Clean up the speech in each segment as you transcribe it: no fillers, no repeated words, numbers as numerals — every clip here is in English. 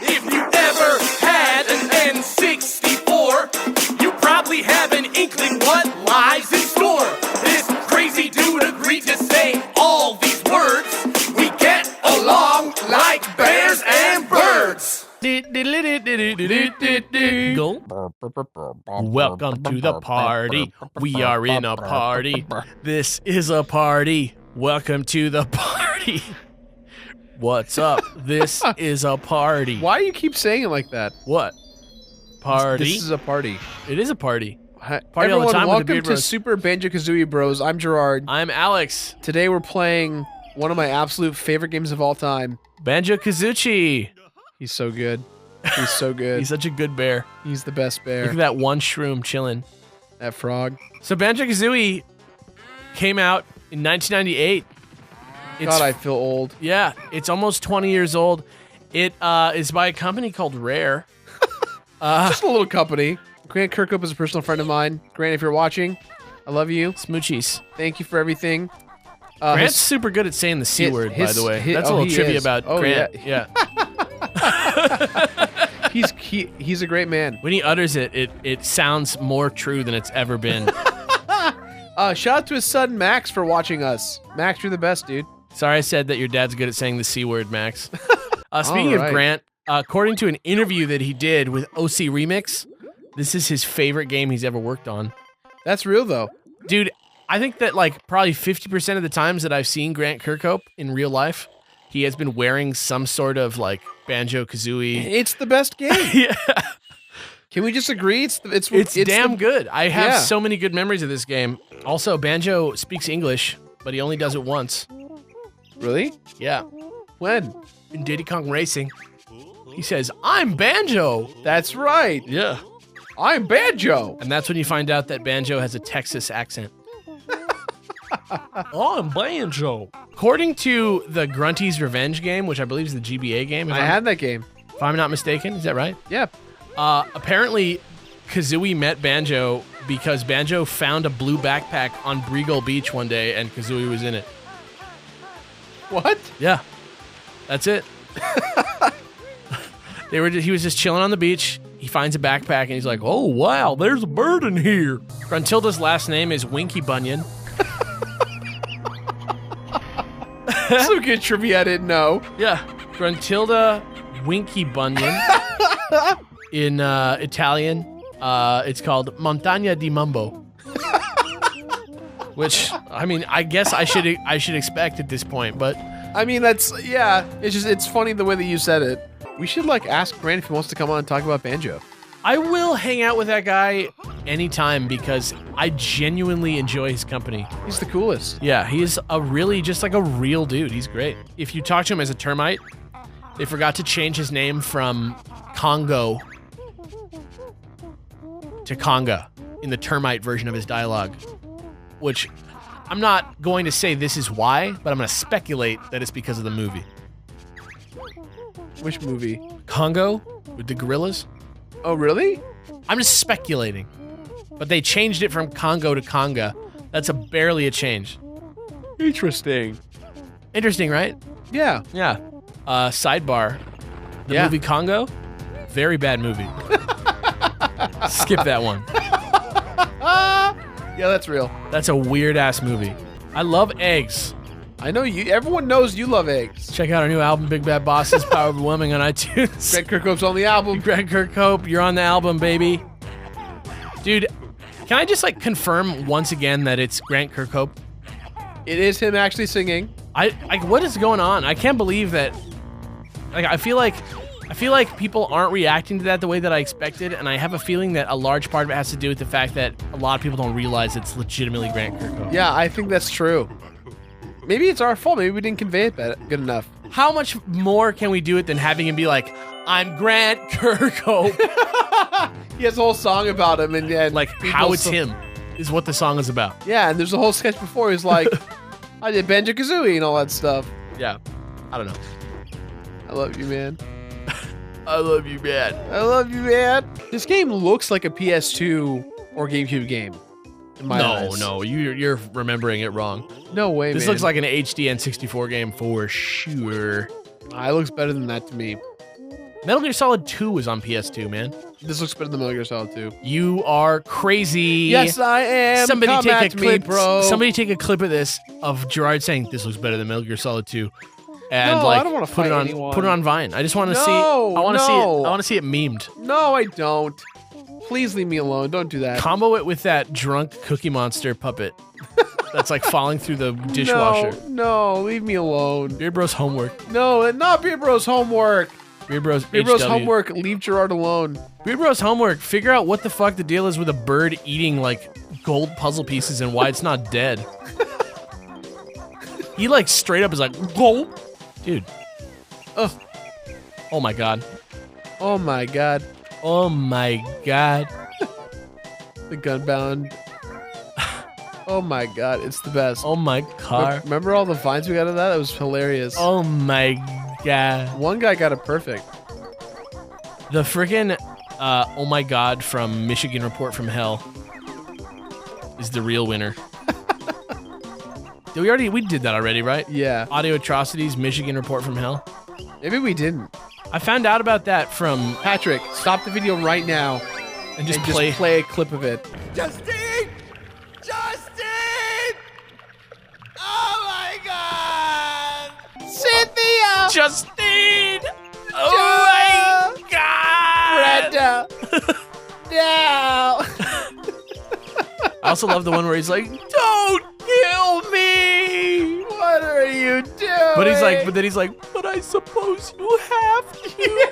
If you ever had an N64, you probably have an inkling what lies in store. This crazy dude agreed to say all these words. We get along like bears and birds. Go. Welcome to the party. We are in a party. This is a party. Welcome to the party. What's up? This is a party. Why do you keep saying it like that? What? Party? This is a party. It is a party. Party all the Everyone, time with the welcome Beard to Bros. Super Banjo Kazooie Bros. I'm Gerard. I'm Alex. Today we're playing one of my absolute favorite games of all time. Banjo Kazooie. He's so good. He's so good. He's such a good bear. He's the best bear. Look at that one shroom chilling. That frog. So Banjo Kazooie came out in 1998. God, I feel old. Yeah, it's almost 20 years old. It is by a company called Rare. Just a little company. Grant Kirkhope is a personal friend of mine. Grant, if you're watching, I love you. Smoochies. Thank you for everything. Grant's super good at saying the C word, by the way. That's a little trivia about Grant. Yeah. He's a great man. When he utters it, it sounds more true than it's ever been. Shout out to his son, Max, for watching us. Max, you're the best, dude. Sorry I said that your dad's good at saying the C word, Max. Speaking of Grant, according to an interview that he did with OC Remix, this is his favorite game he's ever worked on. That's real, though. Dude, I think that like probably 50% of the times that I've seen Grant Kirkhope in real life, he has been wearing some sort of like Banjo Kazooie. It's the best game. Yeah. Can we just agree? It's damn good. I have so many good memories of this game. Also, Banjo speaks English, but he only does it once. Really? Yeah. When? In Diddy Kong Racing. He says, "I'm Banjo." That's right. Yeah. I'm Banjo. And that's when you find out that Banjo has a Texas accent. I'm Banjo. According to the Grunty's Revenge game, which I believe is the GBA game. I had that game. If I'm not mistaken, is that right? Yeah. Apparently, Kazooie met Banjo because Banjo found a blue backpack on Briegel Beach one day and Kazooie was in it. What? Yeah. That's it. He was just chilling on the beach. He finds a backpack and he's like, "Oh, wow, there's a bird in here." Gruntilda's last name is Winky Bunyan. Some good trivia I didn't know. Yeah. Gruntilda Winky Bunyan. In Italian, it's called Montagna di Mumbo. Which, I mean, I guess I should expect at this point, but I mean, it's funny the way that you said it. We should like ask Grant if he wants to come on and talk about Banjo. I will hang out with that guy anytime because I genuinely enjoy his company. He's the coolest. Yeah, he's just like a real dude. He's great. If you talk to him as a termite, they forgot to change his name from Congo to Conga in the termite version of his dialogue, which I'm not going to say this is why, but I'm going to speculate that it's because of the movie. Which movie? Congo with the gorillas. Oh, really? I'm just speculating. But they changed it from Congo to Conga. That's barely a change. Interesting. Interesting, right? Yeah. Yeah. Sidebar. The movie Congo, very bad movie. Skip that one. Yeah, that's real. That's a weird-ass movie. I love eggs. I know you. Everyone knows you love eggs. Check out our new album, Big Bad Bosses, Power Overwhelming on iTunes. Greg Kirkhope's on the album. Greg Kirkhope, you're on the album, baby. Dude, can I just like confirm once again that it's Grant Kirkhope? It is him actually singing. What is going on? I can't believe that. Like, I feel like people aren't reacting to that the way that I expected, and I have a feeling that a large part of it has to do with the fact that a lot of people don't realize it's legitimately Grant Kirkhope. Yeah, I think that's true. Maybe it's our fault. Maybe we didn't convey it good enough. How much more can we do it than having him be like, "I'm Grant Kirkhope"? He has a whole song about him, and like how it's him is what the song is about. Yeah, and there's a whole sketch before he's like, "I did Banjo Kazooie" and all that stuff. Yeah, I don't know. I love you, man. I love you, man. I love you, man. This game looks like a PS2 or GameCube game. In my eyes. No, you're remembering it wrong. No way, This man. looks like an HD N64 game for sure. It looks better than that to me. Metal Gear Solid 2 was on PS2, man. This looks better than Metal Gear Solid 2. You are crazy. Yes, I am. Somebody Come take at a clip, me, bro. Somebody take a clip of this of Gerard saying this looks better than Metal Gear Solid 2, and No, like I don't wanna put fight it on anyone. put it on Vine. I just want to see. No, I want to see it. no. I want to see it memed. No, I don't. Please leave me alone. Don't do that. Combo it with that drunk Cookie Monster puppet that's like falling through the dishwasher. No, leave me alone. Beard Bros homework. No, not Beer Bros homework. Beard Bros. Beer Bros HW. homework. Leave Gerard alone. Beard Bros homework. Figure out what the fuck the deal is with a bird eating like gold puzzle pieces and why it's not dead. He like straight up is like gold, dude. Ugh. Oh my god. Oh my god. Oh my god. The Gunbound. Oh my god, it's the best. Oh my car. Remember all the vines we got of that? That was hilarious. Oh my god. One guy got it perfect. The freaking oh my god from Michigan Report from Hell is the real winner. We did that already, right? Yeah. Audio Atrocities, Michigan Report from Hell. Maybe we didn't. I found out about that from Patrick, stop the video right now and just and play. just play a clip of it. Justine! Justine! Oh my god! Cynthia! Justine! Oh my god! Brenda! No! I also love the one where he's like, "Don't kill me!" What are you doing? But then he's like, "But I suppose you have to."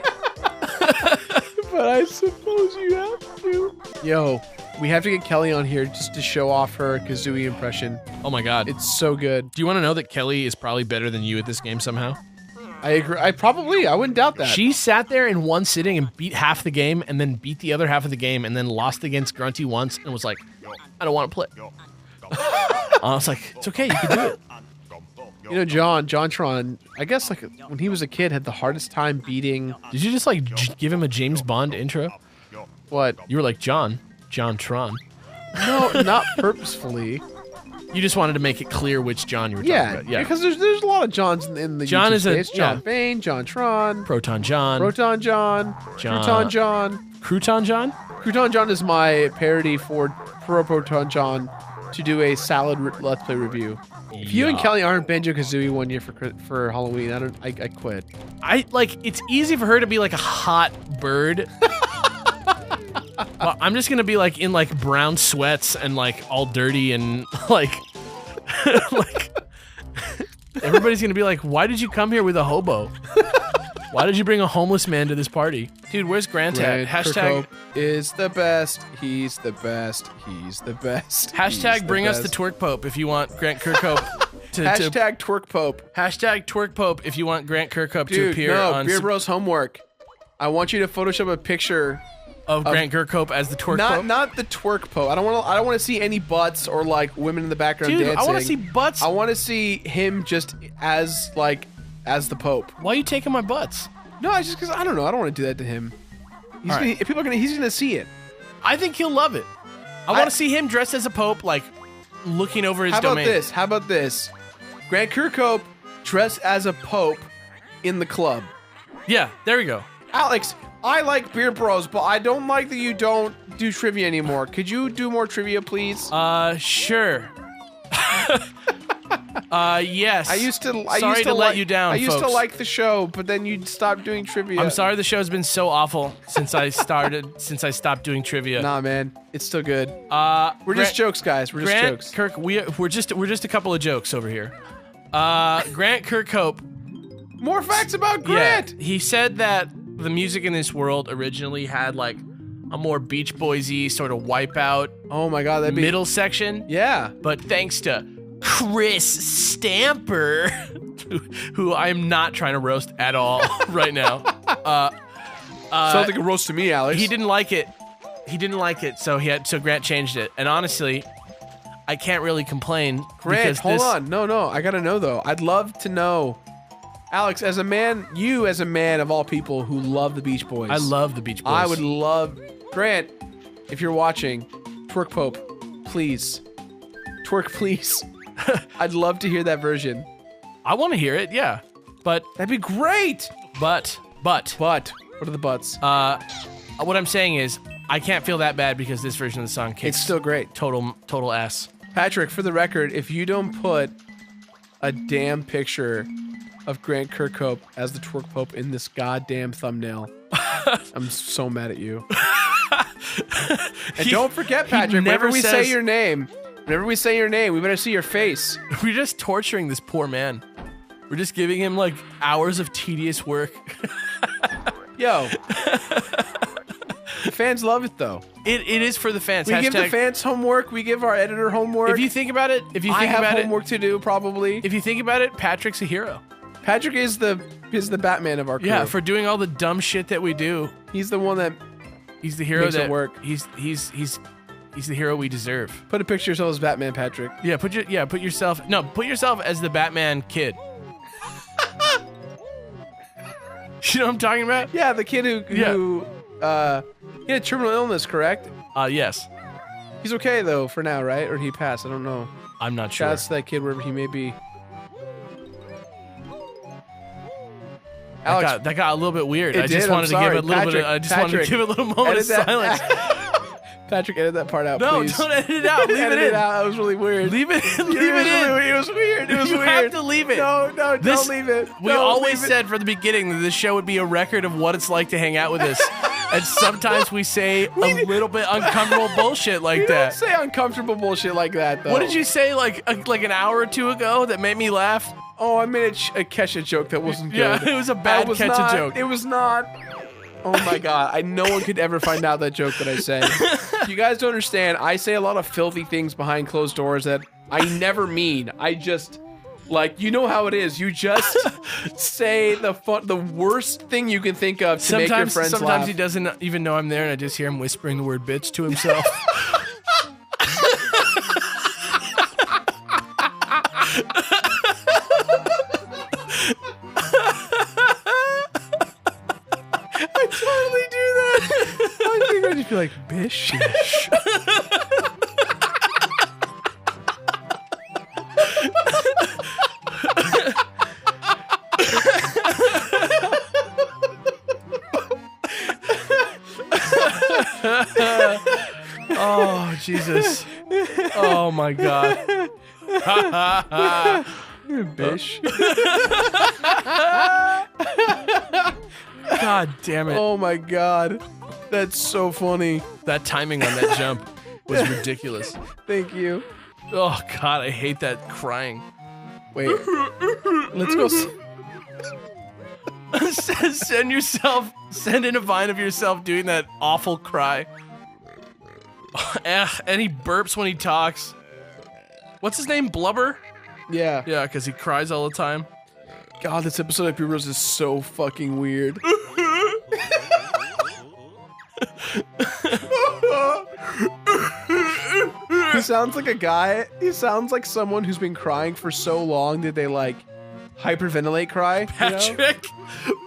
But I suppose you have to. Yo, we have to get Kelly on here just to show off her Kazooie impression. Oh my god. It's so good. Do you want to know that Kelly is probably better than you at this game somehow? I agree. I wouldn't doubt that. She sat there in one sitting and beat half the game and then beat the other half of the game and then lost against Grunty once and was like, "I don't want to play." I was like, "It's okay, you can do it." You know, JonTron, I guess like when he was a kid, had the hardest time beating Did you just like give him a James Bond intro? what? You were like, John Tron. No, not purposefully. You just wanted to make it clear which John you were talking Yeah, about. Yeah. because there's a lot of Johns in the John YouTube is a- space. John yeah. Bain, JonTron, Proton John. Proton John, Crouton John. Crouton John? Crouton John is my parody for Proton John to do a salad Let's Play review. If you and Yeah. Kelly aren't Banjo Kazooie one year for Halloween, I quit. I like it's easy for her to be like a hot bird. Well, I'm just gonna be like in like brown sweats and like all dirty and like like everybody's gonna be like, "Why did you come here with a hobo? Why did you bring a homeless man to this party?" Dude, where's Grant at? Grant Hashtag Kirkhope is the best. He's the best. He's the best. hashtag bring us the twerk pope if you want Grant Kirkhope to Hashtag twerk pope. hashtag twerk pope if you want Grant Kirkhope to Dude, appear no, on Beer Bros homework. I want you to Photoshop a picture. of Grant Kirkhope as the twerk pope. Not the twerk pope. I don't want to see any butts or like women in the background Dude, dancing. I want to see butts. I want to see him just as the pope. Why are you taking my butts? No, it's just because I don't know. I don't want to do that to him. He's All right. he's gonna see it. I think he'll love it. I want to see him dressed as a pope, like looking over his How domain. about this? How about this? Grant Kirkhope dressed as a pope in the club. Yeah, there we go. Alex, I like Beer Bros, but I don't like that you don't do trivia anymore. Could you do more trivia, please? Sure. Yes. I used to let like, you down, I used to folks. like the show, but then you stopped doing trivia. I'm sorry the show's been so awful since I stopped doing trivia. Nah, man, it's still good. We're just Grant- jokes, guys. We're just Grant jokes. Kirk, we're just a couple of jokes over here. Grant Kirkhope. More facts about Grant. Yeah, he said that the music in this world originally had like a more Beach Boys-y sort of Wipeout Oh my God, that'd be middle section. Yeah. But thanks to Chris Stamper, who I'm not trying to roast at all right now. Sounds like a roast to me, Alex. He didn't like it. So Grant changed it. And honestly, I can't really complain. Grant, because hold this- on. No, I gotta know though. I'd love to know, Alex, as a man of all people who love the Beach Boys. I love the Beach Boys. I would love Grant, if you're watching, twerk Pope, please, twerk please. I'd love to hear that version. I want to hear it, yeah. But That'd be great. but But what What are the butts? What I'm saying is, I can't feel that bad because this version of the song kicks. It's still great. Total ass. Patrick, for the record, if you don't put a damn picture of Grant Kirkhope as the Twerk Pope in this goddamn thumbnail, I'm so mad at you. And don't forget, Patrick, whenever we say your name, we better see your face. We're just torturing this poor man. We're just giving him like hours of tedious work. Yo. The fans love it though. It is for the fans. We give the fans homework. We give our editor homework. If you think about it, I have homework to do probably. If you think about it, Patrick's a hero. Patrick is the Batman of our crew. Yeah, for doing all the dumb shit that we do. He's the one that he's the hero makes that it work. He's the hero we deserve. Put a picture of yourself as Batman, Patrick. Yeah, put yourself as the Batman kid. You know what I'm talking about? Yeah, the kid who he had terminal illness, correct? Yes. He's okay though for now, right? Or did he pass? I don't know. I'm not sure. Shout out to that kid wherever he may be. Alex, that got a little bit weird. I just wanted to give it a little moment of silence. Patrick, edit that part out, no, please. Don't edit it out. Leave edit it in. It out. That was really weird. Leave it in. It was weird. You have to leave it. No, don't leave it. We always said from the beginning that this show would be a record of what it's like to hang out with us. And sometimes we say a little bit uncomfortable bullshit like that. Don't say uncomfortable bullshit like that, though. What did you say like an hour or two ago that made me laugh? Oh, I made a Kesha joke that wasn't good. Yeah, it was a bad Kesha joke. It was not. Oh my god, no one could ever find out that joke that I said. You guys don't understand. I say a lot of filthy things behind closed doors that I never mean. I just, like, you know how it is. You just say the worst thing you can think of to make your friends laugh. Sometimes he doesn't even know I'm there, and I just hear him whispering the word bitch to himself. Totally do that. I think I'd just be like, bish. Oh, Jesus. Oh, my God. Bish. God damn it. Oh my god. That's so funny. That timing on that jump was ridiculous. Thank you. Oh god, I hate that crying. Wait. Let's go. Send in a vine of yourself doing that awful cry. And he burps when he talks. What's his name? Blubber? Yeah. Yeah, because he cries all the time. God, this episode of Heroes is so fucking weird. He sounds like a guy. He sounds like someone who's been crying for so long that they like hyperventilate cry. Patrick,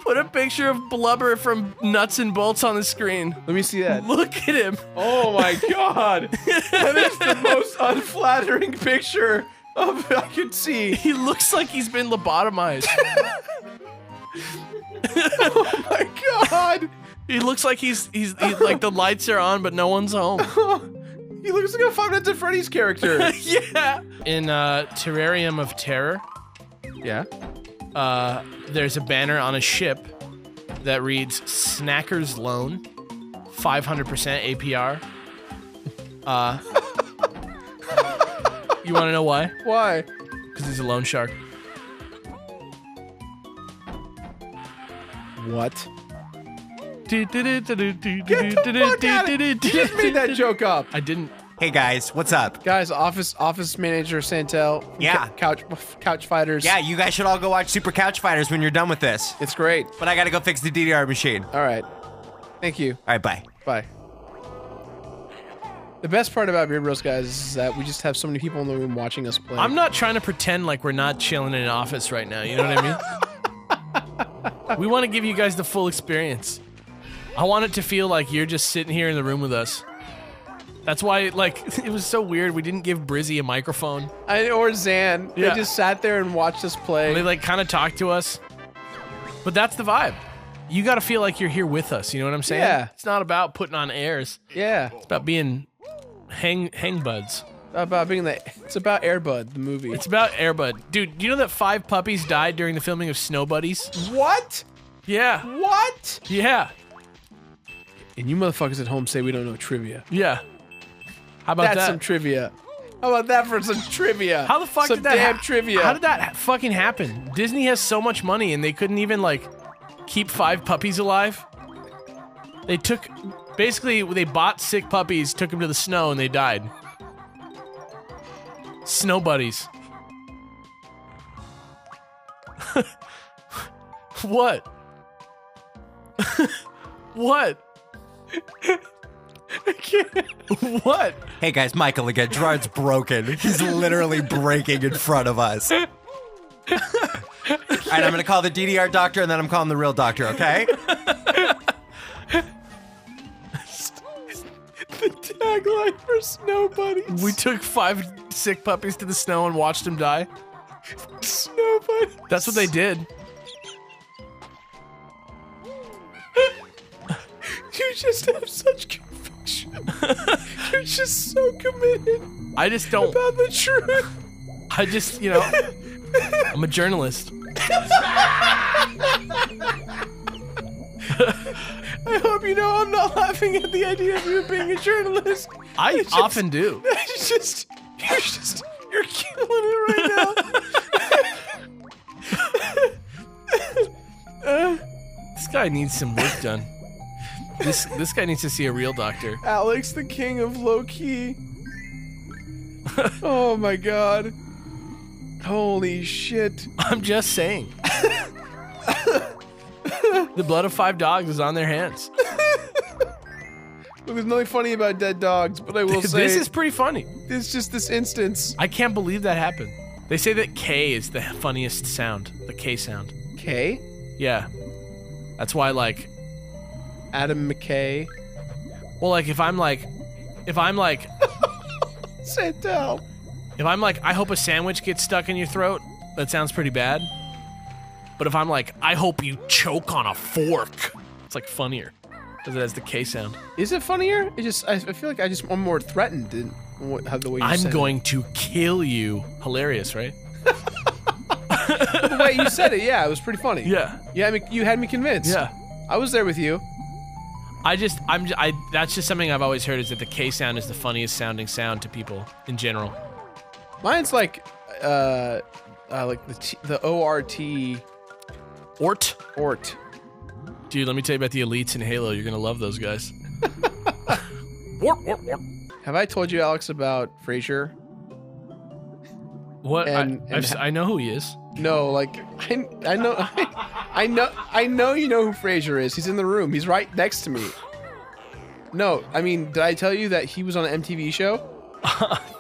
put a picture of Blubber from Nuts and Bolts on the screen. Let me see that. Look at him. Oh my god. That is the most unflattering picture I could see. He looks like he's been lobotomized. Oh my god. He looks like he's like the lights are on but no one's home. He looks like a Five Nights at Freddy's character. Yeah. In Terrarium of Terror. Yeah. There's a banner on a ship that reads Snacker's Loan, 500% APR. You want to know why? Why? Because he's a loan shark. What? Get the fuck out of- You just made that joke up. I didn't. Hey guys, what's up? Guys, office manager Santel. Yeah. Couch fighters. Yeah, you guys should all go watch Super Couch Fighters when you're done with this. It's great. But I gotta go fix the DDR machine. All right. Thank you. All right, bye. Bye. The best part about Beard Bros, guys, is that we just have so many people in the room watching us play. I'm not trying to pretend like we're not chilling in an office right now. You know what I mean? We want to give you guys the full experience. I want it to feel like you're just sitting here in the room with us. That's why, like, it was so weird. We didn't give Brizzy a microphone. Or Zan. Yeah. They just sat there and watched us play. They, like, kind of talked to us. But that's the vibe. you got to feel like you're here with us. You know what I'm saying? Yeah. It's not about putting on airs. Yeah. It's about being hang buds. It's about Air Bud, the movie. It's about Air Bud. Dude, do you know that 5 puppies died during the filming of Snow Buddies? What? Yeah. What? Yeah. And you motherfuckers at home say we don't know trivia. Yeah. How about That's that? some trivia. How about that for some trivia? How the fuck some did that damn trivia? How did that fucking happen? Disney has so much money and they couldn't even like keep 5 puppies alive. They bought sick puppies, took them to the snow, and they died. Snow buddies. What? What? I can't. What? Hey guys, Michael again. Gerard's broken. He's literally breaking in front of us. All right, I'm gonna call the DDR doctor and then I'm calling the real doctor, okay? The tagline for Snow Buddies. We took 5 sick puppies to the snow and watched them die. Snow Buddies. That's what they did. You just have such conviction. You're just so committed I just don't. about the truth. I just, you know, I'm a journalist. I hope you know I'm not laughing at the idea of you being a journalist. I often do. You're killing it right now. This guy needs some work done. This guy needs to see a real doctor. Alex, the king of low key. Oh my god. Holy shit. I'm just saying. The blood of 5 dogs is on their hands. Look, there's nothing funny about dead dogs, but I will say This is pretty funny. it's just this instance. I can't believe that happened. They say that K is the funniest sound. The K sound. K? Yeah. That's why, like, Adam McKay. well, like, if I'm like, Santel. I hope a sandwich gets stuck in your throat, that sounds pretty bad. But if I'm like, I hope you choke on a fork, it's like funnier because it has the K sound. Is it funnier? I feel like I'm more threatened than how the way you said I'm going to kill you. Hilarious, right? it. The way you said it, yeah, it was pretty funny. Yeah. You had me convinced. Yeah. I was there with you. That's just something I've always heard is that the K sound is the funniest sounding sound to people in general. Mine's like the ORT. Ort. Dude, let me tell you about the elites in Halo. You're gonna love those guys. Have I told you, Alex, about Frasier? What? And I know who he is. No, like I know you know who Frasier is. He's in the room. He's right next to me. No, I mean, did I tell you that he was on an MTV show?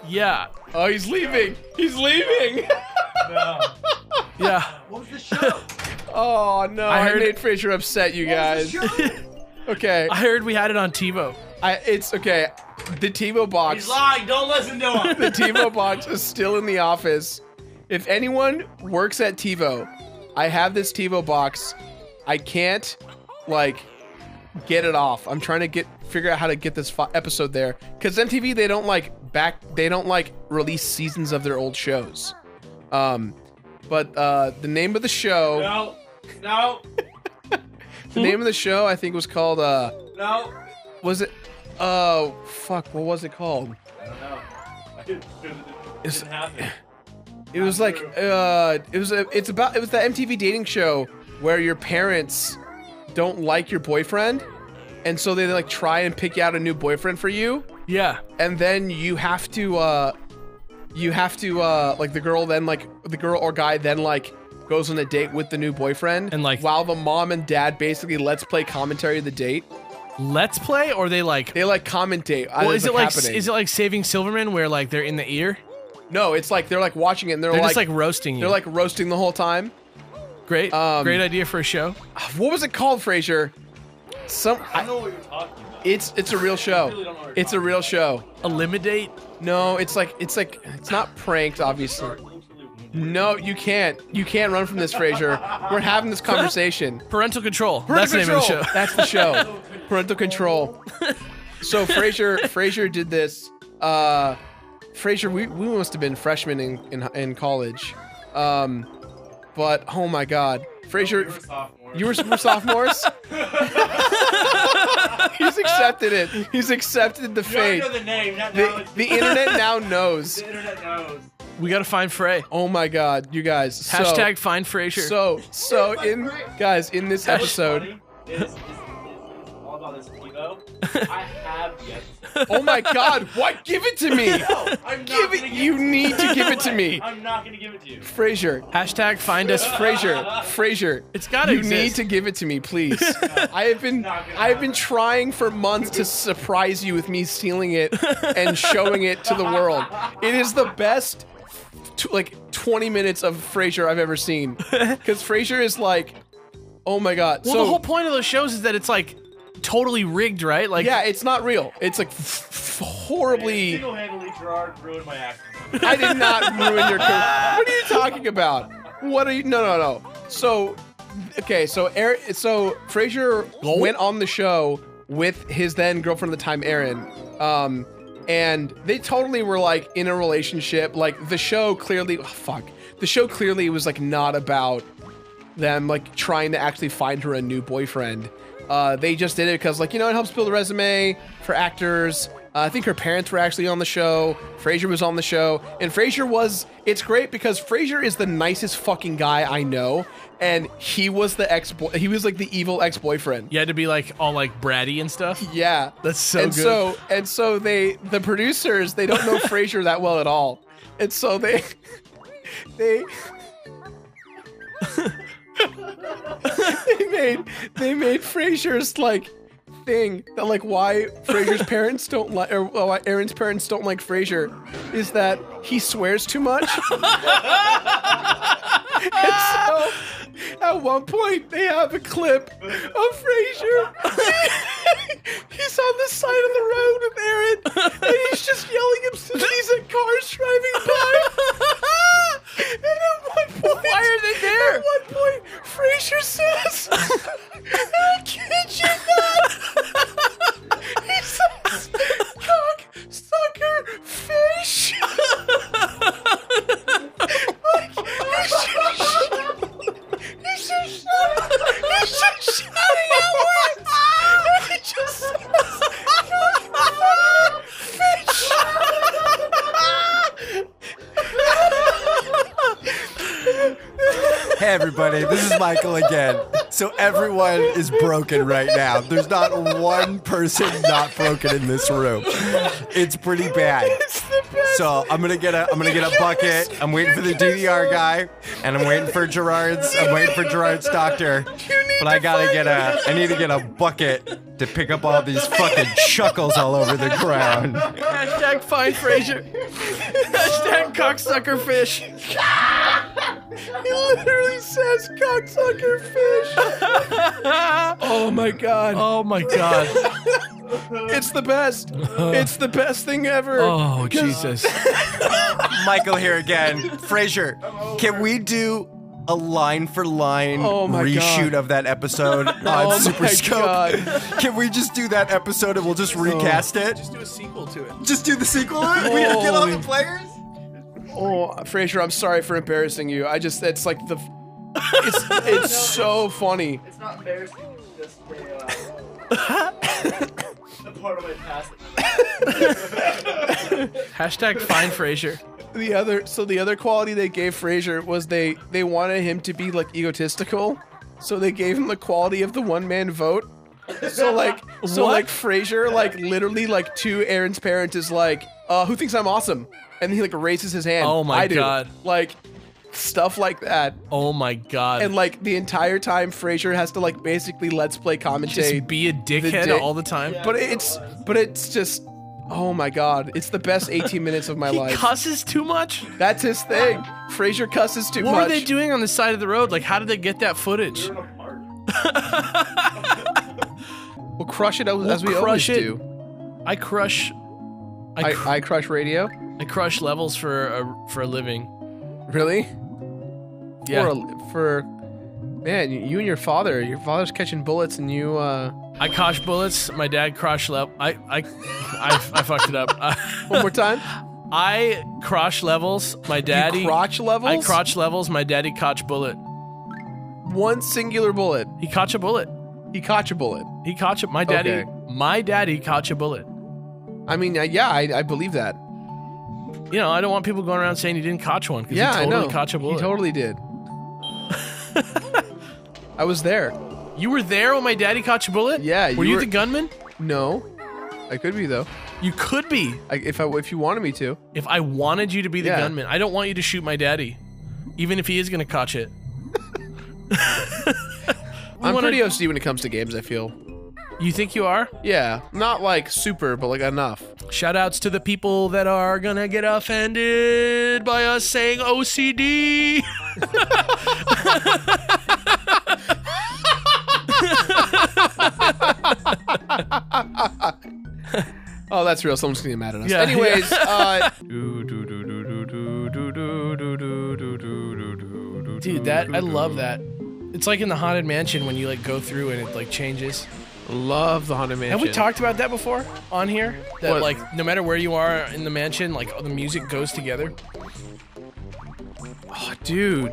Yeah. Oh, he's leaving. He's leaving. Yeah. What was the show? Oh no, I I heard- made Frasier upset, you guys. Okay, I heard we had it on TiVo. it's okay. The TiVo box. lying. Don't listen to him. The TiVo box is still in the office. If anyone works at TiVo, I have this TiVo box. I can't, like, get it off. I'm trying to figure out how to get this episode there. Because MTV, they don't like release seasons of their old shows. But the name of the show, No. the name of the show, I think was called, No. was it, oh, fuck, what was it called? I don't know. It's- Didn't happen. It was like it was the MTV dating show where your parents don't like your boyfriend, and so they like try and pick out a new boyfriend for you, Yeah. and then you have to like the girl or guy then like goes on a date with the new boyfriend, And, like- while the mom and dad basically let's play commentary of the date. Let's play, or they like. They like commentate. Well, is it like happening. is it like Saving Silverman, where like they're in the ear? No, it's like they're like watching it and They're just like roasting you. they're like roasting the whole time. great idea for a show. What was it called, Frasier? I don't know what you're talking about. It's a real show. really don't know what you're It's a real show. Eliminate. No, it's not pranked, obviously. No, you can't. You can't run from this, Frasier. We're having this conversation. Parental Control. That's the name of the show. That's the show. Parental Control. So Frasier did this. Frasier, we must have been freshmen in college. But oh my God, Frasier, you were sophomores. He's accepted it. He's accepted the fate. You know the name. The internet now knows. The internet knows. We gotta find Frey. Oh my God, you guys. Hashtag find Frasier. So in this episode. Is all about this Evo. I have yet. Oh my God! What? Give it to me! No, I'm not Give it. gonna You need to give it to me, I'm not gonna give it to you. Frasier. Hashtag find us Frasier. It's gotta You exist. need to give it to me, please. I have been trying for months to surprise you with me stealing it and showing it to the world. It is the best, 20 minutes of Frasier I've ever seen. Because Frasier is like, oh my God. Well, so, the whole point of those shows is that it's like totally rigged, right? Like, yeah, it's not real. It's like horribly. Single-handedly, Gerard ruined my acting. I did not ruin your career. What are you talking about? What are you? No. So, okay. So Frasier went on the show with his then girlfriend at the time, Erin. And they totally were like in a relationship. Like the show clearly, the show clearly was like not about them like trying to actually find her a new boyfriend. They just did it because, like, it helps build a resume for actors. I think her parents were actually on the show. Frasier was on the show. And it's great because Frasier is the nicest fucking guy I know. And he was he was like the evil ex-boyfriend. you had to be like all like bratty and stuff. Yeah. That's so good. So the producers, they don't know Frasier that well at all. And so they made Frasier's like thing that like why Frasier's parents don't like, or why Erin's parents don't like Frasier is that he swears too much. And so at one point they have a clip of Frasier. He's on the side of the road with Erin, and he's just yelling obscenities at cars driving by. And at one point, Why are they there? At one point, Frasier says, "I kid you not." He says, "Cock sucker fish." He's just shouting out words. He just says, "Fish." Hey everybody, this is Michael again. So everyone is broken right now. There's not one person not broken in this room. It's pretty bad. It's the best. So I'm gonna get a bucket. I'm waiting for the DDR guy, and I'm waiting for Gerard's doctor. But I need to get a bucket to pick up all these fucking chuckles all over the ground. Hashtag find Frasier. Hashtag cocksucker fish. He literally says cocksucker fish. Oh my God. Oh my God. It's the best. It's the best thing ever. Oh Jesus. Michael here again. Frasier, can we do a line for line Oh my reshoot God. of that episode on Oh Super my Scope? God. Can we just do that episode and we'll just recast it? Just do a sequel to it. Just do the sequel? We gotta get all the players? Oh, Frasier, I'm sorry for embarrassing you. It's like it's so funny. It's not embarrassing. It's just the part of my past. Hashtag find Frasier. The other quality they gave Frasier was they wanted him to be like egotistical, so they gave him the quality of the one-man vote. So like Frasier like literally like to Erin's parents is like, who thinks I'm awesome? And he like raises his hand. Oh my I do. God. Like stuff like that. Oh my God. And like the entire time Frasier has to like basically let's play commentate. just be a dickhead dick- all the time. But it's just oh my God, it's the best 18 minutes of my He life. cusses too much. That's his thing. Frasier cusses too What much. were they doing on the side of the road? Like, how did they get that footage? We'll crush it as we always crush it. do. I crush I crush radio. I crush levels for a living. Really? Yeah. Man, you and your father's catching bullets and you I crotch bullets. My dad crotch level. I fucked it up. one more time. I crotch levels. My daddy. You crotch levels? I crotch levels. My daddy crotch bullet. One singular bullet. He crotch a bullet. He caught your bullet. He crotch it. My daddy. Okay. My daddy crotch a bullet. I mean, yeah, I believe that. You know, I don't want people going around saying he didn't catch one because Yeah, he totally I know. caught a bullet. He totally did. I was there. You were there when my daddy caught a bullet? Yeah, Were you you were- the gunman? No, I could be though. You could be. If you wanted me to. If I wanted you to be the Yeah. gunman, I don't want you to shoot my daddy, even if he is going to catch it. I'm pretty OC when it comes to games, I feel. You think you are? Yeah, not like super, but like enough. Shout outs to the people that are gonna get offended by us saying OCD. Oh, that's real. Someone's gonna get mad at us. Yeah, Anyways, Dude, that I love that. It's like in the Haunted Mansion when you like go through and it like changes. love the Haunted Mansion. Have we talked about that before on here? That What? like no matter where you are in the mansion, like the music goes together. Oh, dude.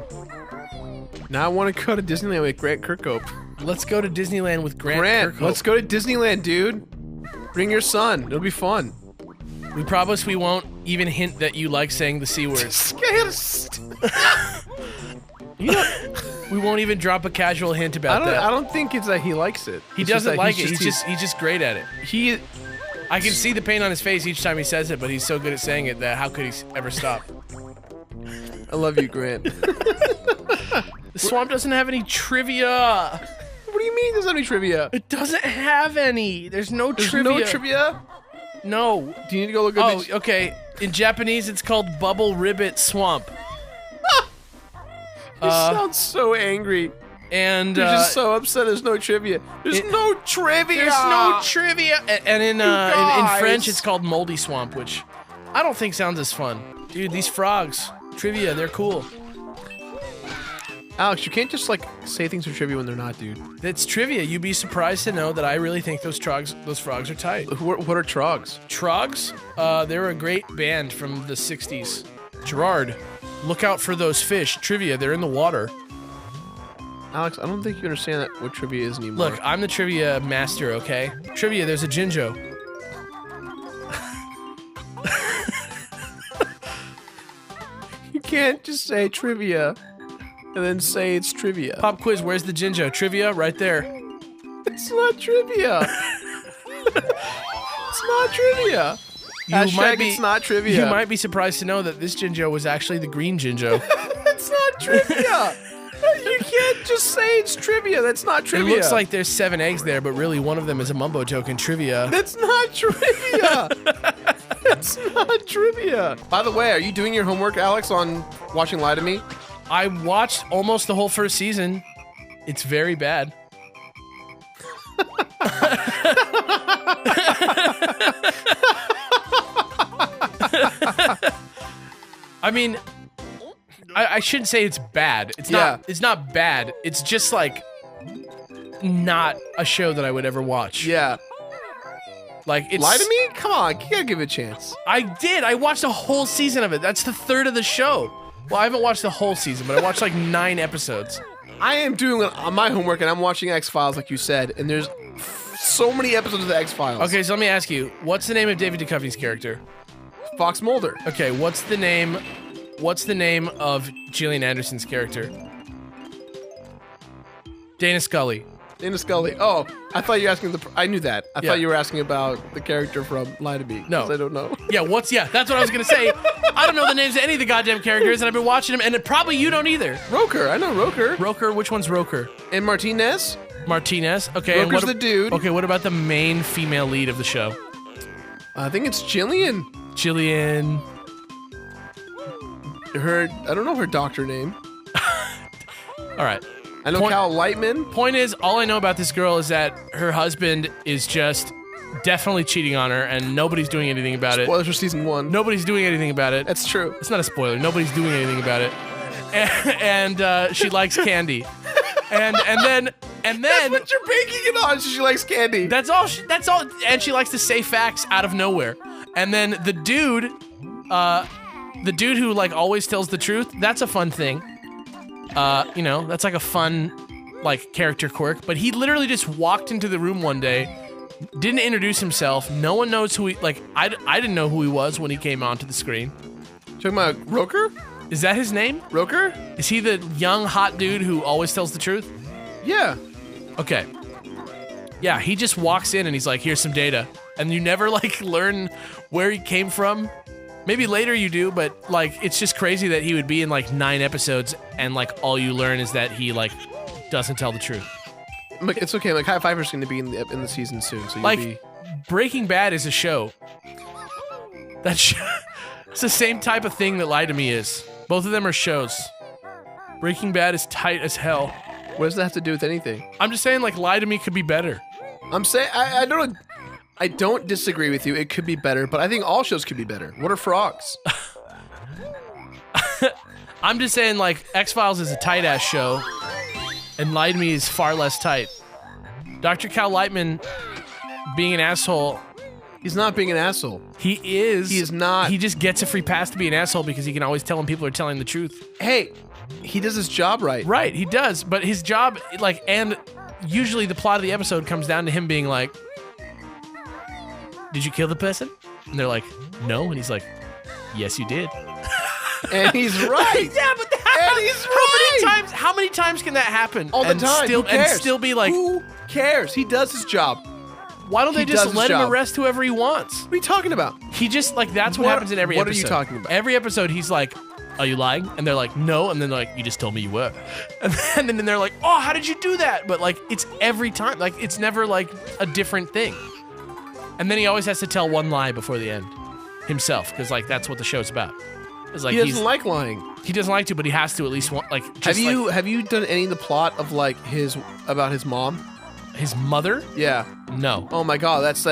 Now I want to go to Disneyland with Grant Kirkhope. Let's go to Disneyland with Grant Kirkhope. Let's go to Disneyland, dude. Bring your son. It'll be fun. We promise we won't even hint that you like saying the C word. We won't even drop a casual hint about that. I don't think it's that he likes it. He It's just doesn't that like it. He's just great at it. he. I can see the pain on his face each time he says it, but he's so good at saying it that how could he ever stop? I love you, Grant. The swamp doesn't have any trivia. What do you mean? There's any trivia? It doesn't have any. There's no There's trivia. no trivia. No. Do you need to go look at Oh, the? okay. In Japanese, it's called Bubble Ribbit Swamp. You sound so angry. And You're just so upset. There's no trivia. There's no trivia. there's no trivia. And in guys. French, it's called Moldy Swamp, which I don't think sounds as fun. Dude, these frogs, trivia, they're cool. Alex, you can't just like say things are trivia when they're not, dude. It's trivia. You'd be surprised to know that I really think those frogs are tight. What are trogs? Trogs, they're a great band from the 60s. Gerard, look out for those fish. Trivia, they're in the water. Alex, I don't think you understand that what trivia is anymore. Look, I'm the trivia master, okay? Trivia, there's a Jinjo. you can't just say trivia and then say it's trivia. Pop quiz, where's the Jinjo? Trivia, right there. It's not trivia. It's not trivia. Hashtag it's not trivia. You might be surprised to know that this Jinjo was actually the green Jinjo. It's not trivia. You can't just say it's trivia. That's not It trivia. looks like there's 7 eggs there, but really one of them is a mumbo token trivia. That's not trivia. That's not trivia. By the way, are you doing your homework, Alex, on watching Lie to Me? I watched almost the whole first season. It's very bad. I mean, I shouldn't say it's bad. It's not. Yeah. It's not bad. It's just like not a show that I would ever watch. Yeah. Like it's Lie to Me? Come on, you gotta give it a chance. I did. I watched a whole season of it. That's the third of the show. Well, I haven't watched the whole season, but I watched like 9 episodes. I am doing my homework and I'm watching X-Files like you said, and there's so many episodes of the X-Files. Okay, so let me ask you, what's the name of David Duchovny's character? Fox Mulder. Okay, what's the name of Gillian Anderson's character? Dana Scully. Dana Scully. Oh, I thought you were asking I knew that. I Yeah. thought you were asking about the character from Lie to Me. No. 'Cause I don't know. Yeah, that's what I was gonna say. I don't know the names of any of the goddamn characters, and I've been watching them, and probably you don't either. Roker. I know Roker. Roker, which one's Roker? And Martinez. Martinez. Okay, and Roker's what the dude. Okay, what about the main female lead of the show? I think it's Jillian. Gillian. I don't know her doctor name. All right. I know Cal Lightman. Point is, all I know about this girl is that her husband is just definitely cheating on her, and nobody's doing anything about it. Spoilers for season 1. Nobody's doing anything about it. That's true. It's not a spoiler. Nobody's doing anything about it. and she likes candy. And then That's what you're banking it on. She likes candy. that's all. And she likes to say facts out of nowhere. And then the dude who like always tells the truth. That's a fun thing. That's like a fun like character quirk. But he literally just walked into the room one day, didn't introduce himself. No one knows who he. Like I didn't know who he was when he came onto the screen. Talking about Roker? Is that his name? Roker? Is he the young hot dude who always tells the truth? Yeah. Okay. Yeah, he just walks in and he's like, here's some data. And you never like learn where he came from. Maybe later you do, but like it's just crazy that he would be in like 9 episodes and like all you learn is that he like doesn't tell the truth. Like, it's okay. Like High Fiver's going to be in the season soon, so you'll Like be. Breaking Bad is a show. It's the same type of thing that Lie to Me is. Both of them are shows. Breaking Bad is tight as hell. What does that have to do with anything? I'm just saying like Lie to Me could be better. I'm saying I don't disagree with you. It could be better, but I think all shows could be better. What are frogs? I'm just saying, like, X-Files is a tight-ass show, and Lie to Me is far less tight. Dr. Cal Lightman being an asshole. He's not being an asshole. He is. He is not. He just gets a free pass to be an asshole because he can always tell when people are telling the truth. Hey, he does his job right. Right, he does. But his job, like, and usually the plot of the episode comes down to him being like, did you kill the person? And they're like, no. And he's like, yes, you did. And he's right. Yeah, but And he's right. How many times can that happen? All the and time. Still, Who cares? And still be like, who cares? He does his job. why don't they He just does his let him job. arrest whoever he wants? What are you talking about? He just, like, that's what What- happens in every what are episode. you talking about? Every episode, he's like, are you lying? And they're like, no. And then they're like, you just told me you were. And then they're like, oh, how did you do that? But, like, it's every time. Like, it's never, like, a different thing. And then he always has to tell one lie before the end himself, because, like, that's what the show's about. It's like He doesn't like lying. he doesn't like to, but he has to at least want, like, just Have you done any of the plot of like about his mom? like, his mother? Yeah. No. Oh my god, that's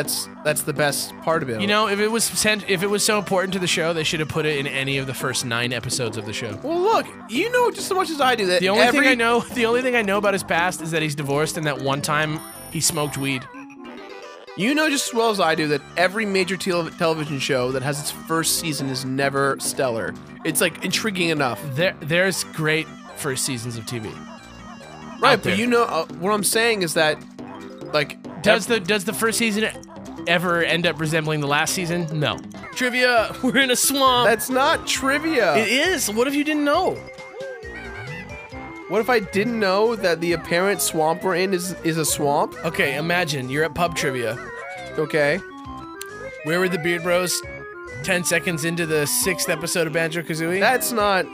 the best part of it. You know, if it was so important to the show, they should have put it in any of the first 9 episodes of the show. Well, look, you know just as much as I do that The only thing I know about his past is that he's divorced and that one time he smoked weed. You know just as well as I do that every major television show that has its first season is never stellar. It's like intriguing enough. There's great first seasons of TV. Right, out there. but you know what I'm saying is that like Does the first season ever end up resembling the last season? No. Trivia, we're in a swamp. that's not trivia. It is. What if you didn't know? What if I didn't know that the apparent swamp we're in is a swamp? Okay, imagine you're at pub trivia. Okay. Where were the Beard Bros 10 seconds into the 6th episode of Banjo Kazooie? That's not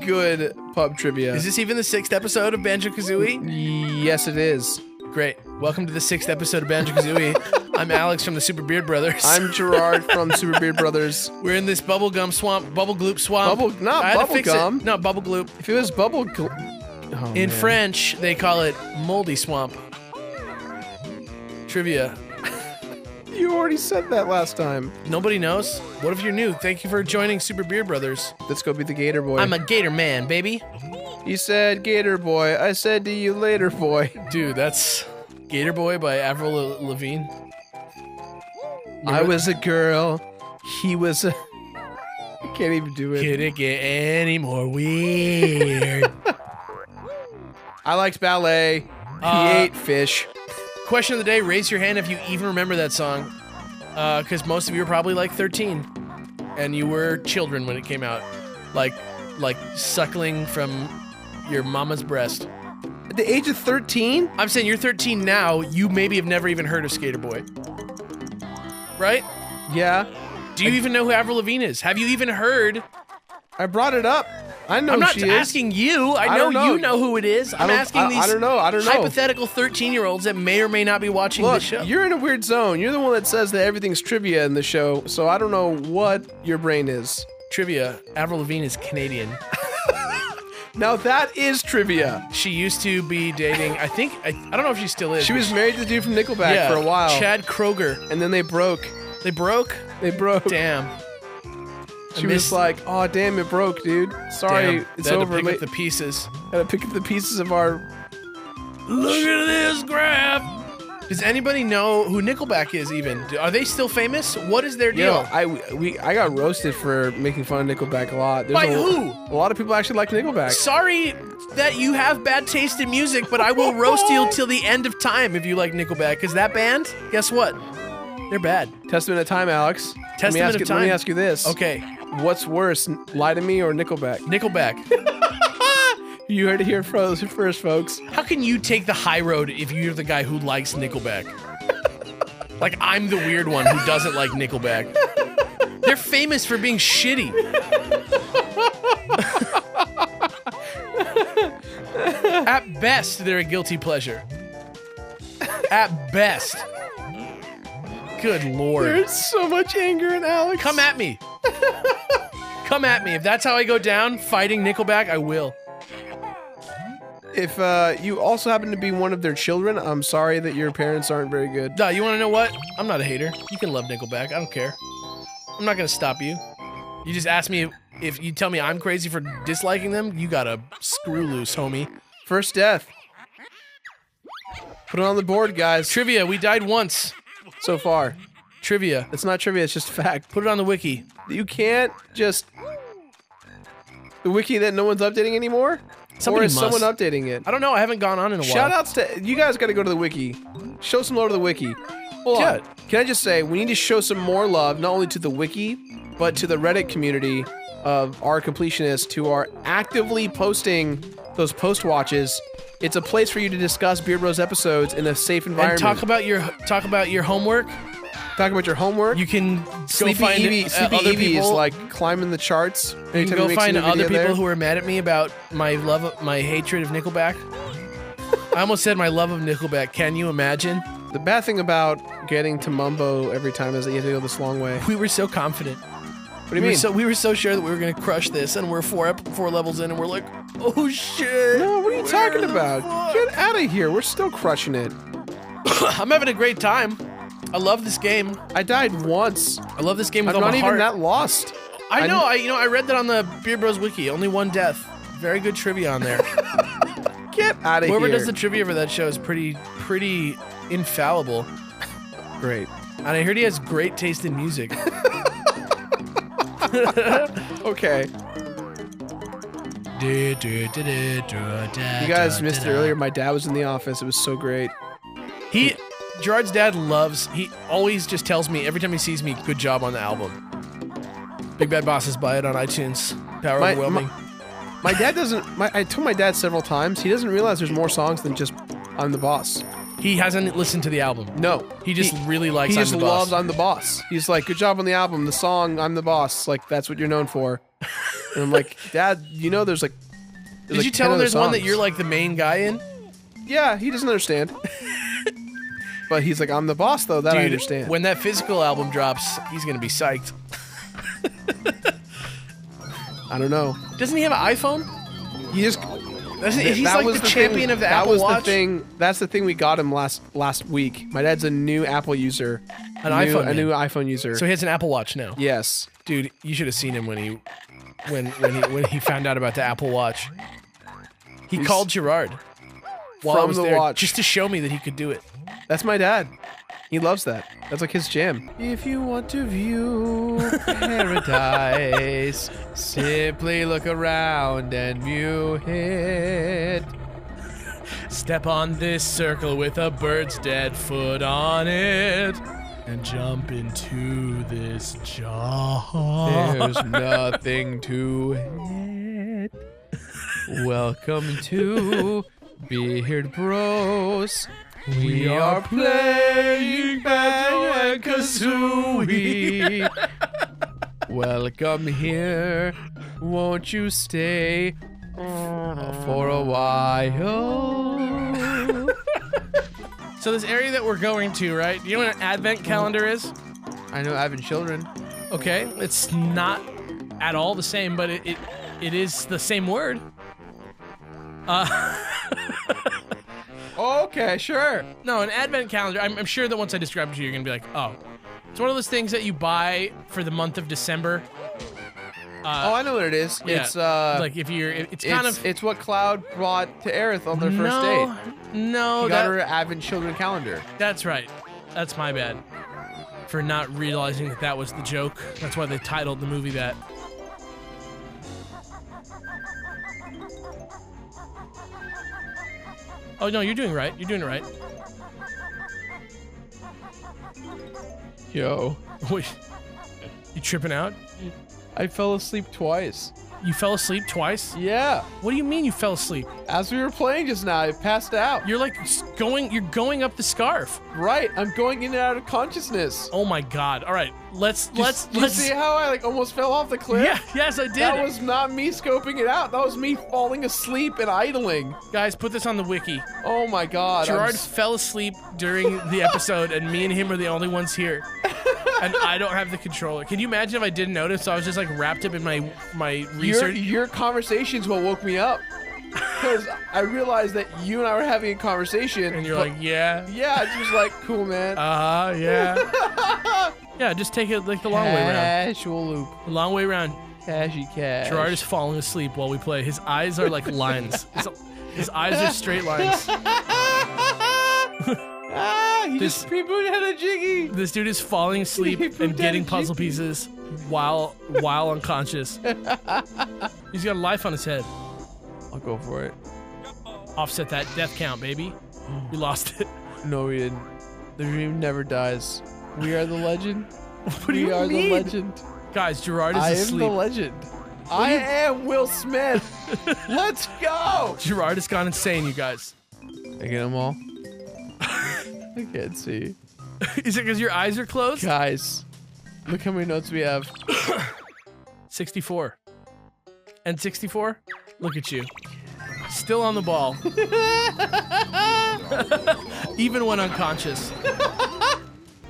good pub trivia. Is this even the 6th episode of Banjo Kazooie? Yes, it is. Great. Welcome to the 6th episode of Banjo Kazooie. I'm Alex from the Super Beard Brothers. I'm Gerard from Super Beard Brothers. We're in this bubblegum swamp, bubble gloop swamp. Not I had to bubble fix it. gum. No, bubble gloop. If it was In French, they call it moldy swamp. Trivia. You already said that last time. Nobody knows? What if you're new? Thank you for joining Super Beard Brothers. Let's go be the Gator Boy. I'm a gator man, baby. You said Gator Boy. I said to you later, boy. Dude, that's Gator Boy by Avril Lavigne. I was a girl. He was a... I can't even do it. Could it get any more weird? I liked ballet. He ate fish. Question of the day, raise your hand if you even remember that song. Because most of you are probably like 13. And you were children when it came out. Like suckling from your mama's breast. At the age of 13? I'm saying you're 13 now, you maybe have never even heard of Skater Boy. Right? Yeah. Do you even know who Avril Lavigne is? Have you even heard? I brought it up. I know I'm not she is. asking you. I know don't know. you know who it is. I'm asking these I don't know. hypothetical 13-year-olds that may or may not be watching Look, this show. you're in a weird zone. You're the one that says that everything's trivia in the show, so I don't know what your brain is. Trivia, Avril Lavigne is Canadian. Now that is trivia. She used to be dating, I don't know if she still is. She was married to the dude from Nickelback for a while. Chad Kroger. And then they broke. They broke? They broke. Damn. She was like, "Oh damn, it broke, dude. Sorry, Damn, it's they had over." to pick up the pieces. Had to pick up the pieces of our. Look at this graph. Does anybody know who Nickelback is even? Are they still famous? What is their deal? I got roasted for making fun of Nickelback a lot. By who? A lot of people actually like Nickelback. Sorry that you have bad taste in music, but I will roast you till the end of time if you like Nickelback. Because that band, guess what? They're bad. Testament of Time, Alex. Testament of Time. Let me ask you this. Okay. What's worse, Lie to Me or Nickelback? Nickelback. You heard it here first, folks. How can you take the high road if you're the guy who likes Nickelback? Like, I'm the weird one who doesn't like Nickelback. They're famous for being shitty. At best, they're a guilty pleasure. At best. Good Lord. There's so much anger in Alex. Come at me. Come at me. If that's how I go down, fighting Nickelback, I will. If you also happen to be one of their children, I'm sorry that your parents aren't very good. Duh, you want to know what? I'm not a hater. You can love Nickelback. I don't care. I'm not going to stop you. You just ask me if you tell me I'm crazy for disliking them, you got to screw loose, homie. First death. Put it on the board, guys. Trivia, we died once So far. Trivia. It's not trivia, it's just fact. Put it on the wiki. You can't just... The wiki that no one's updating anymore? Somebody or is must. someone updating it? I don't know. I haven't gone on in a while. Shout outs to... You guys gotta go to the wiki. Show some love to the wiki. Hold on. Can I just say, we need to show some more love, not only to the wiki, but to the Reddit community of our completionists who are actively posting those post watches. It's a place for you to discuss Beard Bros episodes in a safe environment. And talk about your homework. Talk about your homework. You can Sleepy go find Evie, Sleepy other Evie people. is like climbing the charts. You can go find other people who are mad at me about my hatred of Nickelback. I almost said my love of Nickelback. Can you imagine? The bad thing about getting to Mumbo every time is that you have to go this long way. We were so confident. What do you mean? We were so sure that we were going to crush this, and we're four levels in, and we're like, oh shit. No, what are you talking about? Get out of here. We're still crushing it. I'm having a great time. I love this game. I died once. I love this game with I'm all not my even heart. that lost. I know. I read that on the Beard Bros wiki. Only one death. Very good trivia on there. Get out of here. Whoever does the trivia for that show is pretty infallible. Great. And I heard he has great taste in music. Okay. You guys missed it earlier. My dad was in the office. It was so great. Gerard's dad he always just tells me every time he sees me, good job on the album. Big Bad Bosses, buy it on iTunes. Power Overwhelming. My dad doesn't, I told my dad several times, he doesn't realize there's more songs than just I'm the Boss. He hasn't listened to the album. No. He just really likes He I'm just the Boss. loves I'm the Boss. He's like, good job on the album. The song I'm the Boss, like that's what you're known for. And I'm like, Dad, you know there's like Did you tell him there's one that you're like the main guy in? Yeah, he doesn't understand. But he's like, I'm the boss though, that Dude, I understand. When that physical album drops, he's gonna be psyched. I don't know. Doesn't he have an iPhone? He just He's like the champion of the Apple Watch. That's the thing we got him last week. My dad's a new Apple user. A new iPhone user. So he has an Apple Watch now. Yes. Dude, you should have seen him when he found out about the Apple Watch. He called Gerard while I from was the there watch. just to show me that he could do it. That's my dad. He loves that. That's like his jam. If you want to view paradise, simply look around and view it. Step on this circle with a bird's dead foot on it, and jump into this jar. There's nothing to it. Welcome to Beard Bros. We are playing Banjo Kazooie. Welcome here. Won't you stay for a while? So this area that we're going to, right? Do you know what an advent calendar is? I know Advent children. Okay, it's not at all the same, but it is the same word. Okay, sure. No, an advent calendar, I'm sure that once I describe it to you, you're going to be like, oh. It's one of those things that you buy for the month of December. Oh, I know what it is. Yeah, It's like if you're, it's kind of. it's what Cloud brought to Aerith on their first date. No, He got her Advent Children calendar. that's right. That's my bad for not realizing that that was the joke. That's why they titled the movie that. Oh no, you're doing right. You're doing it right. Yo, Wait, you tripping out? I fell asleep twice. You fell asleep twice? Yeah, What do you mean you fell asleep? as we were playing just now, I passed out. You're like you're going up the scarf. Right, I'm going in and out of consciousness. Oh my god. All right, let's Do you see how I like almost fell off the cliff? Yeah, yes, I did. That was not me scoping it out. That was me falling asleep and idling. Guys, put this on the wiki. Oh my god. Gerard fell asleep during the episode, and me and him are the only ones here. And I don't have the controller. Can you imagine if I didn't notice? I was just like wrapped up in my research. Your conversations what woke me up. Because I realized that you and I were having a conversation. And you're but- like, yeah. Yeah, it's just like, cool, man. Yeah. Yeah, just take it like the long way around. Casual loop. The long way around. Cashy cash. Gerard is falling asleep while we play. His eyes are like lines. His eyes are straight lines. He just pre-booted had a jiggy. This dude is falling asleep and getting puzzle pieces while unconscious. He's got a life on his head. I'll go for it. Offset that death count, baby. We lost it. No, we didn't. The dream never dies. We are the legend. What do We you are mean? the legend. Guys, Gerard is I am asleep. the legend. I am Will Smith. Let's go. Gerard has gone insane, you guys. I get them all. I can't see. Is it because your eyes are closed? Guys, look how many notes we have. 64. And 64? Look at you. Still on the ball. Even when unconscious.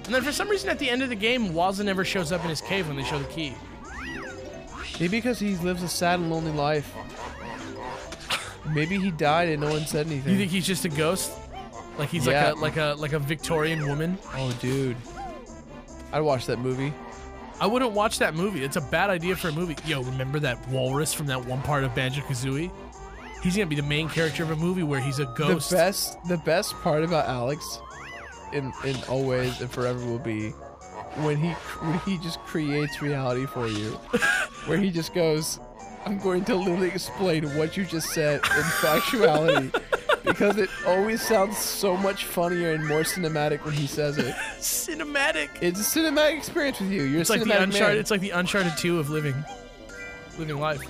And then for some reason at the end of the game, Waza never shows up in his cave when they show the key. Maybe because he lives a sad and lonely life. Maybe he died and no one said anything. You think he's just a ghost? Like he's Yeah. like a Victorian woman? Oh, dude. I'd watch that movie. I wouldn't watch that movie. It's a bad idea for a movie. Yo, remember that walrus from that one part of Banjo Kazooie? He's gonna be the main character of a movie where he's a ghost. The best part about Alex, in always and forever will be, when he just creates reality for you, where he just goes, "I'm going to literally explain what you just said in factuality." Because it always sounds so much funnier and more cinematic when he says it. Cinematic. It's a cinematic experience with you. You're It's a like the cinematic Uncharted. man. It's like the Uncharted 2 of living life.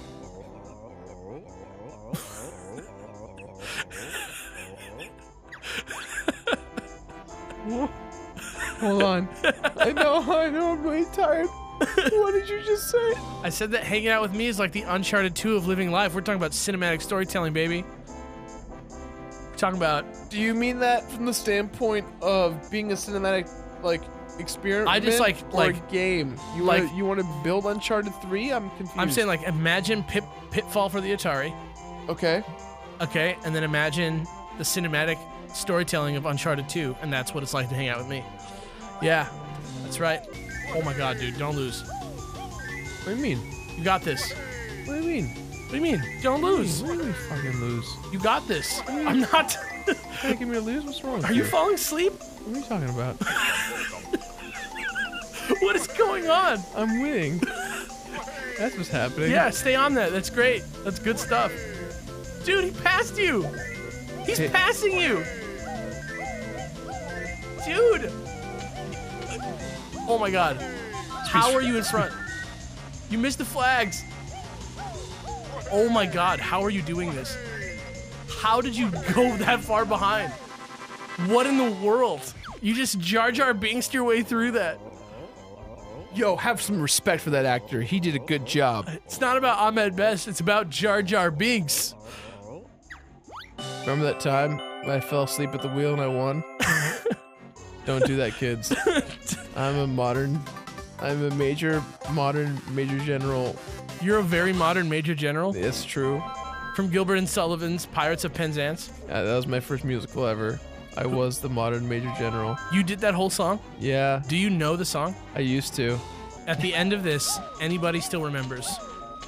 Hold on. I know, I'm really tired. What did you just say? I said that hanging out with me is like the Uncharted 2 of living life. We're talking about cinematic storytelling, baby. We're talking about. Do you mean that from the standpoint of being a cinematic, like, experiment? I just, like- or like- a game. You like- want to build Uncharted 3? I'm confused. I'm saying like imagine Pitfall for the Atari, Okay. okay, and then imagine the cinematic storytelling of Uncharted 2, and that's what it's like to hang out with me. Yeah, that's right. Oh my God, dude, don't lose. What do you mean? You got this. What do you mean? What do you mean? Don't lose. What do you mean fucking lose? You got this. I'm not. Hey, give me a lose? What's wrong with Are you falling asleep? What are you talking about? What is going on? I'm winning. That's what's happening. Yeah, stay on that. That's great. That's good stuff. Dude, he passed you. He's Hey. passing you. Dude. Oh my God. How are you in front? You missed the flags. Oh my God. How are you doing this? How did you go that far behind? What in the world? You just Jar Jar Binksed your way through that. Yo, have some respect for that actor. He did a good job. It's not about Ahmed Best. It's about Jar Jar Binks. Remember that time when I fell asleep at the wheel and I won? Don't do that, kids. I'm a major general. You're a very modern Major General It's true. from Gilbert and Sullivan's Pirates of Penzance. Yeah, that was my first musical ever. I was the modern major general. You did that whole song? Yeah, Do you know the song? I used to. At the end of this, anybody still remembers.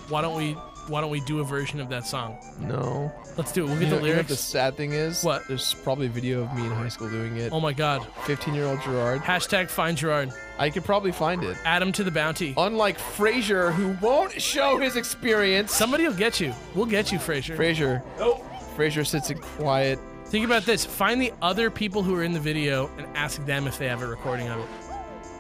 Why don't we do a version of that song? No. Let's do it. We'll get You the know what the lyrics. sad thing is? What? There's probably a video of me in high school doing it. Oh my God. 15-year-old Gerard. Hashtag find Gerard. I could probably find it. Add him to the bounty. Unlike Frasier, who won't show his experience. Somebody will get you. We'll get you, Fraser. Frasier. Nope. Frasier sits in quiet. Think about this. Find the other people who are in the video and ask them if they have a recording of it.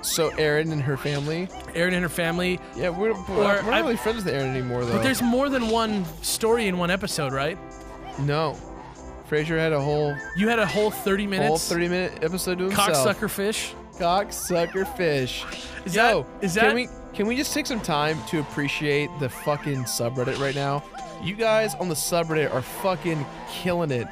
So Erin and her family. Erin and her family. Yeah, we're not really friends with Erin anymore, though. But there's more than one story in one episode, right? No. Frasier had a whole You had a whole 30 minutes. 30-minute episode to himself. Cocksucker fish. Cocksucker fish. Is Yo, that- can we just take some time to appreciate the fucking subreddit right now? You guys on the subreddit are fucking killing it.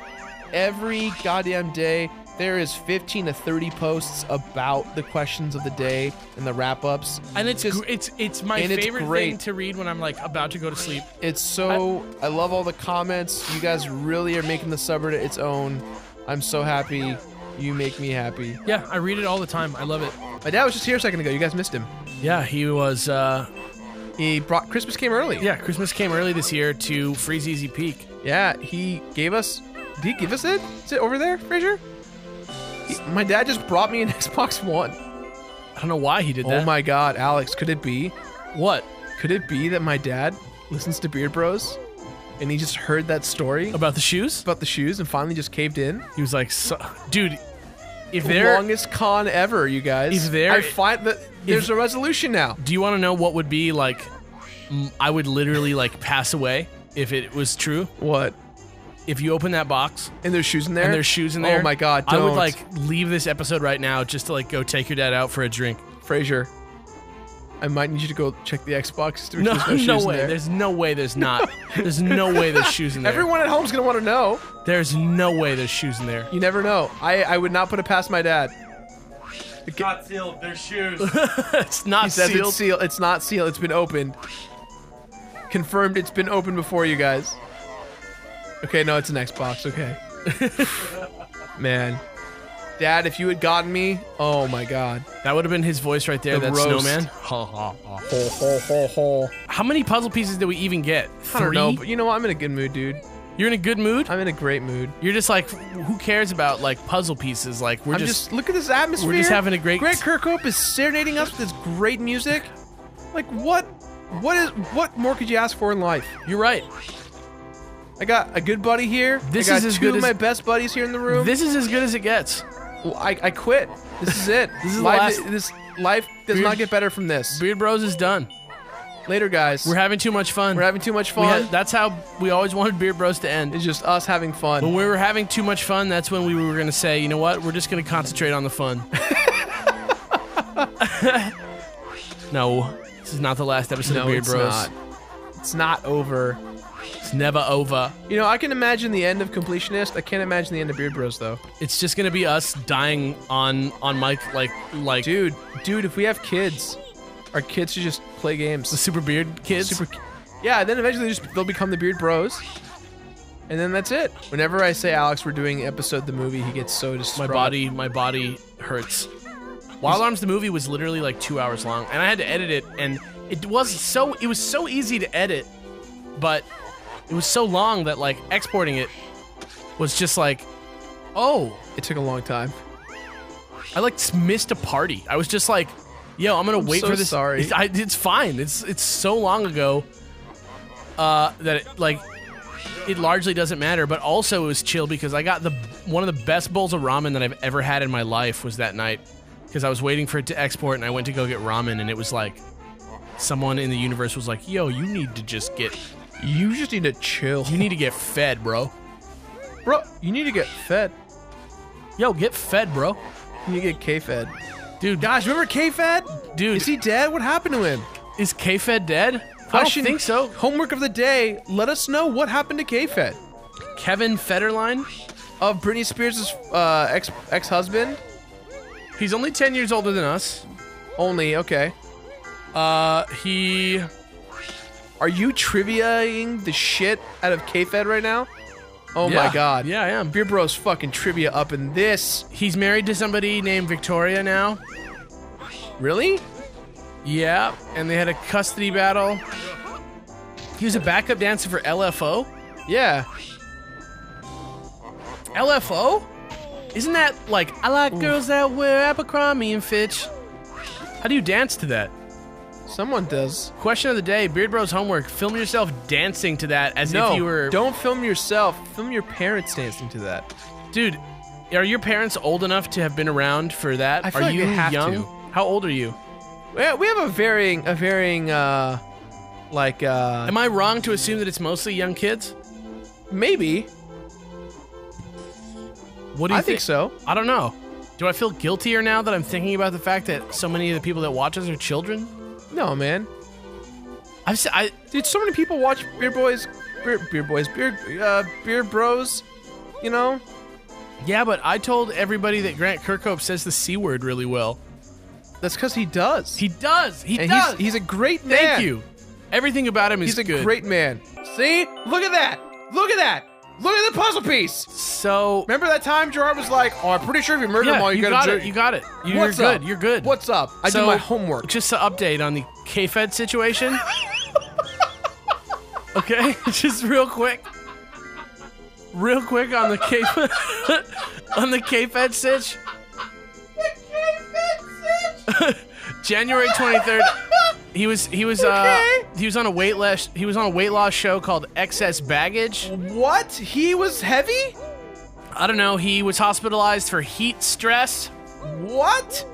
Every goddamn day, there is 15 to 30 posts about the questions of the day and the wrap-ups. And it's my and it's favorite great. thing to read when I'm like about to go to sleep. It's so I love all the comments. You guys really are making the subreddit its own. I'm so happy. You make me happy. Yeah, I read it all the time. I love it. My dad was just here a second ago. You guys missed him. Yeah, he was. He brought Christmas came early. Yeah, Christmas came early this year to Freeze Easy Peak. Yeah, he gave us. Did he give us it? Is it over there, Fraser? My dad just brought me an Xbox One. I don't know why he did that. Oh my God, Alex, could it be? What? Could it be that my dad listens to Beard Bros, and he just heard that story About the shoes? about the shoes and finally just caved in? He was like, dude, if The there. longest con ever, you guys. If there- I find that there's a resolution now. Do you want to know what would be like? I would literally like pass away if it was true. What? If you open that box And there's shoes in there. and there's shoes in there. Oh my God! I would don't. like leave this episode right now just to like go take your dad out for a drink. Fraser. I might need you to go check the Xbox. To No, there's shoes no in way. there. There's no way there's not. There's no way there's shoes in there. Everyone at home's gonna want to know. There's no way there's shoes in there. You never know. I would not put it past my dad. Not sealed. Their shoes. It's not He says sealed. it's sealed. It's not sealed. It's been opened. Confirmed. It's been opened before you guys. Okay, no, it's an Xbox. Okay. Man, Dad, if you had gotten me, oh my God. That would have been his voice right there. The That roast. snowman. Ho ho ho ho. How many puzzle pieces did we even get? I don't know, Three? but you know what? I'm in a good mood, dude. You're in a good mood. I'm in a great mood. You're just like, who cares about like puzzle pieces? Like we're I'm just look at this atmosphere. we're just having a great. Grant Kirkhope is serenading us with this great music. Like what more could you ask for in life? You're right. I got a good buddy here. This I got is as two good of as- my best buddies here in the room. This is as good as it gets. Well, I quit. This is it. This is the life. last- This life does Beard- not get better from this. Beard Bros is done. Later, guys. We're having too much fun. We're having too much We fun. that's how we always wanted Beard Bros to end. It's just us having fun. When we were having too much fun, that's when we were going to say, you know what? We're just going to concentrate on the fun. No, this is not the last episode no, of Beard it's Bros. not. It's not over. It's never over. You know, I can imagine the end of Completionist. I can't imagine the end of Beard Bros, though. It's just going to be us dying on mic like Dude, if we have kids, our kids should just play games. the Super Beard kids. Yeah, then eventually they'll become the Beard Bros. And then that's it. Whenever I say, Alex, we're doing episode the movie, he gets so distraught. my body hurts. Wild Arms the movie was literally like 2 hours long, and I had to edit it, and it was so easy to edit, but it was so long that like exporting it was just like, oh, It took a long time. I like missed a party. I was just like, yo, I'm gonna wait so for this. sorry. It's fine. It's so long ago that it largely doesn't matter. But also it was chill because I got one of the best bowls of ramen that I've ever had in my life was that night because I was waiting for it to export and I went to go get ramen and it was like someone in the universe was like, yo, you need to just get chill. you need to get fed, bro. Bro, you need to get fed. Yo, get fed, bro. You need to get K-Fed. Dude, Guys, remember K-Fed? dude, Is he dead? What happened to him? is K-Fed dead? I don't Question- think so. Homework of the day. Let us know what happened to K-Fed. Kevin Federline? Of Britney Spears' ex-husband? He's only 10 years older than us. Only, okay. He... Are you triviaing the shit out of K-Fed right now? Oh Yeah. my God. Yeah, I am. Beer Bros fucking trivia up in this. He's married to somebody named Victoria now. Really? Yeah, and they had a custody battle. He was a backup dancer for LFO? Yeah. LFO? Isn't that like, I like girls that wear Abercrombie and Fitch? How do you dance to that? Someone does. Question of the day, Beard Bros homework. Film yourself dancing to that as if you were... don't film yourself. Film your parents dancing to that. Dude, are your parents old enough to have been around for that? I feel are like you they have young? to. How old are you? We have a varying, Am I wrong to assume that it's mostly young kids? maybe. What do you I think so. I don't know. Do I feel guiltier now that I'm thinking about the fact that so many of the people that watch us are children? No, man. Dude, So many people watch Beard Bros. You know? yeah, but I told everybody that Grant Kirkhope says the C word really well. That's because he does. He does. He And does. He's a great man. Thank you. Everything about him is He's a good. great man. See? Look at that. Look at that. Look at the puzzle piece. So Remember that time Gerard was like, "Oh, I'm pretty sure if you murder them all, you you got gotta it. You got it. You're What's good. up? You're good. What's up? I So, do my homework. Just to update on the K-Fed situation. Okay, just real quick. Real quick on the on the K-Fed sitch. January 23rd. He was on a weight loss show called Excess Baggage. What? He was heavy? I don't know. He was hospitalized for heat stress. What?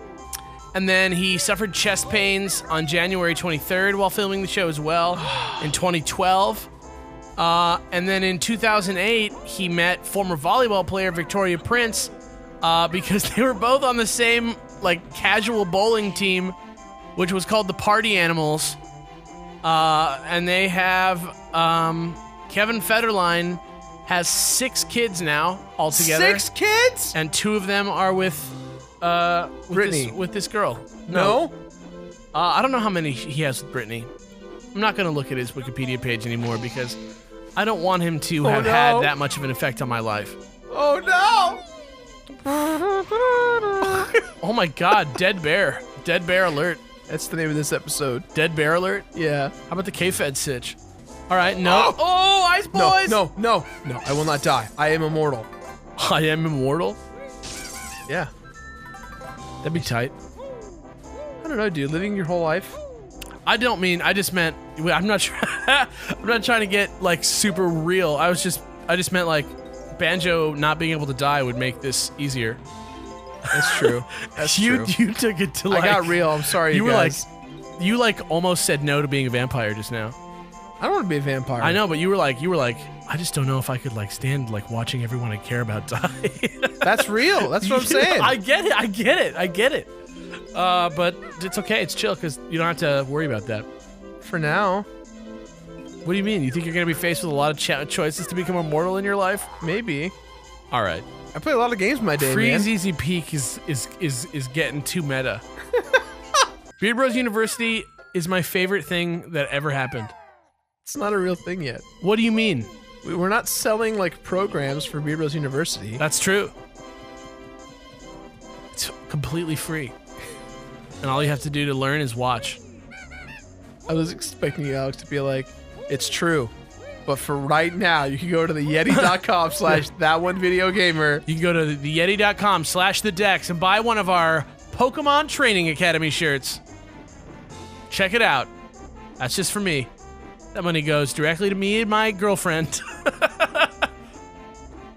And then he suffered chest pains on January 23rd while filming the show as well in 2012. And then in 2008, he met former volleyball player Victoria Prince because they were both on the same like casual bowling team, which was called the Party Animals. And they have Kevin Federline has 6 kids now altogether. 6 kids? And 2 of them are with Brittany. with this girl. No. I don't know how many he has with Brittany. I'm not going to look at his Wikipedia page anymore because I don't want him to have no. had that much of an effect on my life. Oh no! Oh my god, dead bear. Dead bear alert. That's the name of this episode. Dead bear alert? Yeah. How about the K-Fed sitch? All right, no. Oh, Ice No, Boys! no. I will not die. I am immortal. I am immortal? Yeah. That'd be tight. I don't know, dude. Living your whole life. I just meant, I'm not trying to get like super real. I just meant like Banjo not being able to die would make this easier. That's true. That's true. You took it to like, I got real. I'm sorry, you were guys. like, you like almost said no to being a vampire just now. I don't want to be a vampire. I know, but you were like, I just don't know if I could like stand like watching everyone I care about die. That's real. That's what I'm saying. I get it. But it's okay. It's chill because you don't have to worry about that. For now, What do you mean? You think you're gonna be faced with a lot of choices to become immortal in your life? maybe. All right. I play a lot of games in my day, Freeze man. Easy Peak is getting too meta. Beard Bros University is my favorite thing that ever happened. It's not a real thing yet. What do you mean? We're not selling like programs for Beard Bros University. That's true. It's completely free. And all you have to do to learn is watch. I was expecting you, Alex, to be like, it's true. But for right now, you can go to the yeti.com/thatonevideogamer. You can go to theyeti.com/thedex and buy one of our Pokemon Training Academy shirts. Check it out. That's just for me. That money goes directly to me and my girlfriend.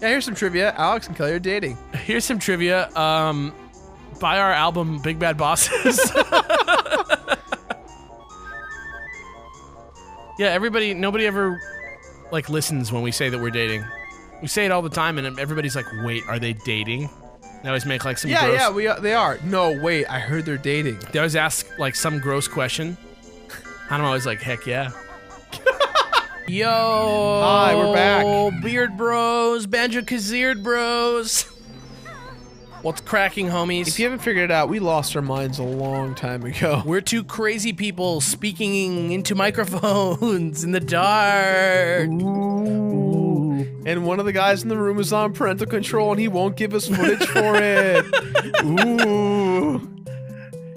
Yeah, here's some trivia. Alex and Kelly are dating. Here's some trivia. Buy our album Big Bad Bosses. Yeah, nobody ever like listens when we say that we're dating. We say it all the time, and everybody's like, "Wait, are they dating?" They always make like some gross. Yeah, they are. No, wait, I heard they're dating. They always ask like some gross question. I'm always like, "Heck yeah." Yo! Hi, we're back. Beard Bros, Banjo Kazooie Bros. What's cracking, homies? If you haven't figured it out, we lost our minds a long time ago. We're two crazy people speaking into microphones in the dark. Ooh. And one of the guys in the room is on parental control and he won't give us footage for it. Ooh.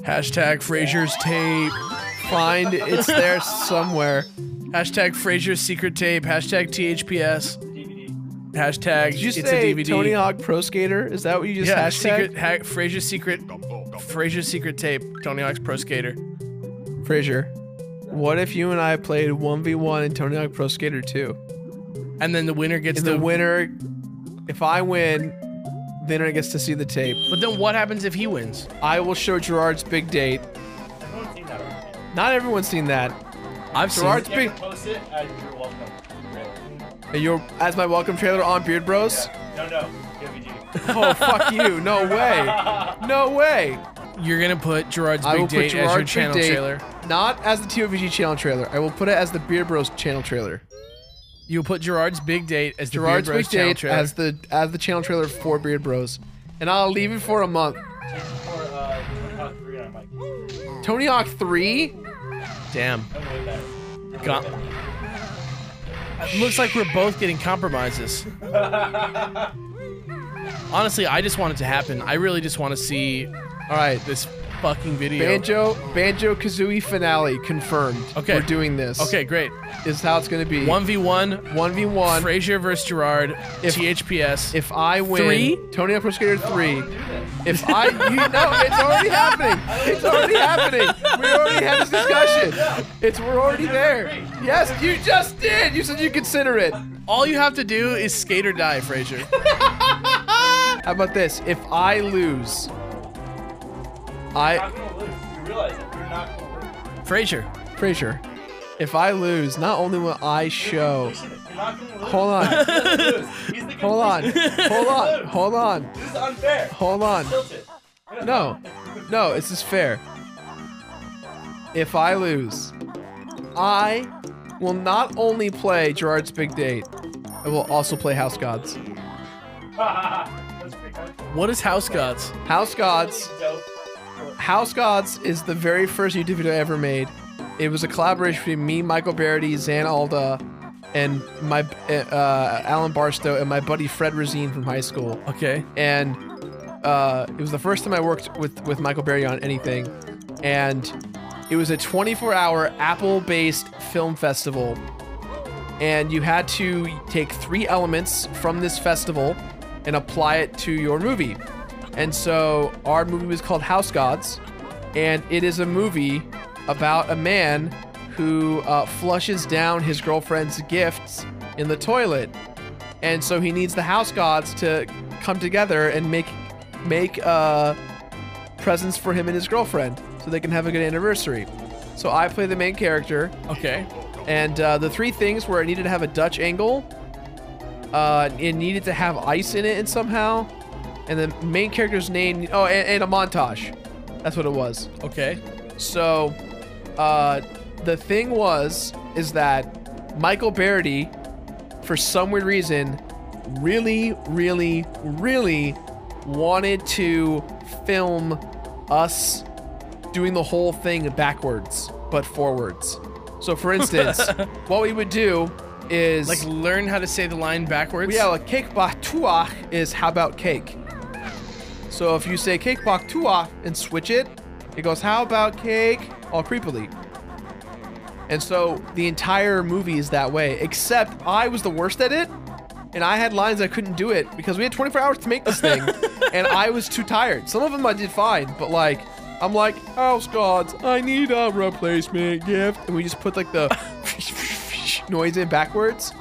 Hashtag Frazier's tape. Find it's there somewhere. Hashtag Frasier's secret tape. Hashtag THPS. DVD. Hashtag Did you it's say a DVD. Tony Hawk Pro Skater? Is that what you just Yeah, hashtag? Frasier's secret tape. Tony Hawk's Pro Skater. Frazier, what if you and I played 1v1 in Tony Hawk Pro Skater 2? And then the winner gets And the winner, if I win, the winner gets to see the tape. But then what happens if he wins? I will show Gerard's big date. Everyone's seen that already. Not everyone's seen that. I've seen Gerard's You have big. to post it as your welcome trailer. As my welcome trailer on Beard Bros. No, DVD. Oh fuck you! No way! No way! You're gonna put Gerard's I will big put date as your Gerard's channel big date, trailer. not as the TOVG channel trailer. I will put it as the Beard Bros channel trailer. You'll put Gerard's big date as the Gerard's Beard Bros big channel date trailer. as the channel trailer for Beard Bros, and I'll leave it for a month. For Tony Hawk 3 on Mike. Tony Hawk 3. Damn. I'm way better. Got- Looks like we're both getting compromises. Honestly, I just want it to happen. I really just want to see All right, this fucking video. Banjo Kazooie finale confirmed. Okay. We're doing this. Okay, great. This is how it's gonna be. 1v1. 1v1. Frasier versus Gerard. If- THPS. If I win, 3? Tony Hawk Pro Skater 3. If I, it's already happening. It's already happening. We already had this discussion. We're already there. Yes, you just did. You said you consider it. All you have to do is skate or die, Frasier. How about this? If I lose, You're not gonna lose. You realize it. You're not gonna lose. Frasier. Frazier, if I lose, not only will I show. You're not gonna lose. Hold on. He's the good Hold on. person. Hold on. Hold on. This is unfair. Hold on. Tilted. No, this is fair. If I lose, I will not only play Gerard's Big Date, I will also play House Gods. That's pretty kind of What is House Gods? House Gods. dope. House Gods is the very first YouTube video I ever made. It was a collaboration between me, Michael Barrety, Zan Alda, and my Alan Barstow and my buddy Fred Razine from high school. Okay. And it was the first time I worked with Michael Barrety on anything, and it was a 24-hour Apple-based film festival, and you had to take 3 elements from this festival and apply it to your movie. And so our movie was called House Gods, and it is a movie about a man who flushes down his girlfriend's gifts in the toilet. And so he needs the house gods to come together and make presents for him and his girlfriend so they can have a good anniversary. So I play the main character, Okay. and the 3 things were it needed to have a Dutch angle, it needed to have ice in it somehow, and the main character's name, and a montage. That's what it was. Okay. So, the thing is that Michael Barrety, for some weird reason, really, really, really wanted to film us doing the whole thing backwards, but forwards. So, for instance, what we would do is... Like learn how to say the line backwards? Yeah, like cake bak tuach is how about cake. So if you say cake bak tuach and switch it, it goes how about cake all creepily. And so the entire movie is that way, except I was the worst at it, and I had lines I couldn't do it because we had 24 hours to make this thing, and I was too tired. Some of them I did fine, but like, I'm like, house gods, I need a replacement gift. And we just put like the noise in backwards.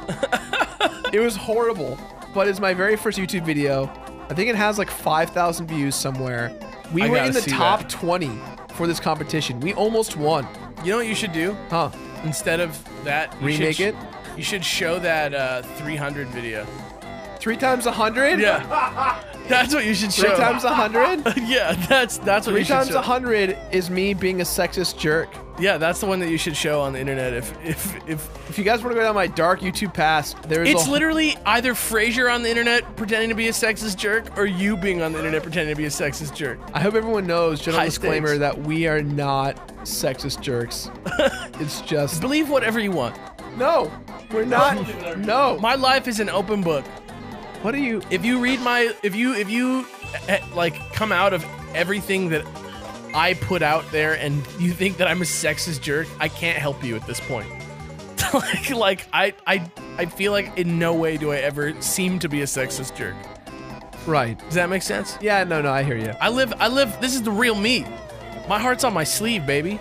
It was horrible, but it's my very first YouTube video. I think it has like 5,000 views somewhere. We I were gotta in the see top that. 20 for this competition. We almost won. You know what you should do? Huh. Instead of that, you Remake should, it? You should show that 300 video. 3 times 100? Yeah. That's what you should show. 3 times 100? Yeah, that's what 3 you should times show. 100 is me being a sexist jerk. Yeah, that's the one that you should show on the internet. If If you guys want to go down my dark YouTube past, there's it's a literally either Frasier on the internet pretending to be a sexist jerk, or you being on the internet pretending to be a sexist jerk. I hope everyone knows, general High disclaimer, stakes. that we are not sexist jerks. It's just Believe whatever you want. no, we're not. No. My life is an open book. What are you? If you read my, if you like come out of everything that I put out there and you think that I'm a sexist jerk, I can't help you at this point. I feel like in no way do I ever seem to be a sexist jerk. Right. Does that make sense? Yeah, no, I hear you. I live, this is the real me. My heart's on my sleeve, baby.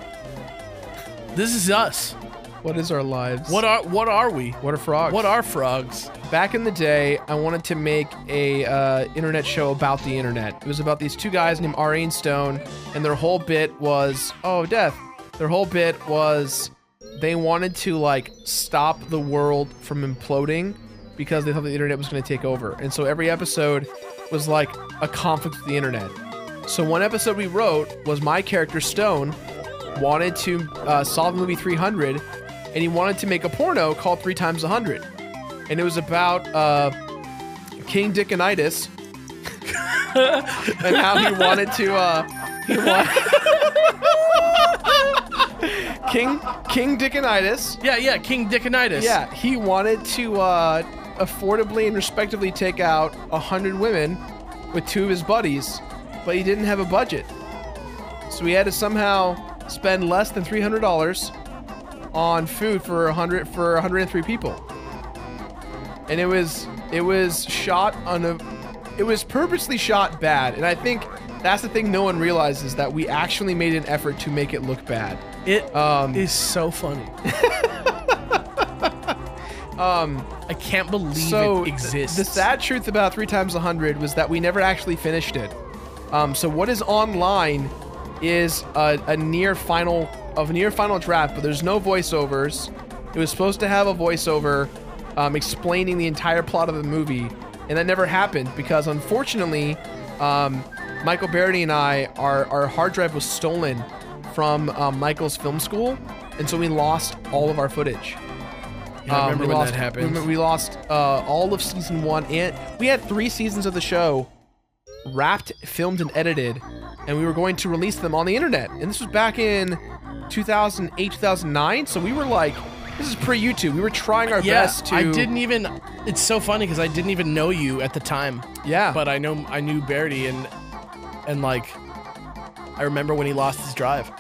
This is us. What is our lives? What are we? What are frogs? What are frogs? Back in the day, I wanted to make a internet show about the internet. It was about these two guys named Ari and Stone, and their whole bit was, death. Their whole bit was they wanted to like stop the world from imploding because they thought the internet was going to take over. And so every episode was like a conflict with the internet. So one episode we wrote was my character Stone wanted to solve the movie 300, and he wanted to make a porno called 3 times 100. And it was about King Dickonitis and how he wanted to King Dickonitis. Yeah, King Dickonitis. Yeah, he wanted to affordably and respectively take out 100 women with 2 of his buddies, but he didn't have a budget. So he had to somehow spend less than $300 on food for 103 people. And it was shot it was purposely shot bad. And I think that's the thing no one realizes, that we actually made an effort to make it look bad. It is so funny. I can't believe it exists. The sad truth about 3 times 100 was that we never actually finished it. So what is online is a near final draft, but there's no voiceovers. It was supposed to have a voiceover explaining the entire plot of the movie, and that never happened because, unfortunately, Michael Barrety and our hard drive was stolen from Michael's film school, and so we lost all of our footage. Yeah, I remember when that happened. We lost all of season 1, and we had 3 seasons of the show wrapped, filmed, and edited, and we were going to release them on the internet. And this was back in 2008, 2009, so we were like, this is pre-YouTube. We were trying our best to... It's so funny because I didn't even know you at the time. Yeah. But I knew Barrety, and like, I remember when he lost his drive.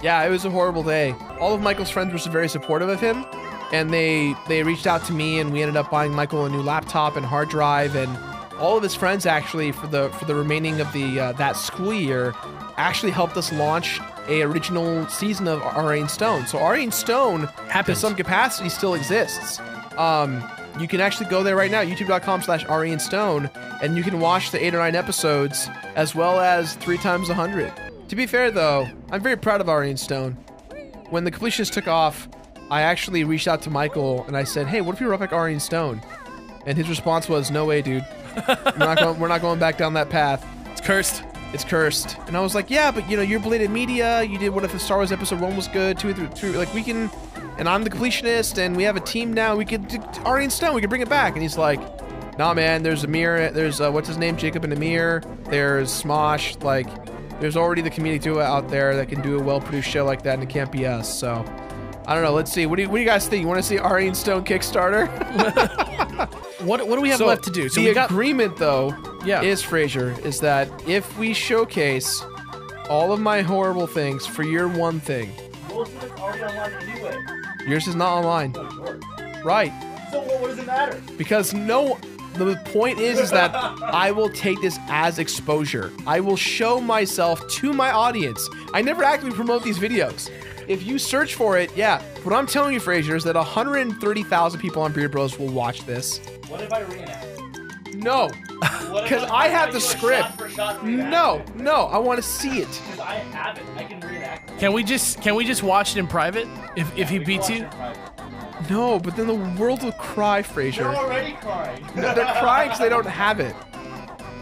Yeah, it was a horrible day. All of Michael's friends were very supportive of him, and they reached out to me, and we ended up buying Michael a new laptop and hard drive, and all of his friends actually for the remaining of the that school year actually helped us launch a original season of Ari and Stone. So Ari and Stone, to some capacity, still exists. You can actually go there right now, youtube.com/Ari and Stone, and you can watch the 8 or 9 episodes as well as 3 times 100. To be fair though, I'm very proud of Ari and Stone. When the completionist took off, I actually reached out to Michael and I said, hey, what if we were up like Ari and Stone? And his response was, no way, dude. We're not going back down that path. It's cursed. It's cursed. And I was like, yeah, but you're Belated Media. You did What If Star Wars Episode 1 was good, 2 through 3. Like, we can, and I'm the completionist, and we have a team now. We could do Ari and Stone. We could bring it back. And he's like, nah, man, there's Amir. There's, what's his name? Jacob and Amir. There's Smosh. Like, there's already the comedic duo out there that can do a well-produced show like that, and it can't be us. So, I don't know. Let's see. What do you guys think? You want to see Ari and Stone Kickstarter? What do we have left to do? So the agreement, though, Yeah. is, Fraser, is that if we showcase all of my horrible things for your one thing, Most of it's already online anyway. yours is not online. No, yours. Right. So what does it matter? Because the point is that I will take this as exposure. I will show myself to my audience. I never actively promote these videos. If you search for it, yeah. What I'm telling you, Fraser, is that 130,000 people on Beard Bros will watch this. What if I reenact? No. What if Because I have the do a script. shot-for-shot reenact? No, I want to see it. Because I have it. I can reenact it. Can we just watch it in private? If he We can beats watch you? it private. No, but then the world will cry, Fraser. They're already crying. No, they're crying because they don't have it.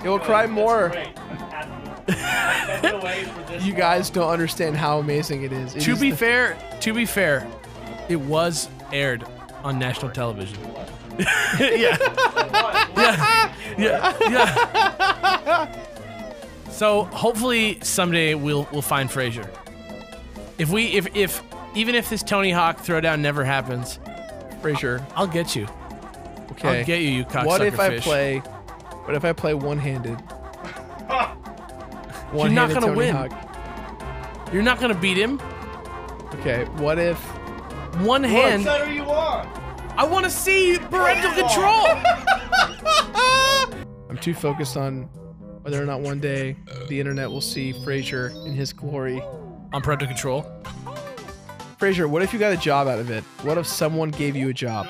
It will cry more. Great. I'm happy. That's the way for this. You guys don't understand how amazing it is. It To is be the- fair, it was aired on national television. Yeah. So hopefully someday we'll find Frasier. If even if this Tony Hawk throwdown never happens, Fraser. I'll get you. Okay. I'll get you, you cocksucker What if I fish. play one-handed? You're not gonna Tony win. Hawk. You're not gonna beat him. Okay. What if one hand. What center you want? I want to see parental control. I'm too focused on whether or not one day the internet will see Frasier in his glory. On parental control. Frasier, what if you got a job out of it? What if someone gave you a job?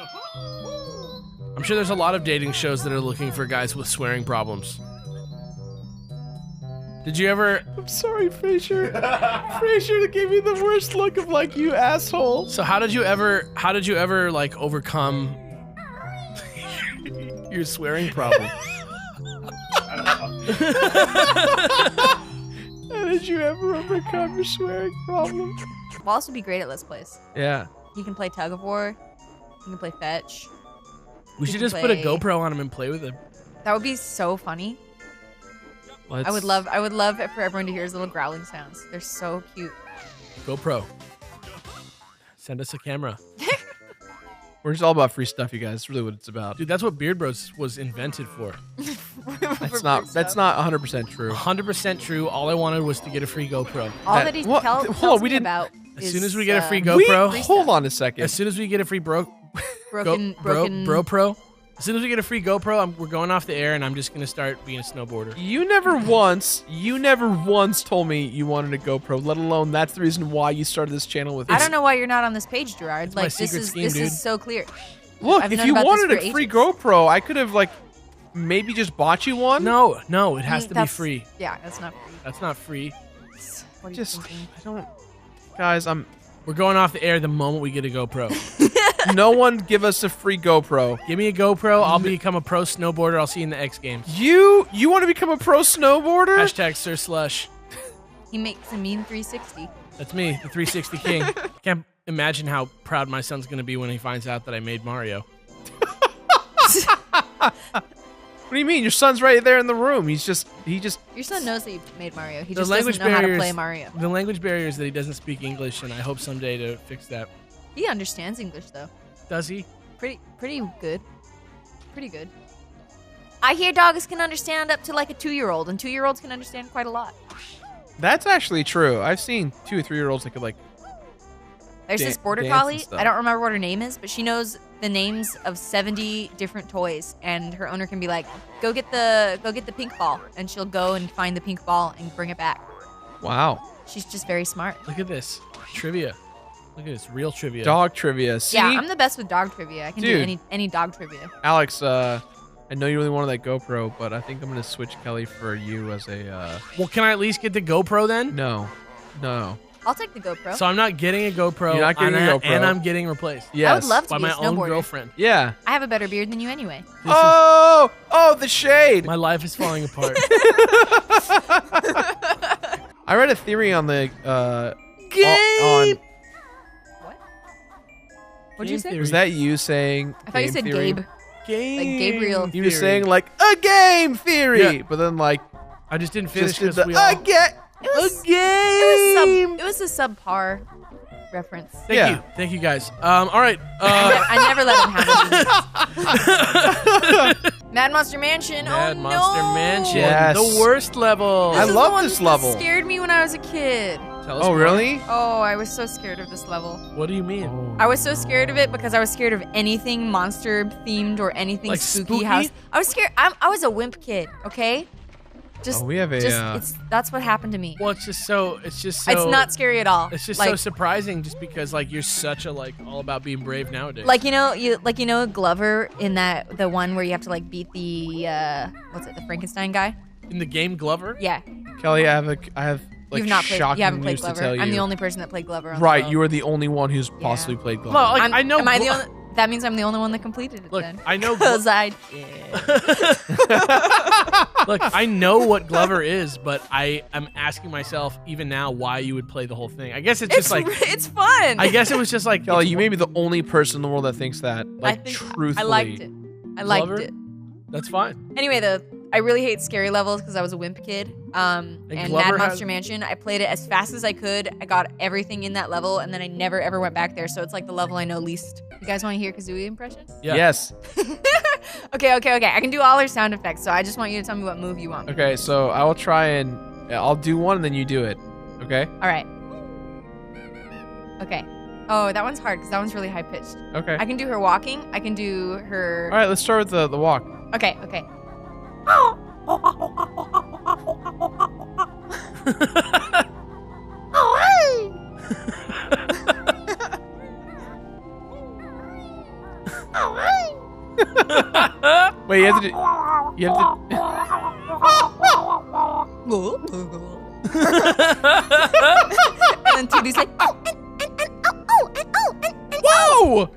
I'm sure there's a lot of dating shows that are looking for guys with swearing problems. Did you ever? I'm sorry, Frasier. Frasier gave me the worst look of like, you asshole. So how did you ever like overcome your swearing problem? How did you ever overcome your swearing problem? Wallace would be great at Let's Plays. Yeah. He can play tug of war. He can play fetch. We should just put a GoPro on him and play with him. That would be so funny. Let's... I would love it for everyone to hear his little growling sounds. They're so cute. GoPro. Send us a camera. We're just all about free stuff, you guys. That's really what it's about. Dude, that's what Beard Bros was invented for. That's not 100% true. 100% true. All I wanted was to get a free GoPro. All that he What? tells Hold on, we me didn't- about As is, soon as we get a free We, GoPro, hold on a second. as soon as we get a free broken Pro, as soon as we get a free GoPro, we're going off the air, and I'm just gonna start being a snowboarder. You never once told me you wanted a GoPro, let alone that's the reason why you started this channel with I us. don't know why you're not on this page, Gerard. It's my Like this secret is scheme, this dude. is so clear. Look, I've if known you about this wanted for a free ages. GoPro, I could have like maybe just bought you one. No, it has to be That's- free. Yeah, that's not free. That's not free. What are you Just thinking? I don't. Guys, We're going off the air the moment we get a GoPro. no one give us a free GoPro. Give me a GoPro, I'll become a pro snowboarder. I'll see you in the X Games. You want to become a pro snowboarder? Hashtag Sir Slush. He makes a mean 360. That's me, the 360 King. Can't imagine how proud my son's gonna be when he finds out that I made Mario. What do you mean? Your son's right there in the room. He just. Your son knows that you made Mario. He The just language doesn't know how to barriers- play Mario. The language barrier is that he doesn't speak English, and I hope someday to fix that. He understands English though. Does he? Pretty good. Pretty good. I hear dogs can understand up to like a 2-year-old, and 2-year-olds can understand quite a lot. That's actually true. I've seen 2 or 3-year-olds that could like. There's this border dance and collie. stuff. I don't remember what her name is, but she knows the names of 70 different toys, and her owner can be like, "Go get the pink ball," and she'll go and find the pink ball and bring it back. Wow. She's just very smart. Look at this. Trivia. Look at this. Real trivia. Dog trivia. See, Yeah, I'm the best with dog trivia. I can Dude. do any dog trivia. Alex. I know you really wanted that GoPro, but I think I'm gonna switch Kelly for you as a. Well, can I at least get the GoPro then? No. I'll take the GoPro. So I'm not getting a GoPro. You're not getting and a I- GoPro. And I'm getting replaced Yes. I would love to by be my a own snowboarder. girlfriend. Yeah. I have a better beard than you anyway. Oh, the shade. My life is falling apart. I read a theory on the Game. What? What'd you Game say? theory. was that you saying? I thought you game said theory? Gabe. Game Like Gabriel. You were theory. saying like a game theory, Yeah. but then like I just didn't finish just did because the we all. It was a subpar reference. Thank you guys. All right. I never let him have it. Mad Monster Mansion. Mad oh Monster no. Mansion. Yes. The worst level. I This is love the one this that level. Scared me when I was a kid. Tell us Oh more. really? Oh, I was so scared of this level. What do you mean? I was so scared of it because I was scared of anything monster themed or anything Like spooky, spooky? house. I was scared. I was a wimp kid. Okay. Just, we have a, that's what happened to me. Well, it's just so. It's not scary at all. It's just like, so surprising, just because like you're such a like all about being brave nowadays. like you know Glover in the one where you have to like beat the what's it, the Frankenstein guy? in the game Glover. Yeah. Kelly, I have like You've not played. shocking You haven't played news to Glover. tell you. I'm the only person that played Glover. On Right, the you are the only one who's possibly played Glover. Well, like, I know. Am I the Glo- only? That means I'm the only one that completed it. Look, then. I know. Because I did. Look, I know what Glover is, but I am asking myself even now why you would play the whole thing. I guess it's just like. it's fun. I guess it was just like. Kelly, it's you may be the only person in the world that thinks that. Like, I think truthfully. I liked it. I liked Glover? it. That's fine. Anyway, though, I really hate scary levels because I was a wimp kid. And Glover Mad Monster Mansion, I played it as fast as I could. I got everything in that level, and then I never ever went back there. So it's like the level I know least. You guys want to hear Kazooie impression? Yeah. Yes. Okay. I can do all her sound effects. So I just want you to tell me what move you want. Okay, so I will try and I'll do one and then you do it. Okay? All right. Okay. Oh, that one's hard because that one's really high pitched. Okay. I can do her walking. I can do her. All right, let's start with the walk. Okay. Okay. Wait, you have to do. You have to. And then 2D's like, Whoa!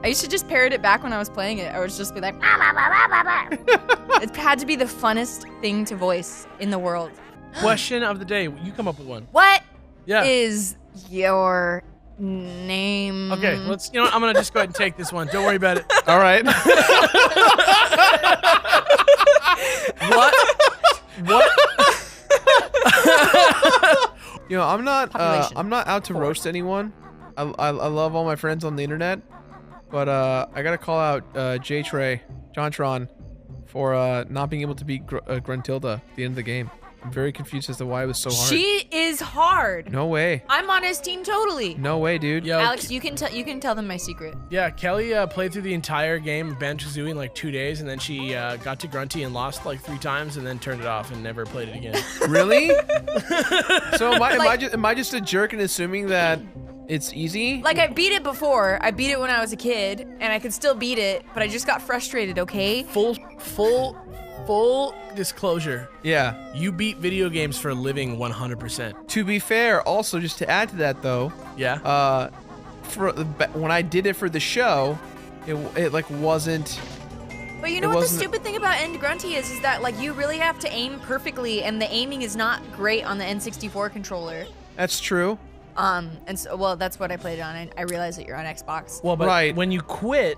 I used to just parrot it back when I was playing it. I would just be like, it had to be the funnest thing to voice in the world. Question of the day. You come up with one. What Yeah. is your name? Okay, let's. You know what? I'm gonna just go ahead and take this one. Don't worry about it. All right. What? What? You know, I'm not Population. out to roast anyone. I love all my friends on the internet, but I gotta call out Jontron for not being able to beat Gruntilda at the end of the game. I'm very confused as to why it was so hard. She is hard. No way. I'm on his team totally. No way, dude. Yo, Alex, you can tell them my secret. Yeah, Kelly played through the entire game of Banjo Kazooie in like 2 days, and then she got to Grunty and lost like 3 times, and then turned it off and never played it again. Really? So Like- am I just a jerk in assuming that it's easy? Like, I beat it before. I beat it when I was a kid, and I could still beat it, but I just got frustrated, okay? Full disclosure. Yeah. You beat video games for a living 100%. To be fair, also just to add to that though, Yeah. when I did it for the show, it like wasn't. But you know It what the wasn't- stupid thing about End Grunty is that, like, you really have to aim perfectly, and the aiming is not great on the N64 controller. That's true. And so, well, that's what I played it on. I realized that you're on Xbox. Well, but Right. when you quit,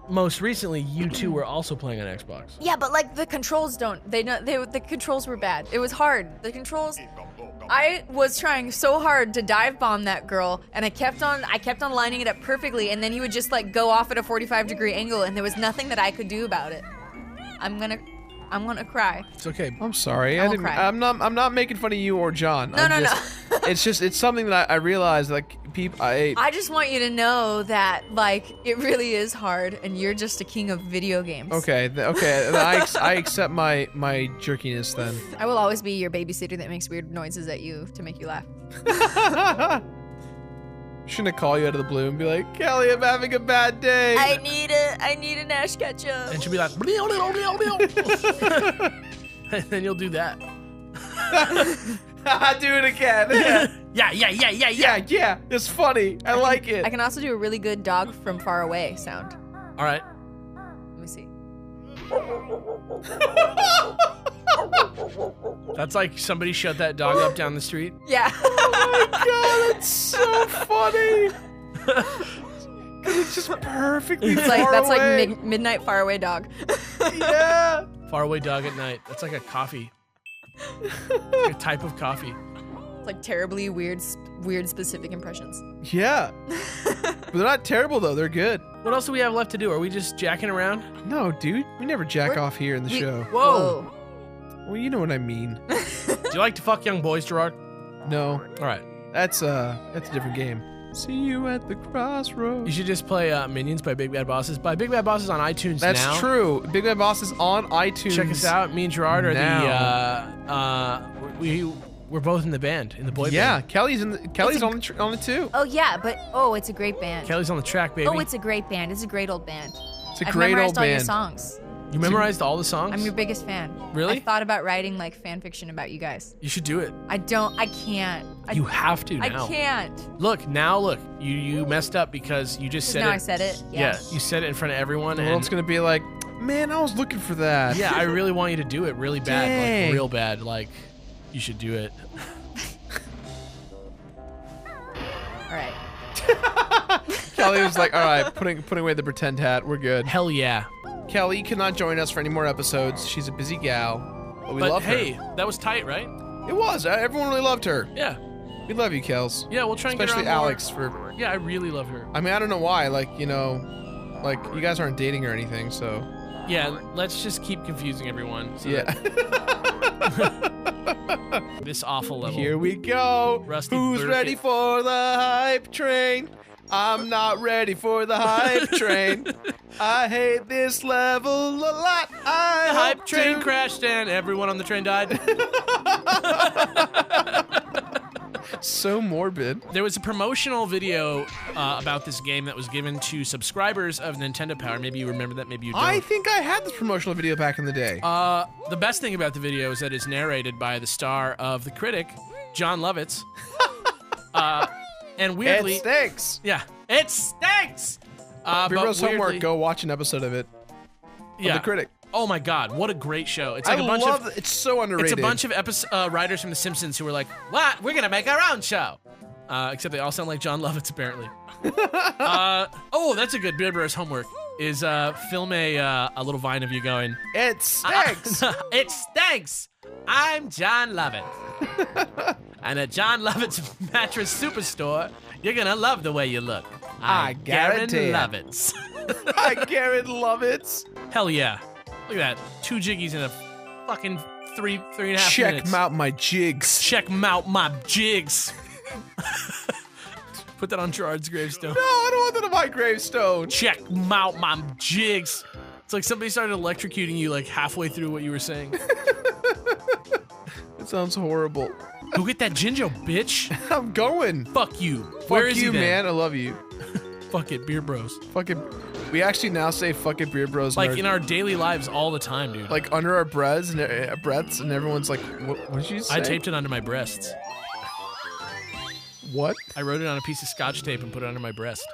most recently, you two were also playing on Xbox. Yeah, but like the controls the controls were bad. It was hard. The controls. I was trying so hard to dive bomb that girl, and I kept on lining it up perfectly, and then he would just like go off at a 45-degree angle, and there was nothing that I could do about it. I'm gonna cry. It's okay. I'm sorry. I won't cry. I'm not making fun of you or John. No, no. It's something that I realized. Like people, I just want you to know that like it really is hard, and you're just a king of video games. Okay. Then I accept my jerkiness then. I will always be your babysitter that makes weird noises at you to make you laugh. Shouldn't I call you out of the blue and be like, Kelly, I'm having a bad day. I need an Ash ketchup. And she'll be like, and then you'll do that. Do it again. Yeah. Yeah. It's funny. I like it. I can also do a really good dog from far away sound. All right. Let me see. That's like somebody shut that dog up down the street. Yeah. Oh my god, it's so funny. 'Cause it's just perfectly It's like far that's away. like midnight far away dog. Yeah. Far away dog at night. That's like a coffee. Like a type of coffee. It's like terribly weird specific impressions. Yeah. But they're not terrible though. They're good. What else do we have left to do? Are we just jacking around? No, dude. We never jack We're- off here in the show. Whoa. Well, you know what I mean. Do you like to fuck young boys, Gerard? No. All right. That's a different game. See you at the You crossroads. should just play Minions by Big Bad Bosses. By Big Bad Bosses on iTunes That's now. true. Big Bad Boss is on iTunes. Check us out. Me and Gerard are now. we're both in the band, in the boy Yeah, band. Kelly's on it too. Oh yeah, but it's a great band. Kelly's on the track, baby. Oh, it's a great band. It's a great old band. It's a I've great memorized old all your band. songs. You memorized all the songs? I'm your biggest fan. Really? I thought about writing like fan fiction about you guys. You should do it. I can't. You have to I now. can't. Look, you messed up because you just said Now it. I said it. Yeah, you said it in front of everyone. The and world's gonna be like, man, I was looking for that. yeah, I really want you to do it really bad, Dang. like real bad. Like, you should do it. All right. Kelly was like, all right, putting away the pretend hat. We're good. Hell yeah. Kelly cannot join us for any more episodes. She's a busy gal, but we But love hey, her. that was tight, right? It was. Everyone really loved her. Yeah. We love you, Kels. Yeah, we'll try and Especially get her on more. Alex for. Yeah, I really love her. I mean, I don't know why. Like, you guys aren't dating or anything, so. Yeah, let's just keep confusing everyone. So Yeah. that- This awful level. Here we go. Rusty Who's Burkett. ready for the hype train? I'm not ready for the hype train. I hate this level a lot. The hype train crashed and everyone on the train died. So morbid. There was a promotional video about this game that was given to subscribers of Nintendo Power. Maybe you remember that, maybe you don't. I think I had this promotional video back in the day. The best thing about the video is that it's narrated by the star of The Critic, John Lovitz. And weirdly... It stinks. Yeah. It stinks! Beer Bros weirdly- Homework, go watch an episode of it. Yeah. The Critic. Oh my god, what a great show. It's like I a bunch love of... it's so underrated. It's a bunch of writers from The Simpsons who were like, what? We're gonna make our own show. Except they all sound like John Lovitz, apparently. Oh, that's a good Beer Bros Homework. Is film a little vine of you going, It stinks. it stinks! I'm John Lovitz. And at John Lovett's Mattress Superstore, you're gonna love the way you look. I guarantee it. Lovitz. I guarantee love it. Hell yeah. Look at that. 2 jiggies in a fucking three and a half Check minutes. out my jigs. Check out my jigs. Put that on Gerard's gravestone. No, I don't want that on my gravestone. Check out my jigs. It's like somebody started electrocuting you like halfway through what you were saying. It sounds horrible. Go get that ginger, bitch. I'm going. Fuck you. Fuck Where is you, he then? man. I love you. Fuck it, Beer Bros. Fucking. We actually now say "fuck it, Beer Bros." Like in our daily lives all the time, dude. like under our breaths and everyone's like, "What did you say?" I taped it onto my breasts. What? I wrote it on a piece of scotch tape and put it under my breast.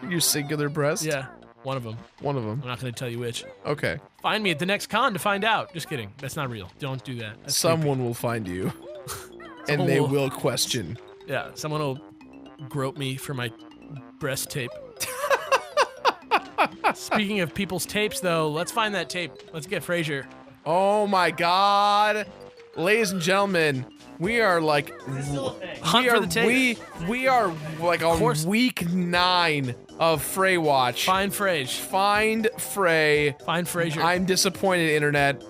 Your singular breast? Yeah, one of them. One of them. I'm not going to tell you which. Okay. Find me at the next con to find out. Just kidding. That's not real. Don't do that. That's Someone will find you, and Someone they will. will question. creepy. Yeah, someone will grope me for my breast tape. Speaking of people's tapes, though, let's find that tape. Let's get Frasier. Oh my God, ladies and gentlemen, we are like Hunt we for are the tape. we are like on course. week 9 of Frey Watch. Find Frasier. Find Frey. Find Frasier. I'm disappointed, internet.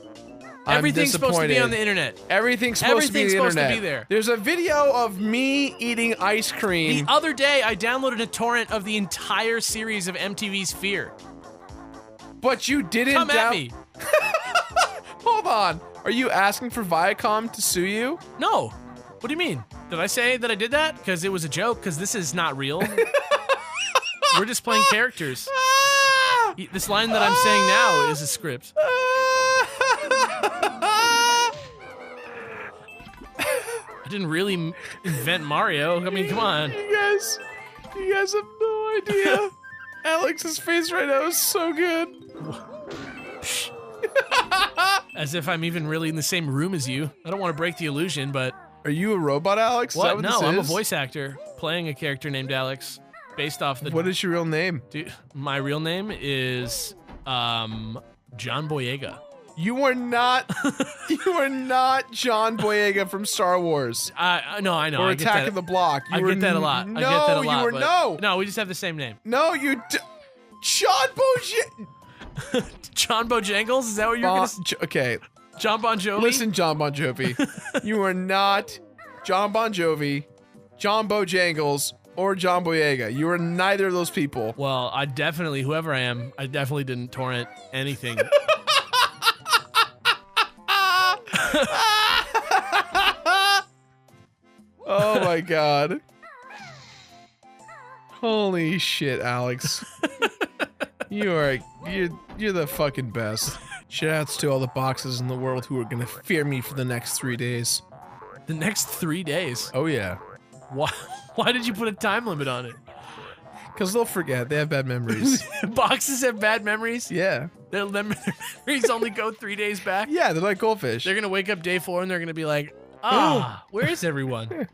I'm Everything's supposed to be disappointed. on the internet. Everything's supposed to be Everything's the supposed to internet. be there. There's a video of me eating ice cream. The other day, I downloaded a torrent of the entire series of MTV's Fear. But you didn't Come at me. Hold on. Are you asking for Viacom to sue you? No. What do you mean? Did I say that I did that? Because it was a joke, because this is not real. We're just playing characters. This line that I'm saying now is a script. I didn't really invent Mario. I mean, come on. You guys have no idea. Alex's face right now is so good. As if I'm even really in the same room as you. I don't want to break the illusion, but... Are you a robot, Alex? Is that What? what No, this I'm a is? voice actor playing a character named Alex based off the... What is your real name? Dude, my real name is John Boyega. You are not. You are not John Boyega from Star Wars No, I know. or I get Attack that. of the Block. You I were get that a lot. No, I get that a lot. you were but- no. we just have the same name. No, you. John Boyega. John Bojangles? Is that what you're gonna say? Okay, John Bon Jovi? listen, John Bon Jovi. You are not John Bon Jovi, John Bojangles, or John Boyega. You are neither of those people. Well, I definitely, whoever I am, I definitely didn't torrent anything. Oh my God. Holy shit, Alex. You're the fucking best. Shoutouts to all the boxes in the world who are gonna fear me for the next 3 days. The next 3 days. Oh yeah. Why did you put a time limit on it? Because they'll forget. They have bad memories. Boxes have bad memories? Yeah. Their memories only go 3 days back? Yeah, they're like goldfish. They're gonna wake up day 4 and they're gonna be like, where is everyone?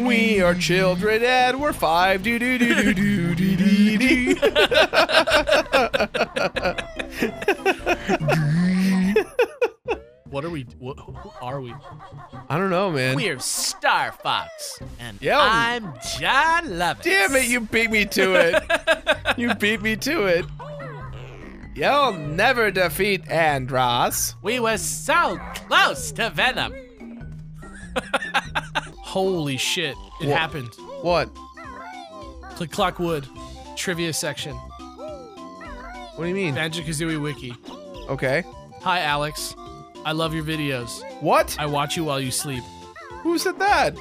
We are children and we're 5. What are we? What Who are we? I don't know, man. We're Star Fox, and Yo. I'm John Lovitz. Damn it, you beat me to it. You beat me to it. You'll never defeat Andros. We were so close to Venom. Holy shit, it happened. What? Click Clock Wood, trivia section. What do you mean? Banjo Kazooie Wiki. Okay. Hi, Alex. I love your videos. What? I watch you while you sleep. Who said that?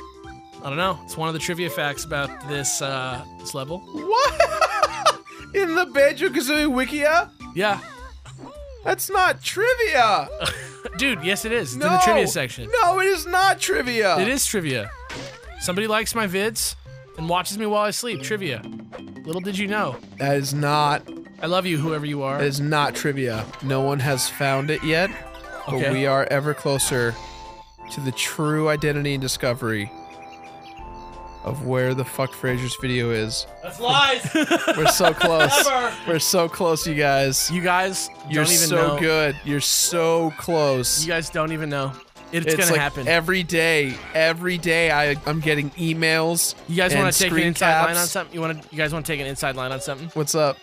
I don't know. It's one of the trivia facts about this this level. What? In the Banjo Kazooie Wikia? Yeah. That's not trivia. Dude, yes it is. It's in the trivia section. No, it is not trivia. It is trivia. Somebody likes my vids and watches me while I sleep. Trivia. Little did you know. That is not. I love you, whoever you are. That is not trivia. No one has found it yet, but Okay. we are ever closer to the true identity and discovery of where the fuck Fraser's video is. That's lies. We're so close. Never. We're so close, you guys. You guys You're don't even so know. good. You're so close. You guys don't even know. It's It's gonna like happen. every day I'm getting emails. You guys want and to take an screen inside line caps. on something? You guys want to take an inside line on something? What's up?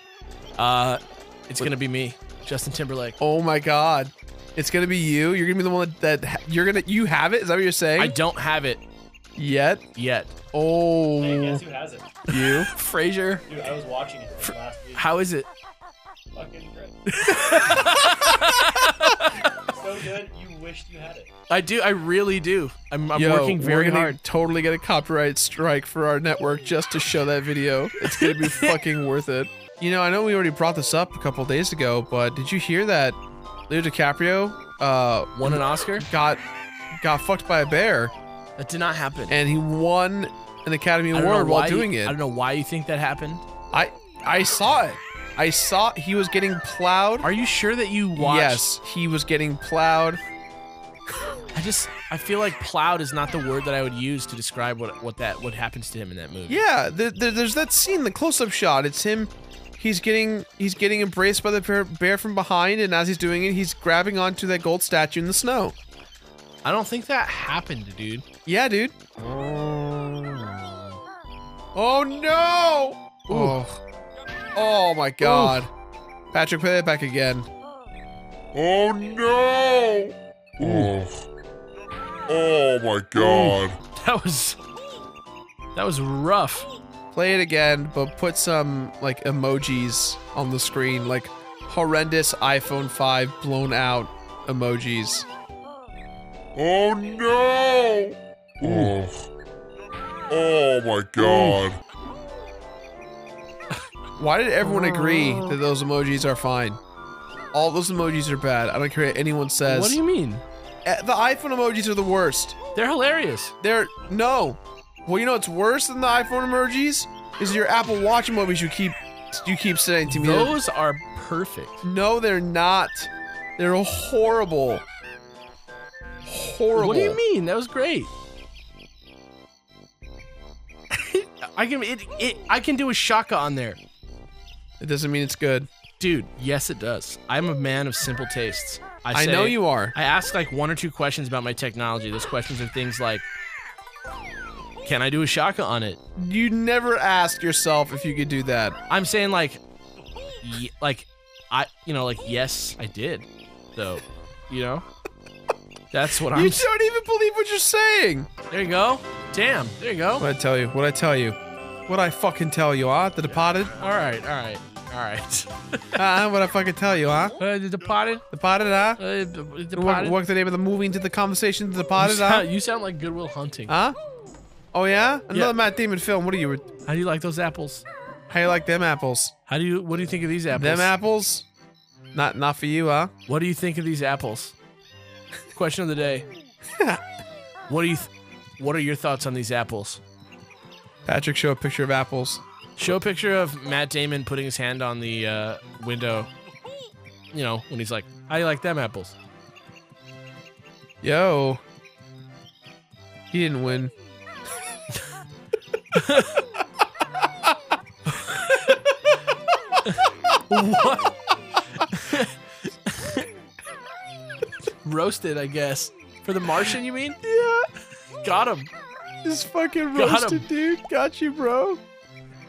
It's gonna be me, Justin Timberlake. Oh my god. It's gonna be you. You're gonna be the one you have it? Is that what you're saying? I don't have it Yet? yet. Oh, Hey, guess who has it? you. Frasier, Dude, I was watching it from last week. how is it? Fucking great. So good, you wished you had it. I do. I really do. I'm Yo, working very we're gonna hard. totally get a copyright strike for our network just to show that video. It's gonna be fucking worth it. You know, I know we already brought this up a couple days ago, but did you hear that Leo DiCaprio Won an Oscar? got fucked by a bear That did not happen. and he won an Academy I don't know Award while why doing I it? don't know why you think that happened. I saw it. I saw he was getting plowed. Are you sure that you watched? Yes, he was getting plowed. I feel like plowed is not the word that I would use to describe what happens to him in that movie. Yeah, there's that scene, the close-up shot. It's him. He's getting embraced by the bear from behind, and as he's doing it, he's grabbing onto that gold statue in the snow. I don't think that happened, dude. Yeah, dude. Oh no! Oh my God! Patrick, play that back again. Oh no! Oh my god. That was rough. Play it again, but put some like emojis on the screen, like horrendous iPhone 5 blown out emojis. Oh no! Oh my god. Why did everyone agree that those emojis are fine? All those emojis are bad. I don't care what anyone says. What do you mean? The iPhone emojis are the worst. They're hilarious. No. Well, you know what's worse than the iPhone emojis is your Apple Watch emojis you keep sending to me. Those are perfect. No, they're not. They're horrible. Horrible. What do you mean? That was great. I can do a shaka on there. It doesn't mean it's good. Dude, yes it does. I'm a man of simple tastes. I know you are. I ask like 1 or 2 questions about my technology. Those questions are things like, can I do a shaka on it? You never ask yourself if you could do that. I'm saying like yes, I did. Though, that's what You don't even believe what you're saying. There you go. Damn. There you go. What'd I tell you? What'd I fucking tell you, huh? The Departed? All right. What'd I fucking tell you, huh? The Departed. Departed, huh? Departed. What's the name of the movie into the conversation? The Departed, huh? You sound like Goodwill Hunting. Huh? Oh yeah? Another Yeah. Matt Damon film. What are you? How do you like those apples? How you like them apples? What do you think of these apples? Them apples? Not for you, huh? What do you think of these apples? Question of the day. What are your thoughts on these apples? Patrick, show a picture of apples. Show a picture of Matt Damon putting his hand on the window. When he's like, how do you like them apples? Yo. He didn't win. What? Roasted, I guess. For the Martian, you mean? Yeah. Got him. This fucking Got roasted him. dude. Got you, bro.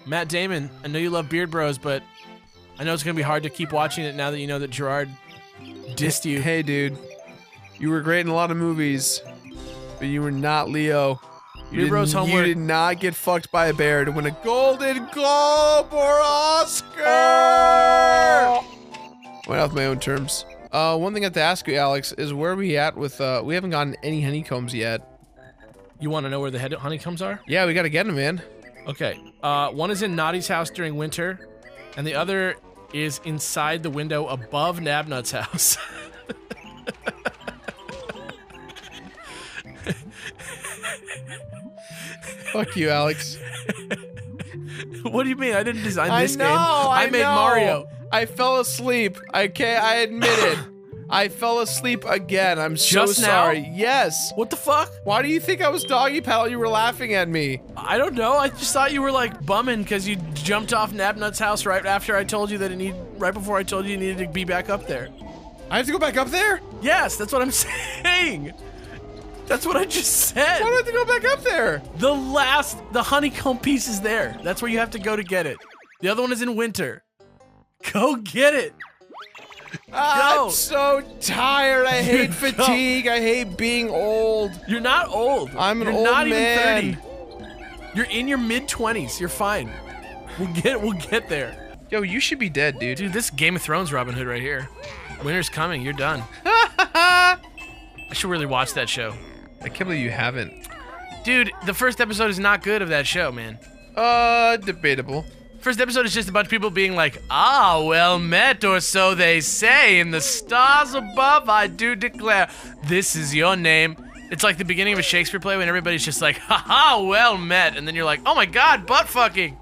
Matt Damon, I know you love Beard Bros, but I know it's going to be hard to keep watching it now that you know that Gerard dissed you. Hey, dude. You were great in a lot of movies, but you were not Leo. Beard Bros You homework. did not get fucked by a bear to win a Golden Globe or Oscar. Went off my own terms. One thing I have to ask you, Alex, is where are we at with, we haven't gotten any honeycombs yet. You want to know where the honeycombs are? Yeah, we gotta get them, man. Okay. One is in Naughty's house during winter, and the other is inside the window above Nabnut's house. Fuck you, Alex. What do you mean? I didn't design this game. I made know. Mario. I fell asleep. Okay, I admit it. I fell asleep again. I'm so Just now? sorry. Yes. What the fuck? Why do you think I was doggy paddle? You were laughing at me. I don't know. I just thought you were like bumming because you jumped off Nabnut's house right after I told you that right before I told you needed to be back up there. I have to go back up there? Yes, that's what I'm saying. That's what I just said. Why do I have to go back up there? The honeycomb piece is there. That's where you have to go to get it. The other one is in winter. Go get it. I'm so tired. I hate fatigue. I hate being old. You're not old. I'm an You're old not man. even 30. You're in your mid-20s. You're fine. We'll get there. Yo, you should be dead, dude. Dude, this Game of Thrones Robin Hood right here. Winter's coming. You're done. I should really watch that show. I can't believe you haven't. Dude, the first episode is not good of that show, man. Debatable. First episode is just a bunch of people being like, "Ah, well met, or so they say. In the stars above, I do declare, this is your name." It's like the beginning of a Shakespeare play when everybody's just like, "Ha ha, well met," and then you're like, "Oh my god, butt fucking!"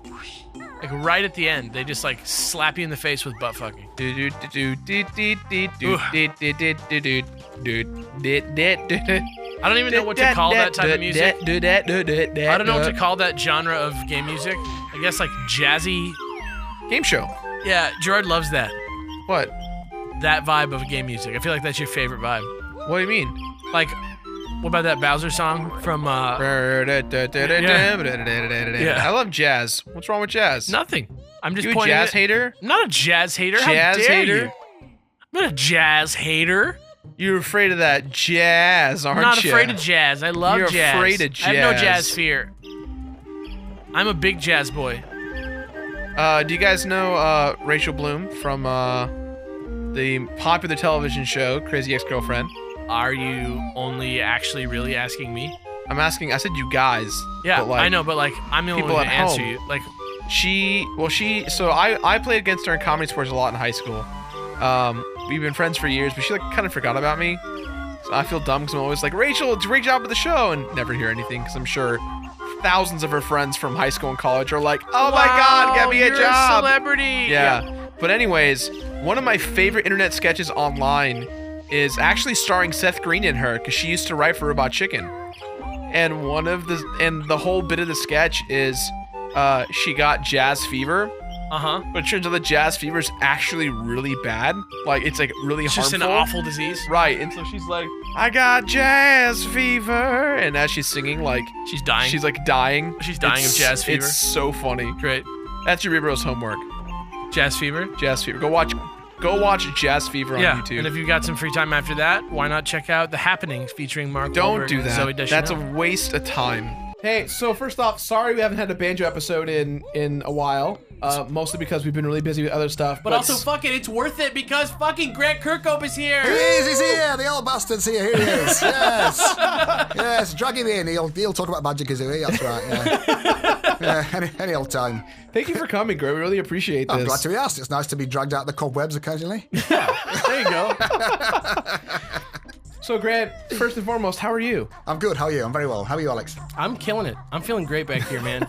Like right at the end, they just like slap you in the face with butt fucking. I don't even know what to call that type of music. I don't know what to call that genre of game music. I guess like jazzy. Game show. Yeah, Gerard loves that. What? That vibe of game music. I feel like that's your favorite vibe. What do you mean? Like, what about that Bowser song from, I love jazz. What's wrong with jazz? Nothing. I'm just You a pointing jazz at- hater? I'm not a jazz hater. How Jazz dare hater? you? I'm not a jazz hater. You're afraid of that jazz, aren't I'm not you? afraid of jazz. I love You're jazz. afraid of I have no jazz. jazz fear. I'm a big jazz boy. Do you guys know Rachel Bloom from the popular television show Crazy Ex-Girlfriend? Are you only actually really asking me? I'm asking. I said you guys. Yeah, but, like, I know, but like I'm the only people one to at answer home. you. Like, So I played against her in comedy sports a lot in high school. We've been friends for years, but she like kind of forgot about me. So I feel dumb because I'm always like, Rachel, it's a great job with the show, and never hear anything because I'm sure thousands of her friends from high school and college are like, oh my god, get me a you're job. a celebrity. Yeah. But anyways, one of my favorite internet sketches online is actually starring Seth Green in her because she used to write for Robot Chicken. And the whole bit of the sketch is she got jazz fever. Uh-huh. But it turns out that jazz fever is actually really bad. Like, it's like really It's harmful. just an awful disease. Right. And so she's like, I got jazz fever. And as she's singing, like, She's dying. she's like dying. She's dying of jazz fever. It's so funny. Great. That's your Rebros homework. Jazz fever. Jazz fever. Go watch Jazz Fever on YouTube. And if you've got some free time after that, why not check out The Happenings featuring Mark Don't Wahlberg do and that. Zooey That's a Deschanel. waste of time. Hey, so first off, sorry we haven't had a Banjo episode in a while. Mostly because we've been really busy with other stuff. But also, fuck it, it's worth it because fucking Grant Kirkhope is here. He is, he's here, the old bastard's here, here he is, yes. Yes, drag him in, he'll talk about Banjo Kazooie, that's right, yeah. Yeah, any old time. Thank you for coming, Grant. We really appreciate this. I'm glad to be asked. It's nice to be dragged out of the cobwebs occasionally. There you go. So, Grant, first and foremost, how are you? I'm good, how are you? I'm very well. How are you, Alex? I'm killing it. I'm feeling great back here, man.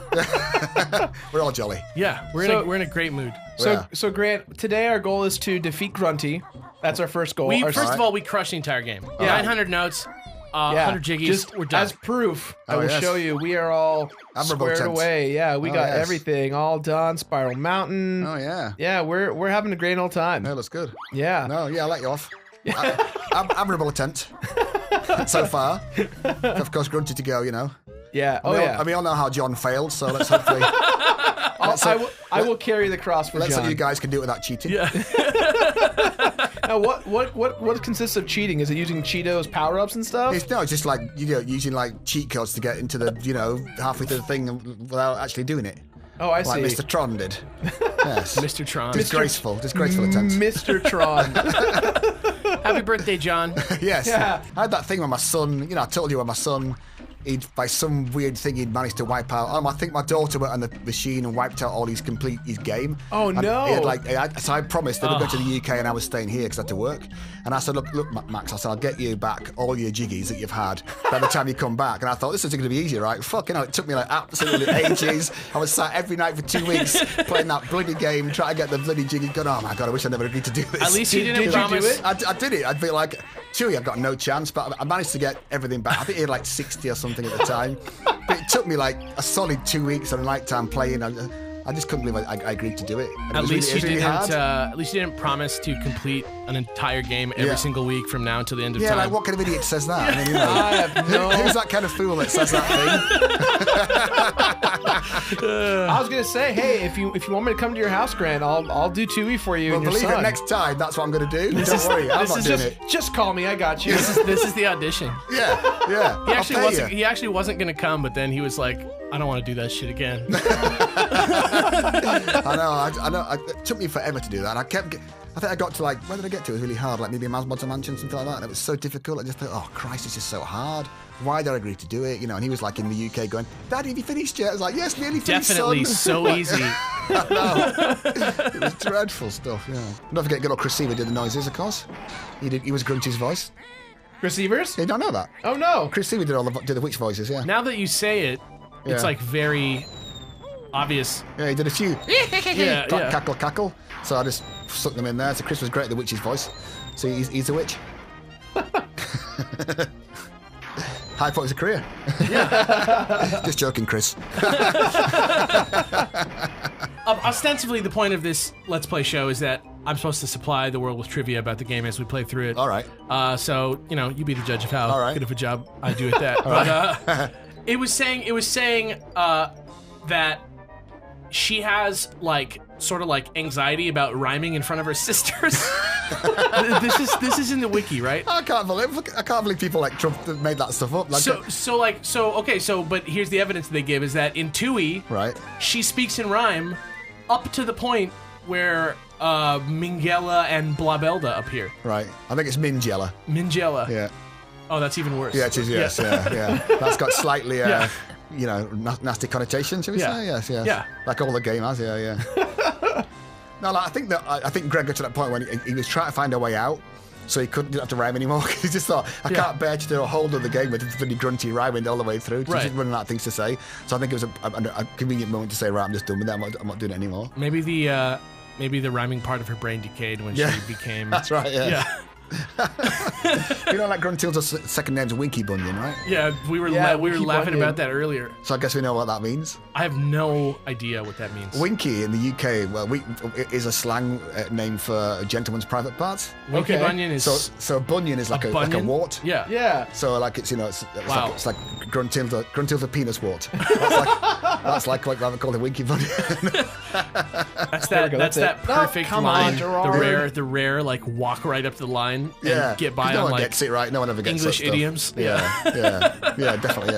We're all jolly. Yeah, we're in a great mood. Yeah. So Grant, today our goal is to defeat Grunty. That's our first goal. First of all, we crushed the entire game. 900 notes, 100 jiggies. Just We're done. as proof, I Oh, will yes. show you. We are all Admirable squared attempt. away. Yeah, we Oh, got yes. everything all done. Spiral Mountain. Oh, yeah. Yeah, we're having a great old time. No, that's good. Yeah. No, yeah, I let you off. Admirable attempt so far. Of course, grunted to go, you know. Yeah. And we all know how John failed, so let's hopefully. I will carry the cross for Let's John. see you guys can do it without cheating. Yeah. Now, what consists of cheating? Is it using Cheetos power-ups and stuff? It's just like, you know, using like cheat codes to get into the, you know, halfway through the thing without actually doing it. Oh, I Like see. Mr. Tron did. Yes. Mr. Tron. Disgraceful attempt. Mr. Tron. Happy birthday, John. Yes. Yeah. I had that thing with my son. You know, I told you when my son, by some weird thing, he'd managed to wipe out. I think my daughter went on the machine and wiped out all his game. Oh, And no. He had so I promised that I'd go to the UK and I was staying here because I had to work. And I said, look, Max, I said, I'll get you back all your jiggies that you've had by the time you come back. And I thought, this is going to be easy, right? Fucking hell, it took me like absolutely ages. I was sat every night for 2 weeks playing that bloody game, trying to get the bloody jiggy. Going, oh my God, I wish I never agreed to do this. At least you didn't Did you promise. do it? I did it. I'd be like, Chewie, I've got no chance, but I managed to get everything back. I think he had like 60 or something at the time. But it took me like a solid 2 weeks on a night time playing. I just couldn't believe I agreed to do it. And it At was least really, you it was really didn't. hard. At least you didn't promise to complete an entire game every Yeah. single week from now until the end of Yeah, time. like what kind of idiot says that? I mean, you know, I have no. who's that kind of fool that says that thing? I was gonna say, hey, if you want me to come to your house, Grant, I'll do Tui for you Well, and your believe son. it, next time, that's what I'm going to do. Don't worry, I'm not doing it. Just call me. I got you. This is the audition. Yeah. He actually wasn't gonna come, but then he was like, I don't want to do that shit again. I know. It took me forever to do that. And I think I got to like, where did I get to? It was really hard. Like maybe a Mods Mansion, something like that. And it was so difficult. I just thought, oh Christ, it's just so hard. Why did I agree to do it? You know. And he was like in the UK going, Daddy, have you finished yet? I was like, yes, nearly finished. Definitely son. so easy. I know. It was dreadful stuff. Yeah. Don't forget, good old Chris Seaver did the noises, of course. He was Grunty's voice. Receivers? You don't know that? Oh no. Chris Seaver did the witch voices. Yeah. Now that you say it, it's Yeah. like very obvious. Yeah, he did a few. Yeah, yeah. Cackle. So I just stuck them in there. So Chris was great at the witch's voice. So he's a witch. High point of his career. Yeah. Just joking, Chris. Ostensibly, the point of this Let's Play show is that I'm supposed to supply the world with trivia about the game as we play through it. All right. So, you know, you be the judge of how All right. good of a job I do at that. But it was saying that she has like sort of like anxiety about rhyming in front of her sisters. this is in the wiki, right? I can't believe people like Trump made that stuff up. Like, But here's the evidence they give is that in Tui, right. she speaks in rhyme up to the point where Mingella and Blabelda appear. Right. I think it's Mingella. Mingella. Yeah. Oh, that's even worse. Yeah, it is. Yes. Yeah. That's got slightly, Yeah. you know, nasty connotations. Shall we say? Yes. Yeah. Like all the game has. Yeah. No, like, I think Greg got to that point when he was trying to find a way out, so he didn't have to rhyme anymore. He just thought, I can't bear to do a whole other game with really grunty rhyming all the way through. Right. Just running out of things to say. So I think it was a convenient moment to say, right, I'm just done with that. I'm not doing it anymore. Maybe the rhyming part of her brain decayed when she became. That's right. Yeah. Yeah. You know, like Gruntilda's second name's Winky Bunyan, right? Yeah, we were Yeah, we were Winky laughing Bunyan. about that earlier. So I guess we know what that means. I have no idea what that means. Winky in the UK, well, is a slang name for a gentleman's private parts. Winky Okay. Bunyan is So Bunyan is like a bunion? wart. Yeah. Yeah. So like it's Wow. it's like Gruntilda penis wart. That's like what I call a Winky Bunyan. That's There we go, that's that's that it. Oh, perfect come on, line. Gerard. the rare like walk right up the line Yeah, and get 'cause by no on one like gets it right. No one ever gets English that stuff. idioms. Yeah, definitely,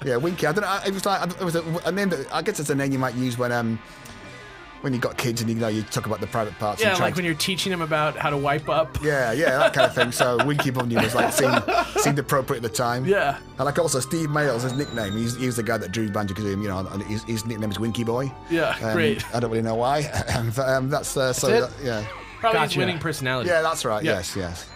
yeah. Winky. I don't know. It was like it was a name that I guess it's a name you might use when you got kids and you talk about the private parts. Yeah, and try like when you're teaching them about how to wipe up. Yeah, that kind of thing. So Winky Bunyan was like seemed appropriate at the time. Yeah. And like also Steve Mails, his nickname, he's the guy that drew Banjo Kazooie, you know, and his nickname is Winky Boy. Yeah, great. I don't really know why. But, that's it? yeah. Probably his Gotcha. winning personality. Yeah, that's right. Yeah. Yes.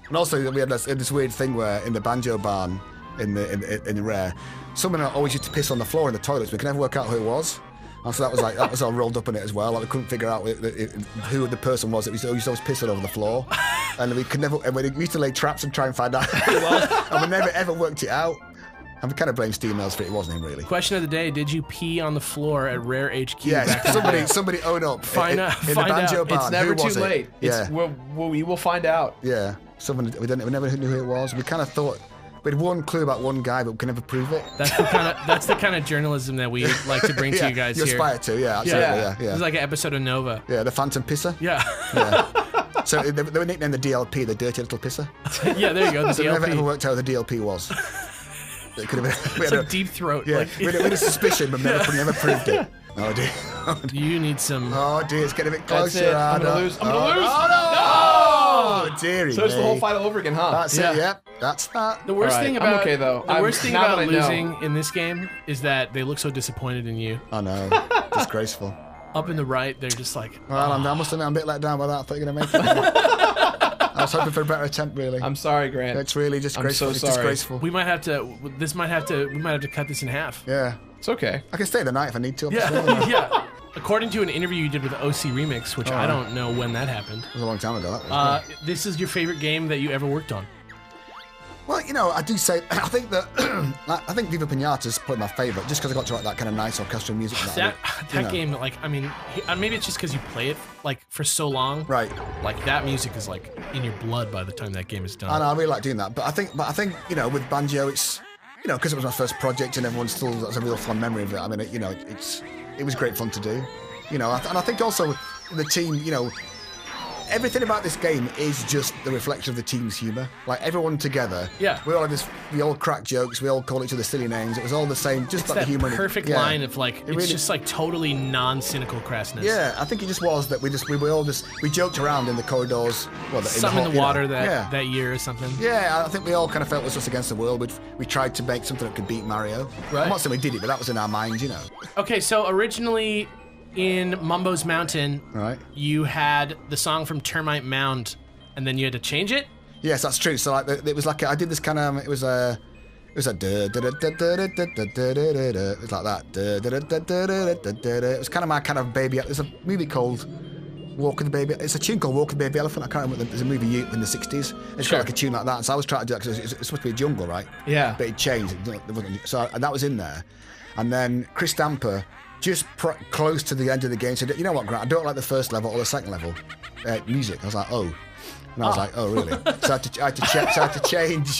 And also we had this weird thing where in the banjo barn in the Rare, someone always used to piss on the floor in the toilets. We could never work out who it was. And so that was all rolled up in it as well. Like we couldn't figure out who the person was that used to always piss all over the floor. And we could never. And we used to lay traps and try and find out who it was, and we never ever worked it out. And we kind of blame Steve Mills for it. It wasn't him, really. Question of the day: did you pee on the floor at Rare HQ? Yes, back in the day? somebody own up. Find out- in the find Banjo out. Barn. It's never Who too was it? late. Yeah, We will find out. yeah. Someone we never knew who it was. We kind of thought we had one clue about one guy, but we could never prove it. That's the kind of journalism that we like to bring to you guys you here. aspire to, yeah, absolutely, yeah. This is like an episode of Nova. Yeah, the Phantom Pisser. Yeah. Yeah. So they were nicknamed the DLP, the Dirty Little Pisser. Yeah, there you go. The So we never ever DLP. worked out who the DLP was. It could have been. We It's had a deep throat. yeah, Like, we had a suspicion, but never proved it. Oh dear. you need some. Oh dear, it's getting a bit That's closer. it. I'm gonna lose. I'm gonna lose. Oh dearie. So it's the whole me. fight all over again, huh? That's Yeah. it. Yep. That's that. The worst All right, thing I'm about okay, though. the worst thing now about that I know. losing in this game is that they look so disappointed in you. I know. Disgraceful. Up in the right, they're just like, Well, I must admit, I'm a bit let down by that. I thought you were going to make it. I was hoping for a better attempt, really. I'm sorry, Grant. It's really disgraceful. so It's sorry. disgraceful. we might have to. We might have to cut this in half. Yeah. It's okay. I can stay the night if I need to. Yeah, obviously. yeah. According to an interview you did with OC Remix, which I don't know when that happened. It was a long time ago. That was, This is your favorite game that you ever worked on. Well, you know, I do say I think that I think Viva Pinata is probably my favourite, just because I got to write that kind of nice orchestral music. That you know. game, like, I mean, maybe it's just because you play it like for so long. Right. Like that music is like in your blood by the time that game is done. I know, I really like doing that, but I think you know, with Banjo, it's because it was my first project and everyone still has a real fond memory of it. I mean, it was great fun to do, and I think also the team, everything about this game is just the reflection of the team's humour. Like everyone together. Yeah. We all crack jokes. We all call each other silly names. It was all the same. Just It's like that the humour. perfect Yeah. line of like, it's really- just like totally non-cynical crassness. Yeah, I think it just was that we joked around in the corridors. Well, Something in the water yeah. that year or something. Yeah, I think we all kind of felt it was us against the world. We tried to make something that could beat Mario. Right. I'm not saying we did it, but that was in our minds, Okay, so originally in Mumbo's Mountain, Right. you had the song from Termite Mound, and then you had to change it? Yes, that's true. So like, it was like I did this kind of. It was a. It was like it was like that. It was kind of my kind of baby. There's a movie called Walk with the Baby. It's a tune called Walk with the Baby Elephant. I can't remember. There's a movie in the '60s. It's Sure. got like a tune like that. And so I was trying to do that because it's supposed to be a jungle, right? Yeah. But it changed. So that was in there, and then Chris Damper, just close to the end of the game, said, "You know what, Grant? I don't like the first level or the second level music." I was like, "Oh." And I was like, "Oh, really?" So I had to change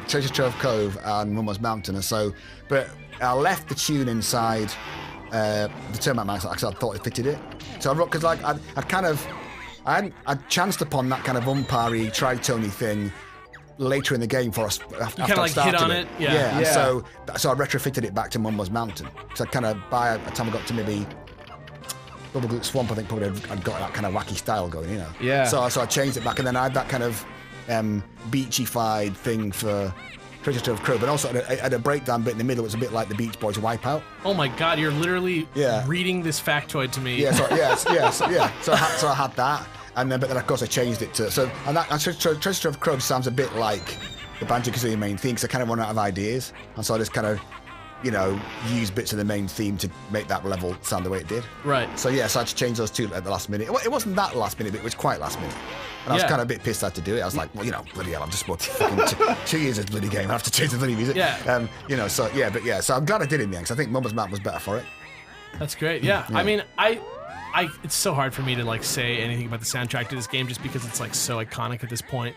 Treasure Trove Cove and Mumbo's Mountain, and so. But I left the tune inside the Termite Mountain because I thought it fitted it. So I wrote because like I'd chanced upon that kind of umpire-y, tri-tony thing later in the game for us. After kinda I like started hit on it? Yeah. Yeah. And Yeah. so I retrofitted it back to Mumbo's Mountain. So I kind of by the time I got to maybe. Bubbleglut Swamp, I think probably I'd got that kind of wacky style going, Yeah. So I changed it back, and then I had that kind of beachy-fied thing for Treasure Trove Cove, but also I had a breakdown bit in the middle. It was a bit like the Beach Boys Wipeout. Oh my god, you're literally Yeah. reading this factoid to me. Yeah, So I had that, and then but then of course I changed it to Treasure Trove Cove sounds a bit like the Banjo Kazooie main theme because I kind of run out of ideas, and so I just kind of use bits of the main theme to make that level sound the way it did. Right. So I had to change those two at the last minute. It wasn't that last minute, but it was quite last minute. And I was Yeah. kind of a bit pissed I had to do it. I was like, well, bloody hell, I've just worked fucking 2 years of the bloody game. I have to change the bloody music. Yeah. So I'm glad I did it in the end, because I think Mumbo's Mountain was better for it. That's great. Yeah. I mean, it's so hard for me to like say anything about the soundtrack to this game just because it's like so iconic at this point.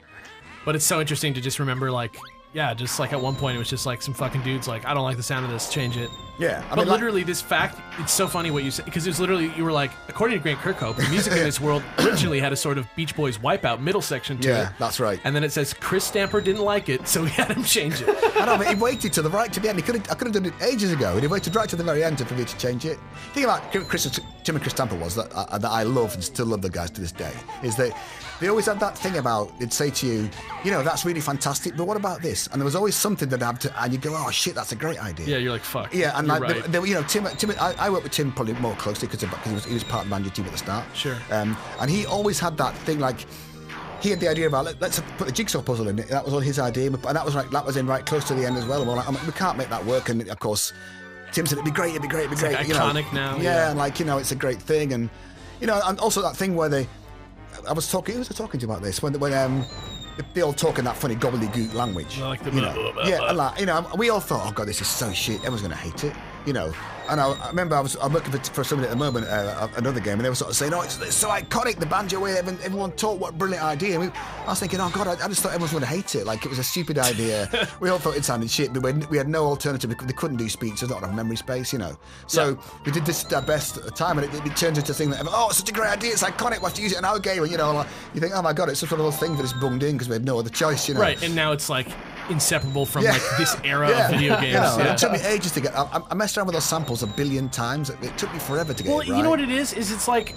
But it's so interesting to just remember like, yeah, just like at one point it was just like some fucking dudes like, I don't like the sound of this, change it. Yeah. But literally this fact, it's so funny what you said, because it's literally, you were like, according to Grant Kirkhope, the music in this world originally had a sort of Beach Boys Wipeout middle section to it. Yeah, that's right. And then it says Chris Stamper didn't like it, so we had him change it. I know, but he waited to the right to the end. I could have done it ages ago, and he waited right to the very end for me to change it. The thing about Tim and Chris Tamper was that I love and still love the guys to this day is that they always had that thing about, they'd say to you, that's really fantastic, but what about this? And there was always something that had to, and you'd go, oh shit, that's a great idea. Yeah, you're like, fuck. Yeah, and you're like, right. Tim, I worked with Tim probably more closely because he was part of the Banjo team at the start. Sure. And he always had that thing like, he had the idea about let's put a jigsaw puzzle in it. That was all his idea, and that was in right close to the end as well. And we're like, we can't make that work. And of course, Tim said it'd be great. Like iconic now. Yeah, and like it's a great thing, and and also that thing where who was I talking to about this when they all talk in that funny gobbledygook language. Like the you know? Yeah, and like, you know, we all thought, oh god, this is so shit. Everyone's gonna hate it, you know. And I remember I'm working for somebody at the moment, another game, and they were sort of saying, oh, it's so iconic, the banjo way. Everyone talked, what a brilliant idea. And I was thinking, oh god, I just thought everyone was gonna hate it. Like it was a stupid idea. We all thought it sounded shit, but we had no alternative. They couldn't do speech, so they don't have memory space, you know. So we did this our best at the time, and it turned into a thing that, oh, it's such a great idea, it's iconic. We'll have to use it in our game, and you know, like, you think, oh my god, it's such a little thing that is bunged in because we had no other choice, you know. Right, and now it's like inseparable from like this era of video games. You know, it took me ages to get. I messed around with those samples a billion times. It took me forever to get it right. Well, you know what it is? It's like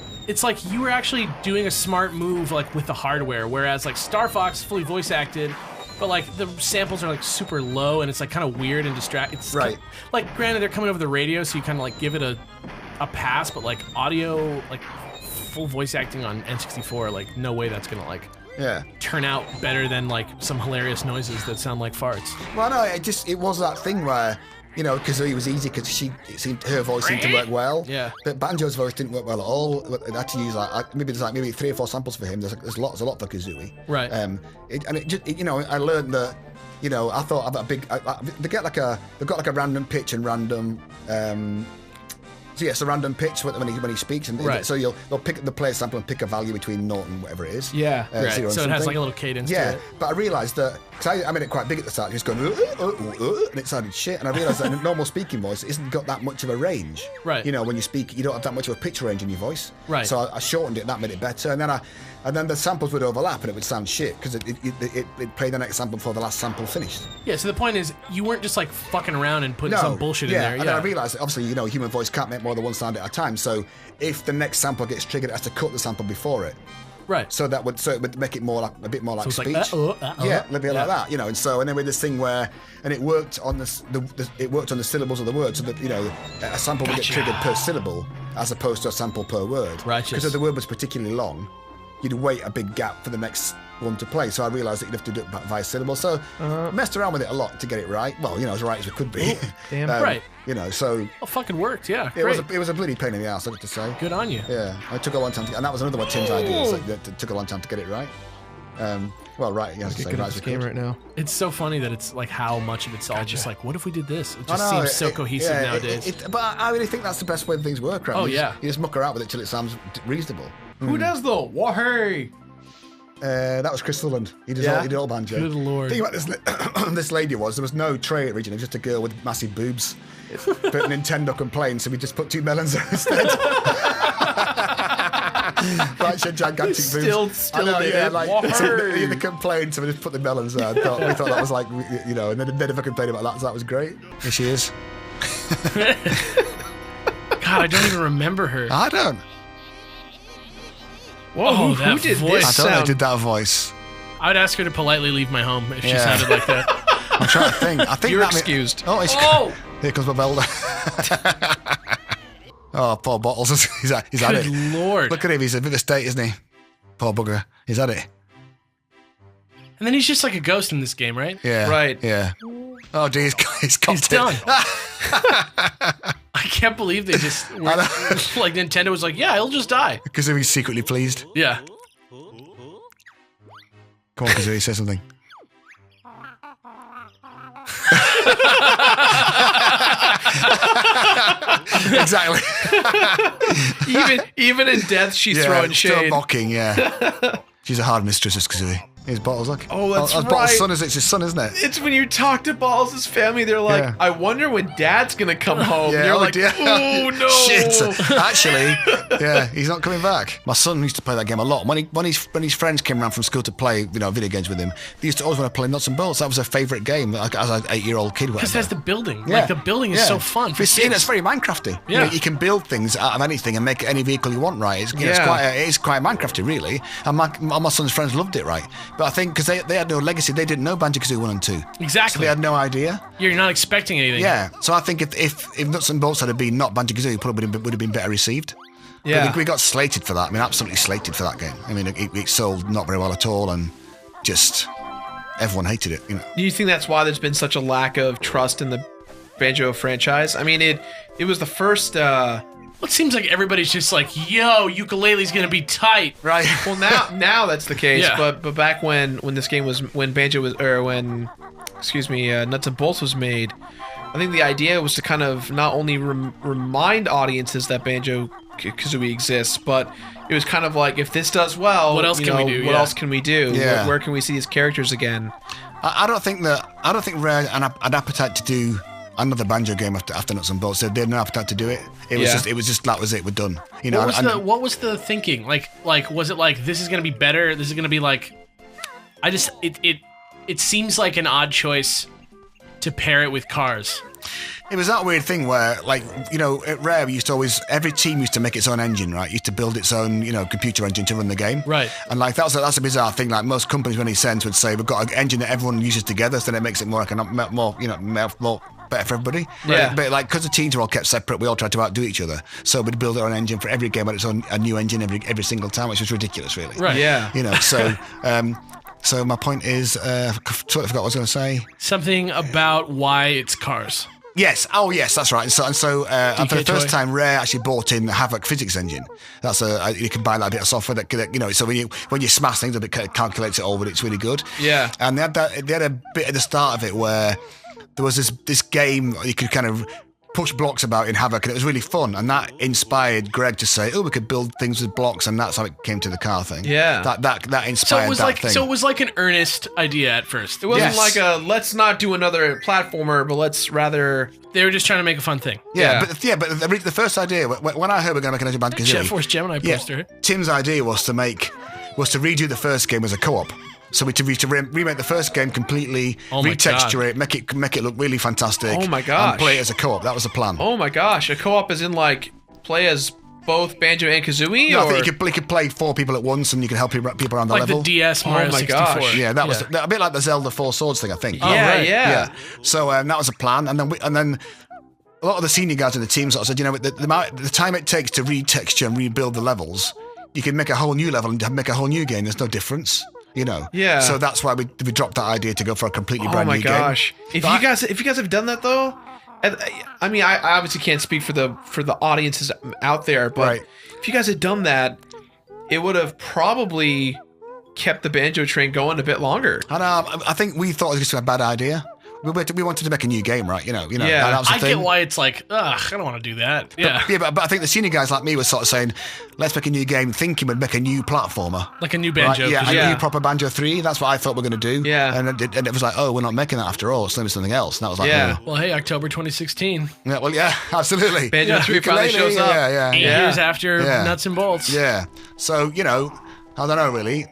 you were actually doing a smart move like with the hardware, whereas like Star Fox fully voice acted, but like the samples are like super low and it's like kind of weird and distracting. Right. Like granted, they're coming over the radio, so you kind of like give it a pass, but like audio, like full voice acting on N64, like no way that's gonna like turn out better than like some hilarious noises that sound like farts. Well, no, it was that thing where, you know, Kazooie was easy because her voice seemed to work well. Yeah. But Banjo's voice didn't work well at all. I had to use maybe 3 or 4 samples for him. There's a lot for Kazooie. Right. You know, I learned that, you know, I thought about they've got like a random pitch and random. So yes, a random pitch when he speaks, and so they'll play a sample and pick a value between 0 and whatever it is. Yeah, right. So it has like a little cadence. Yeah, to it. but I realised that because I made it quite big at the start, just going and it sounded shit, and I realised that in a normal speaking voice, it isn't got that much of a range. Right. You know, when you speak, you don't have that much of a pitch range in your voice. Right. So I shortened it, and that made it better, and then the samples would overlap, and it would sound shit because it played the next sample before the last sample finished. Yeah. So the point is, you weren't just like fucking around and putting some bullshit in there. And then I realised that obviously, you know, human voice can't make more than one sound at a time. So if the next sample gets triggered, it has to cut the sample before it. Right. So it would make it a bit more like so speech. Like, yeah, a little bit like that, you know. And then we had this thing where, and it worked on the syllables of the word, so that, you know, a sample would get triggered per syllable as opposed to a sample per word. Righteous. Because if the word was particularly long, you'd wait a big gap for the next one to play. So I realised that you'd have to do it via syllable. So messed around with it a lot to get it right. Well, you know, as right as we could be. Damn. Right. You know, so well, fucking worked. Yeah. It was a bloody pain in the ass, I have to say. Good on you. Yeah, it took a long time and that was another one of Tim's ideas. It took a long time to get it right. Well, right, you have to say right as we game could. right now. It's so funny that it's like how much of it's all just like, what if we did this? It just seems so cohesive nowadays. But I really think that's the best way things work, right? Oh, You yeah. just muck around with it till it sounds reasonable. Who does the wahey? That was Chris Sutherland. He did all banjo. Good lord. The thing about this lady there was no tray originally, just a girl with massive boobs. But Nintendo complained, so we just put 2 melons there instead. Right, she had gigantic boobs. Still did it. Like, so they complained, so we just put the melons there. We thought that was like, you know, and they never complained about that, so that was great. Here she is. God, I don't even remember her. I don't. Whoa, that who did voice. this I don't know who sound? did that voice. I would ask her to politely leave my home if she Yeah. sounded like that. I'm trying to think. I think You're that excused. Here comes my bell. Oh, poor Bottles. he's at Good it. lord. Look at him. He's a bit of a state, isn't he? Poor bugger. He's at it. And then he's just like a ghost in this game, right? Yeah. Right. Yeah. Oh, dear. He's He's done. I can't believe they just were, like Nintendo was like, yeah, he'll just die. Because he's secretly pleased. Yeah. Come on, Kazooie, say something. Exactly. even in death, she's throwing still shade. mocking, yeah. She's a hard mistress, this Kazooie. Here's Bottles, look. Oh, that's Bottles' right. son, it's his son, isn't it? It's when you talk to Balls' family, they're like, Yeah. I wonder when Dad's gonna come home. Yeah, You're oh like, dear. oh no. Shit. Actually, yeah, he's not coming back. My son used to play that game a lot. When his friends came around from school to play, you know, video games with him, they used to always want to play Nuts and Bolts. That was their favourite game as an 8-year-old kid. Because that's the building. Yeah. Like, the building is so fun. for It's kids. very Minecrafty. Yeah. You can build things out of anything and make any vehicle you want, right? It is quite Minecrafty, really. And my son's friends loved it, right? But I think because they had no legacy, they didn't know Banjo Kazooie 1 and 2. Exactly. So they had no idea. You're not expecting anything. Yeah. So I think if Nuts and Bolts had been not Banjo Kazooie, it probably would have been better received. Yeah. But we got slated for that. I mean, absolutely slated for that game. I mean, it sold not very well at all, and just everyone hated it. You know. Do you think that's why there's been such a lack of trust in the Banjo franchise? I mean, it was the first It seems like everybody's just like, yo, ukulele's gonna be tight. Right. Well, now that's the case. Yeah. But back when this game was when Nuts and Bolts was made, I think the idea was to kind of not only remind audiences that Banjo Kazooie exists, but it was kind of like, if this does well, what else can we do? What else can we do? Yeah. Where can we see these characters again? I don't think Rare had an appetite to do another Banjo game after Nuts and Bolts. They had no appetite to do it. It was just that was it. We're done. You know. What was the thinking? Like was it like, this is gonna be better? This is gonna be like, it seems like an odd choice to pair it with Cars. It was that weird thing where, like, you know, at Rare, we used to always, every team used to make its own engine, right? Used to build its own, you know, computer engine to run the game. Right. And, like, that's a bizarre thing. Like, most companies, when they send, would say, we've got an engine that everyone uses together, so then it makes it more better for everybody. Yeah. But like, because the teams were all kept separate, we all tried to outdo each other. So we'd build our own engine for every game, but it's on a new engine every single time, which was ridiculous, really. Right. Yeah. You know, so... So my point is, totally forgot what I was going to say. Something about why it's Cars. Yes. Oh, yes, that's right. And so and for the first Toy. time, Rare actually bought in the Havoc physics engine. That's you can buy that bit of software that you know. So when you smash things, it calculates it all, but it's really good. Yeah. And they had a bit at the start of it where there was this game you could kind of push blocks about in Havoc, and it was really fun. And that inspired Greg to say, "Oh, we could build things with blocks," and that's how it came to the car thing. Yeah. That inspired thing. So it was like an earnest idea at first. It wasn't Yes. like a let's not do another platformer, but let's rather. They were just trying to make a fun thing. Yeah, but the first idea when I heard we're going to make another Banjo Kazooie, Jet Force Gemini poster. Tim's idea was to redo the first game as a co-op. So we to remake the first game completely, Oh my retexture God. it, make it look really fantastic. Oh my gosh. And play it as a co-op. That was the plan. Oh my gosh, a co-op is in like play as both Banjo and Kazooie, No, or I think you could play 4 people at once, and you could help people around the Like level. the DS Mario my 64. gosh. Yeah, that was a bit like the Zelda Four Swords thing, I think. yeah, right. yeah. So that was a plan, and then a lot of the senior guys in the team sort of said, you know, the time it takes to retexture and rebuild the levels, you can make a whole new level and make a whole new game. There's no difference, you know. Yeah. So that's why we dropped that idea to go for a completely Oh brand my new gosh! game. If you guys have done that though, I mean, I obviously can't speak for the audiences out there, but Right. if you guys had done that, it would have probably kept the Banjo train going a bit longer. And I think we thought it was just a bad idea. We wanted to make a new game, right? You know. Yeah. and that was the I thing. get why it's like, ugh, I don't want to do that. Yeah. But I think the senior guys like me were sort of saying, let's make a new game, thinking we'd make a new platformer. Like a new Right, Banjo. yeah, Kazooie. a new proper Banjo 3. That's what I thought we were going to do. Yeah. And it was like, oh, we're not making that after all. It's going to be something else. And that was like, Yeah. oh. Well, hey, October 2016. Yeah, well, yeah, absolutely. Banjo 3 finally Ukulele, shows up. Yeah, 8 yeah. years after Yeah. Nuts and Bolts. Yeah. So, you know, I don't know really.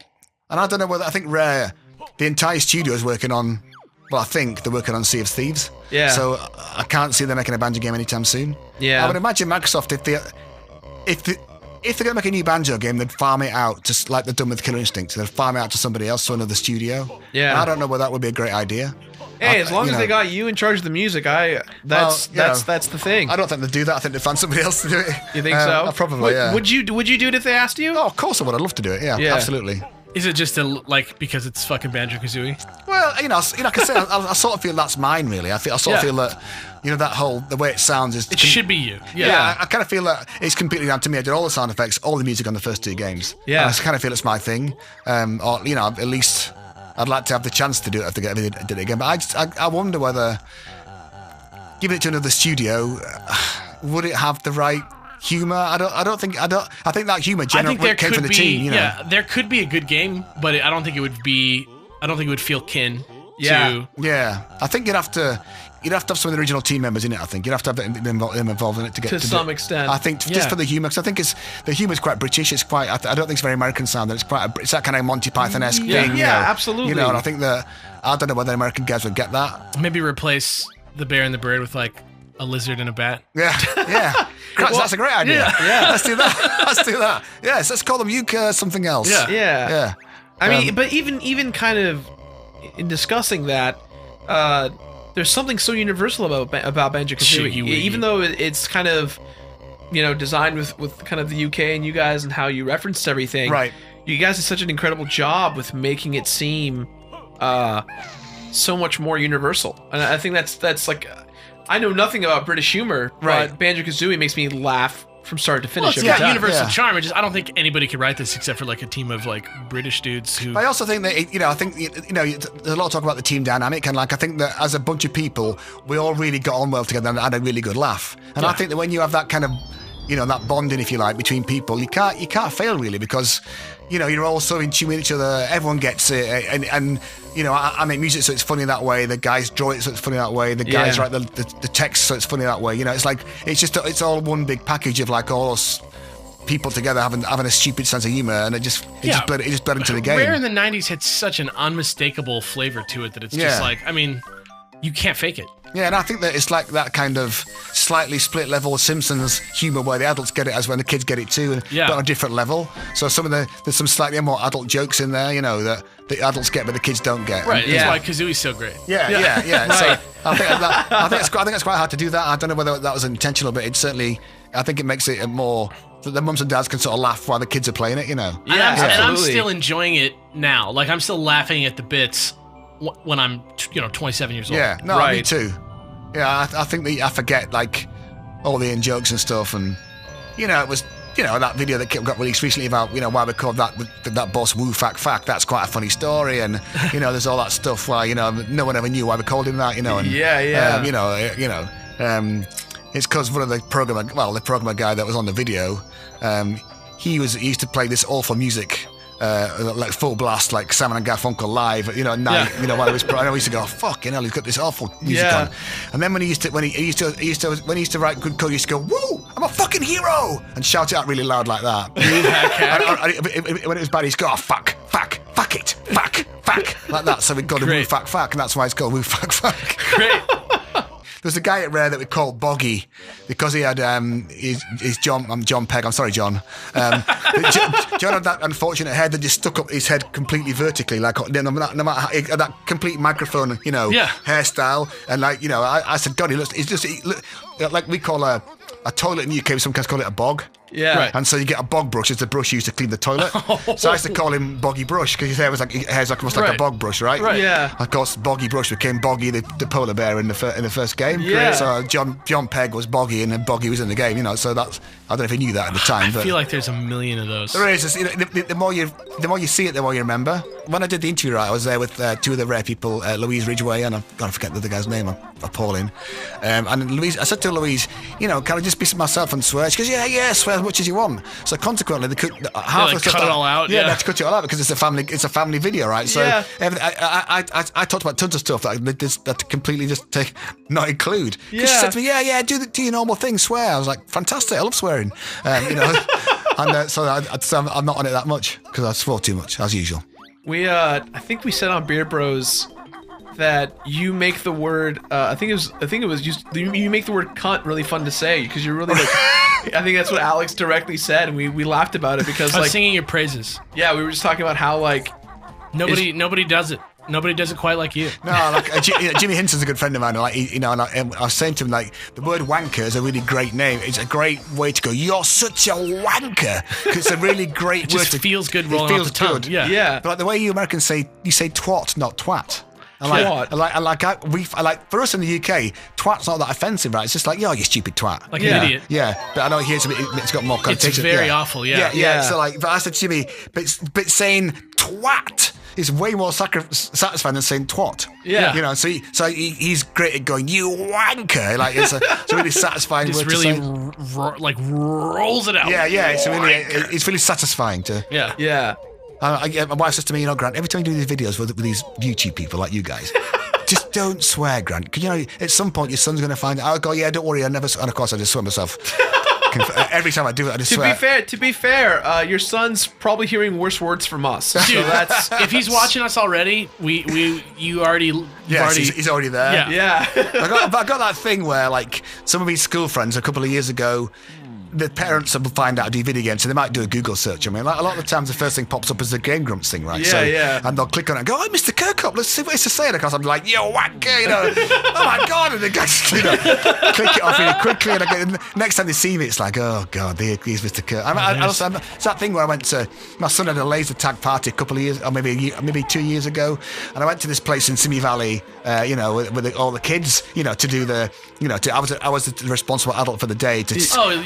And I don't know whether, I think Rare, the entire studio is working on, well, I think they're working on Sea of Thieves. Yeah. So I can't see them making a Banjo game anytime soon. Yeah. I would imagine Microsoft, if they're going to make a new Banjo game, they'd farm it out, just like they've done with Killer Instinct. They'd farm it out to somebody else, to another studio. Yeah. And I don't know whether that would be a great idea. Hey, as long you as know. they got you in charge of the music, that's the thing. I don't think they'd do that. I think they'd find somebody else to do it. You think so? Probably, yeah. Would you do it if they asked you? Oh, of course I would. I'd love to do it. Yeah, Yeah. absolutely. Is it just because it's fucking Banjo Kazooie? Well, you know, like I say, I sort of feel that's mine, really. I sort of feel that, you know, the way it sounds is... It should be you. Yeah, I kind of feel that it's completely down to me. I did all the sound effects, all the music on the first 2 games. Yeah. And I kind of feel it's my thing. Or, you know, at least I'd like to have the chance to do it if I did it again. But I wonder whether, giving it to another studio, would it have the right humor? I think that humor generally came from the team, you know. Yeah, there could be a good game, but I don't think it would feel kin Yeah. to. Yeah, I think you'd have to have some of the original team members in it. I think you'd have to have them involved in it to get To some extent. I think Yeah. just for the humour, because I think the humour's quite British. It's quite. I don't think it's very American sound. It's it's that kind of Monty Python-esque Yeah, thing. you yeah, know. absolutely. You know, and I think that I don't know whether American guys would get that. Maybe replace the bear and the bird with like a lizard and a bat. Yeah, yeah. That's a great idea. Yeah. Let's do that. Let's do that. Yes, let's call them something else. Yeah. Yeah. Yeah. I mean, but even kind of in discussing that, there's something so universal about Banjo Kazooie. Shiggy-wiggy. Even though it's kind of, you know, designed with kind of the UK and you guys and how you referenced everything. Right. You guys did such an incredible job with making it seem so much more universal. And I think that's like, I know nothing about British humor, Right. but Banjo Kazooie makes me laugh from start to Well, finish. it's every got time. universal Yeah. charm. I don't think anybody could write this except for like a team of like British dudes who. But I also think that I think there's a lot of talk about the team dynamic, and like I think that as a bunch of people, we all really got on well together and had a really good laugh. And I think that when you have that kind of that bonding, if you like, between people, you can't fail really, because you're all so in tune with each other. Everyone gets it, and I make music so it's funny that way. The guys draw it so it's funny that way. The guys write the text so it's funny that way. It's like it's all one big package of like all us people together having a stupid sense of humor, and it just bled into the game. Rare in the '90s had such an unmistakable flavor to it that it's just like, I mean, you can't fake it. Yeah, and I think that it's like that kind of slightly split level Simpsons humor where the adults get it as when the kids get it too, but on a different level. So there's some slightly more adult jokes in there, that the adults get but the kids don't get. Right. That's why Kazooie's so great. Yeah. Right. So I think it's quite hard to do that. I don't know whether that was intentional, but I think it makes it more that the mums and dads can sort of laugh while the kids are playing it. And I'm still enjoying it now. Like I'm still laughing at the bits when I'm 27 years old. Yeah, no, me too. Yeah, I think that I forget like all the in jokes and stuff, and it was that video that got released recently about why we called that boss Woo Fact Fact. That's quite a funny story, and there's all that stuff where no one ever knew why we called him that. It's because one of the programmer guy that was on the video, he used to play this awful music. Like full blast, like Simon and Garfunkel live, at night. While he was, I used to go, fucking hell, he's got this awful music on. And then when he used to write good code, he used to go, woo, I'm a fucking hero, and shout it out really loud like that. When it was bad, he'd go, oh, fuck it, like that. So we got him Woo Fact Fact, and that's why it's called Woo Fact Fact. Great. There's a guy at Rare that we called Boggy because he had his John. I'm John Pegg. I'm sorry, John. John had that unfortunate head that just stuck up his head completely vertically, like no matter how, that complete microphone, hairstyle, and like I said, God, he looks like we call a toilet in the UK. Some call it a bog. Yeah. Right. And so you get a bog brush as the brush used to clean the toilet. So I used to call him Boggy Brush because his hair was almost like a bog brush, right? Right. Yeah. Of course, Boggy Brush became Boggy, the polar bear in the first game. Yeah. So John Pegg was Boggy, and then Boggy was in the game. So that's, I don't know if he knew that at the time. I feel like there's a million of those. There is. The more you see it, the more you remember. When I did the interview, I was there with two of the Rare people, Louise Ridgway, and I'm gonna forget the other guy's name. I'm appalling. And Louise, I said to Louise, can I just be myself and swear? She goes, yeah, swear as much as you want. So consequently, they could half of the cut it all out. Yeah, they had to cut it all out because it's a family video, right? So I talked about tons of stuff that completely just not include. Because she said to me, yeah, do your normal thing, swear. I was like, fantastic, I love swearing. And so I'm not on it that much because I swore too much as usual. I think we said on Beard Bros that you make the word I think it was you make the word cunt really fun to say because you're really like I think that's what Alex directly said, and we laughed about it because I was singing your praises. Yeah, we were just talking about how like nobody does it. Nobody does it quite like you. No, like Jimmy Hinson's a good friend of mine. Like and I was saying to him, like, the word wanker is a really great name. It's a great way to go, you're such a wanker. Because it's a really great It word. just feels good rolling off the tongue. Yeah. But like the way you Americans say twat, not twat. And for us in the UK, twat's not that offensive, right? It's just like, you stupid twat. Like an idiot. Yeah, but I know here it's got more connotation. It's very awful, Yeah. So like, but I said to Jimmy, but saying twat is way more satisfying than saying twat. Yeah. So he's great at going, you wanker. Like it's a really satisfying Just word really to say. rolls it out. Yeah. It's really satisfying to. Yeah. My wife says to me, Grant, every time you do these videos with these YouTube people like you guys, just don't swear, Grant. Because, at some point your son's going to find out. I'll go, yeah, don't worry, I never. And of course, I just swear myself. Every time I do it, I just swear. To be fair, your son's probably hearing worse words from us. Dude, so that's if he's watching us already, you already. He's already there. Yeah. I got that thing where, like, some of his school friends a couple of years ago, the parents will find out how to do video games, so they might do a Google search. I mean, like, a lot of the times the first thing pops up is the Game Grumps thing, right? And they'll click on it and go, oh, Mr. Kirkhope, let's see what it's to say. Because I'm like, you wanker, oh my God. And they guys, click it off really quickly. And next time they see me, it's like, oh God, here's Mr. Kirkhope. It's that thing where I went to, my son had a laser tag party a couple of years, or maybe 2 years ago. And I went to this place in Simi Valley, with all the kids, to do the, I was the responsible adult for the day.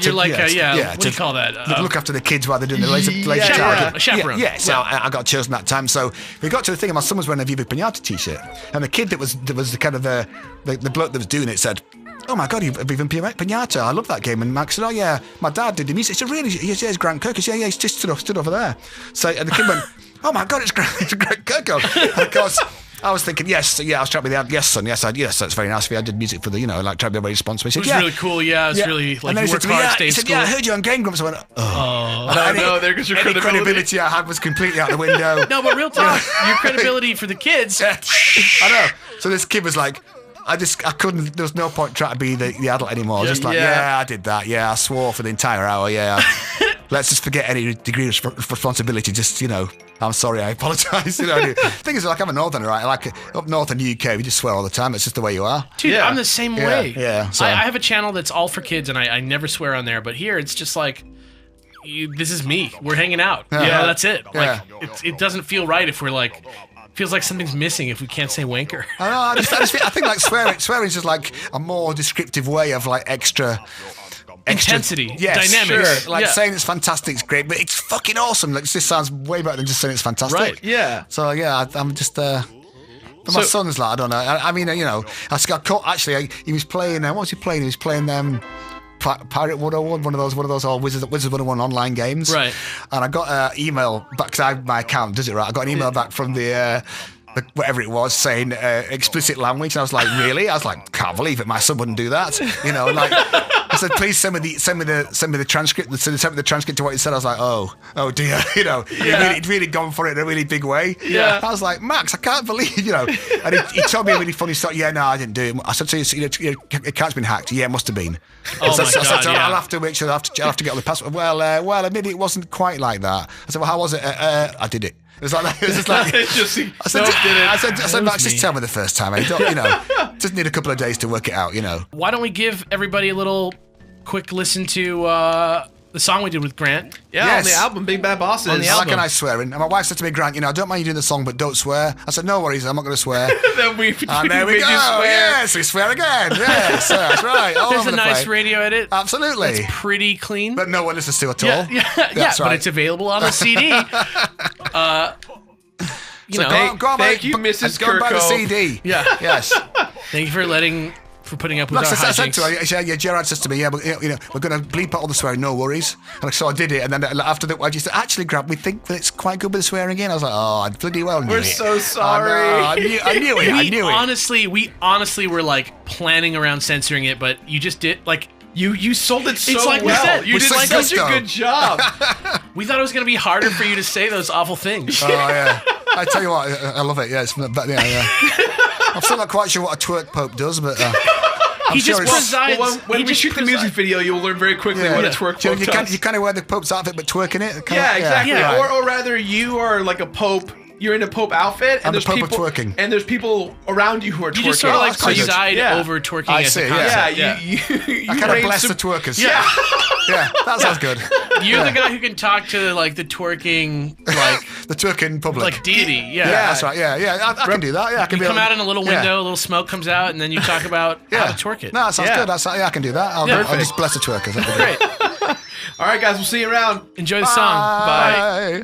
You're like a Yeah, what do you call that? look after the kids while they're doing the laser tag. A chaperone. Yeah, so I got chosen that time. So we got to the thing, and my son was wearing a Viva Pinata t-shirt, and the kid that was the kind of the bloke that was doing it said, "Oh my God, you've Viva Pinata! I love that game." And Max said, "Oh yeah, my dad did the music." He said, "Really? Yeah, it's Grant Kirkhope." Yeah, he's just stood over there. So and the kid went, "Oh my God, it's Grant Kirkhope." And of course, I was thinking, yes, I was trying to be the yes, son, yes, that's very nice of you. I did music for the, trying to be very responsible. He said, It was really cool, yeah. It was really, like, and then you he worked said to me, hard, stayed he in said, school. "Yeah, I heard you on Game Grumps." I went, "Oh." No, there goes your Any credibility. credibility I had was completely out the window. No, but real talk, your credibility for the kids. I know. So this kid was like, I couldn't, there was no point trying to be the adult anymore. Just like, Yeah. I did that. Yeah, I swore for the entire hour. Yeah. Let's just forget any degree of responsibility. Just, I'm sorry, I apologise. The thing is, like, I'm a northerner, right? Like, up north in the UK, we just swear all the time. It's just the way you are. Dude, Yeah. I'm the same way. Yeah, so- I have a channel that's all for kids, and I never swear on there. But here, it's just like, this is me. We're hanging out. Yeah. That's it. Yeah. Like, it doesn't feel right if we're like, feels like something's missing if we can't say wanker. I know. I think like swearing is just like a more descriptive way of like extra Intensity, yes, dynamics. Sure. Like Yeah. saying it's fantastic, it's great, but it's fucking awesome. Like this sounds way better than just saying it's fantastic. Right, yeah. So yeah, I'm just. But my son's like, I don't know. I mean, I got caught. Actually, he was playing. What was he playing? He was playing Pirate 101, one of those old Wizards 101 online games. Right. And I got an email back, because my account does it right. I got an email back from the whatever it was, saying explicit language, and I was like, really? I was like, can't believe it. My son wouldn't do that. Like I said, please send me the transcript. Send me the transcript to what he said. I was like, oh dear. He'd really gone for it in a really big way. Yeah. I was like, Max, I can't believe, And he told me a really funny story. Yeah, no, I didn't do it. I said, so your account's been hacked. Yeah, it must have been. Oh So my I said, God, yeah. I'll have to make sure. I'll have to get all the password. Well, maybe it wasn't quite like that. I said, well, how was it? I did it. It was like that. It was just like. I said, Max, just tell me the first time. Just need a couple of days to work it out. Why don't we give everybody a little quick listen to the song we did with Grant? Yeah, Yes. on the album, Big Bad Bosses. On the I album. like a nice swearing. And my wife said to me, Grant, I don't mind you doing the song, but don't swear. I said, no worries, I'm not going to swear. Then And there we made go. you swear. Yes, we swear again. Yes, that's right. All There's over a the nice place. radio edit. Absolutely. It's pretty clean. But no one listens to it at all. yeah, That's but right. it's available on a CD. Go on, Thank buy- you, Mrs. Go and buy the Kirkhope. CD. Yeah. Yes. Thank you for putting up with Like our I said to hijinks. her, yeah, Gerard says to me, we're going to bleep out all the swearing, no worries. And so I did it, and then after that, I just said, actually, Grant, we think that it's quite good with the swearing in. I was like, oh, I bloody well knew We're it. so sorry. I knew it. I knew it. We honestly were like planning around censoring it, but you just did like You sold it so It's like we well. said, You with did such such a gusto. good job. we thought it was gonna be harder for you to say those awful things. Oh, yeah. I tell you what, I love it. Yeah, I'm still not quite sure what a twerk pope does, but I'm He sure just it's... presides. Well, when he we just shoot the music presides. video, you'll learn very quickly what a twerk Do pope you does. kind of wear the pope's outfit but twerking it. Yeah, exactly. Yeah. Right. Or rather, you are like a pope. You're in a pope outfit, and I'm the there's pope of people twerking. and there's people around you who are twerking. You just sort of Oh, like that's quite good. preside Yeah. over twerking I as see, a yeah. concept. Yeah, you I kind of reign bless the sup- twerkers. Yeah. Yeah, that sounds good. You're the guy who can talk to like the twerking like The twerking public. like deity. Yeah. yeah, that's right. Yeah. I can do that. Yeah, I can You be come like- out in a little yeah. window, a little smoke comes out, and then you talk about how to twerk it. No, that sounds Yeah. good. I can do that. I'll just bless the twerkers. That'd be Great. All right, guys, we'll see you around. Enjoy the song. Bye.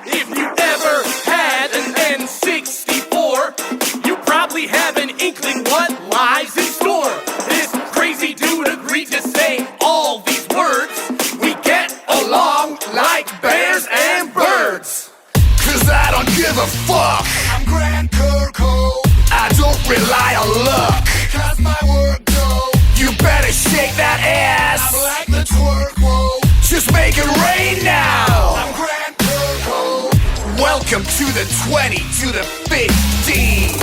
If you ever had an N64, you probably have an inkling what lies in store. This crazy dude agreed to say all these words. We get along like bears and birds. Cause I don't give a fuck. I'm Grant Kirkhope. I don't rely on luck. Cause my work go. You better shake that ass. I'm like the twerk, whoa. Just make it rain now. I'm Grant Kirkhope. Welcome to the 20, to the 50.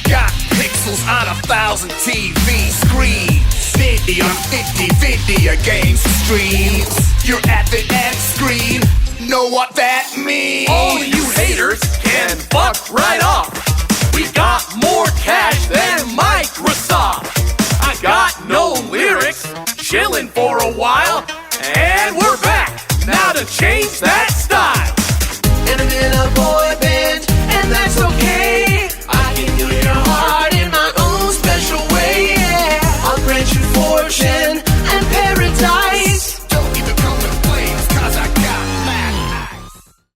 Got pixels on 1,000 TV screens. 50 on 50 video game streams. You're at the end screen. Know what that means? All you haters can fuck right off. We got more cash than Microsoft. I got no lyrics, chilling for a while, and we're back. Now to change that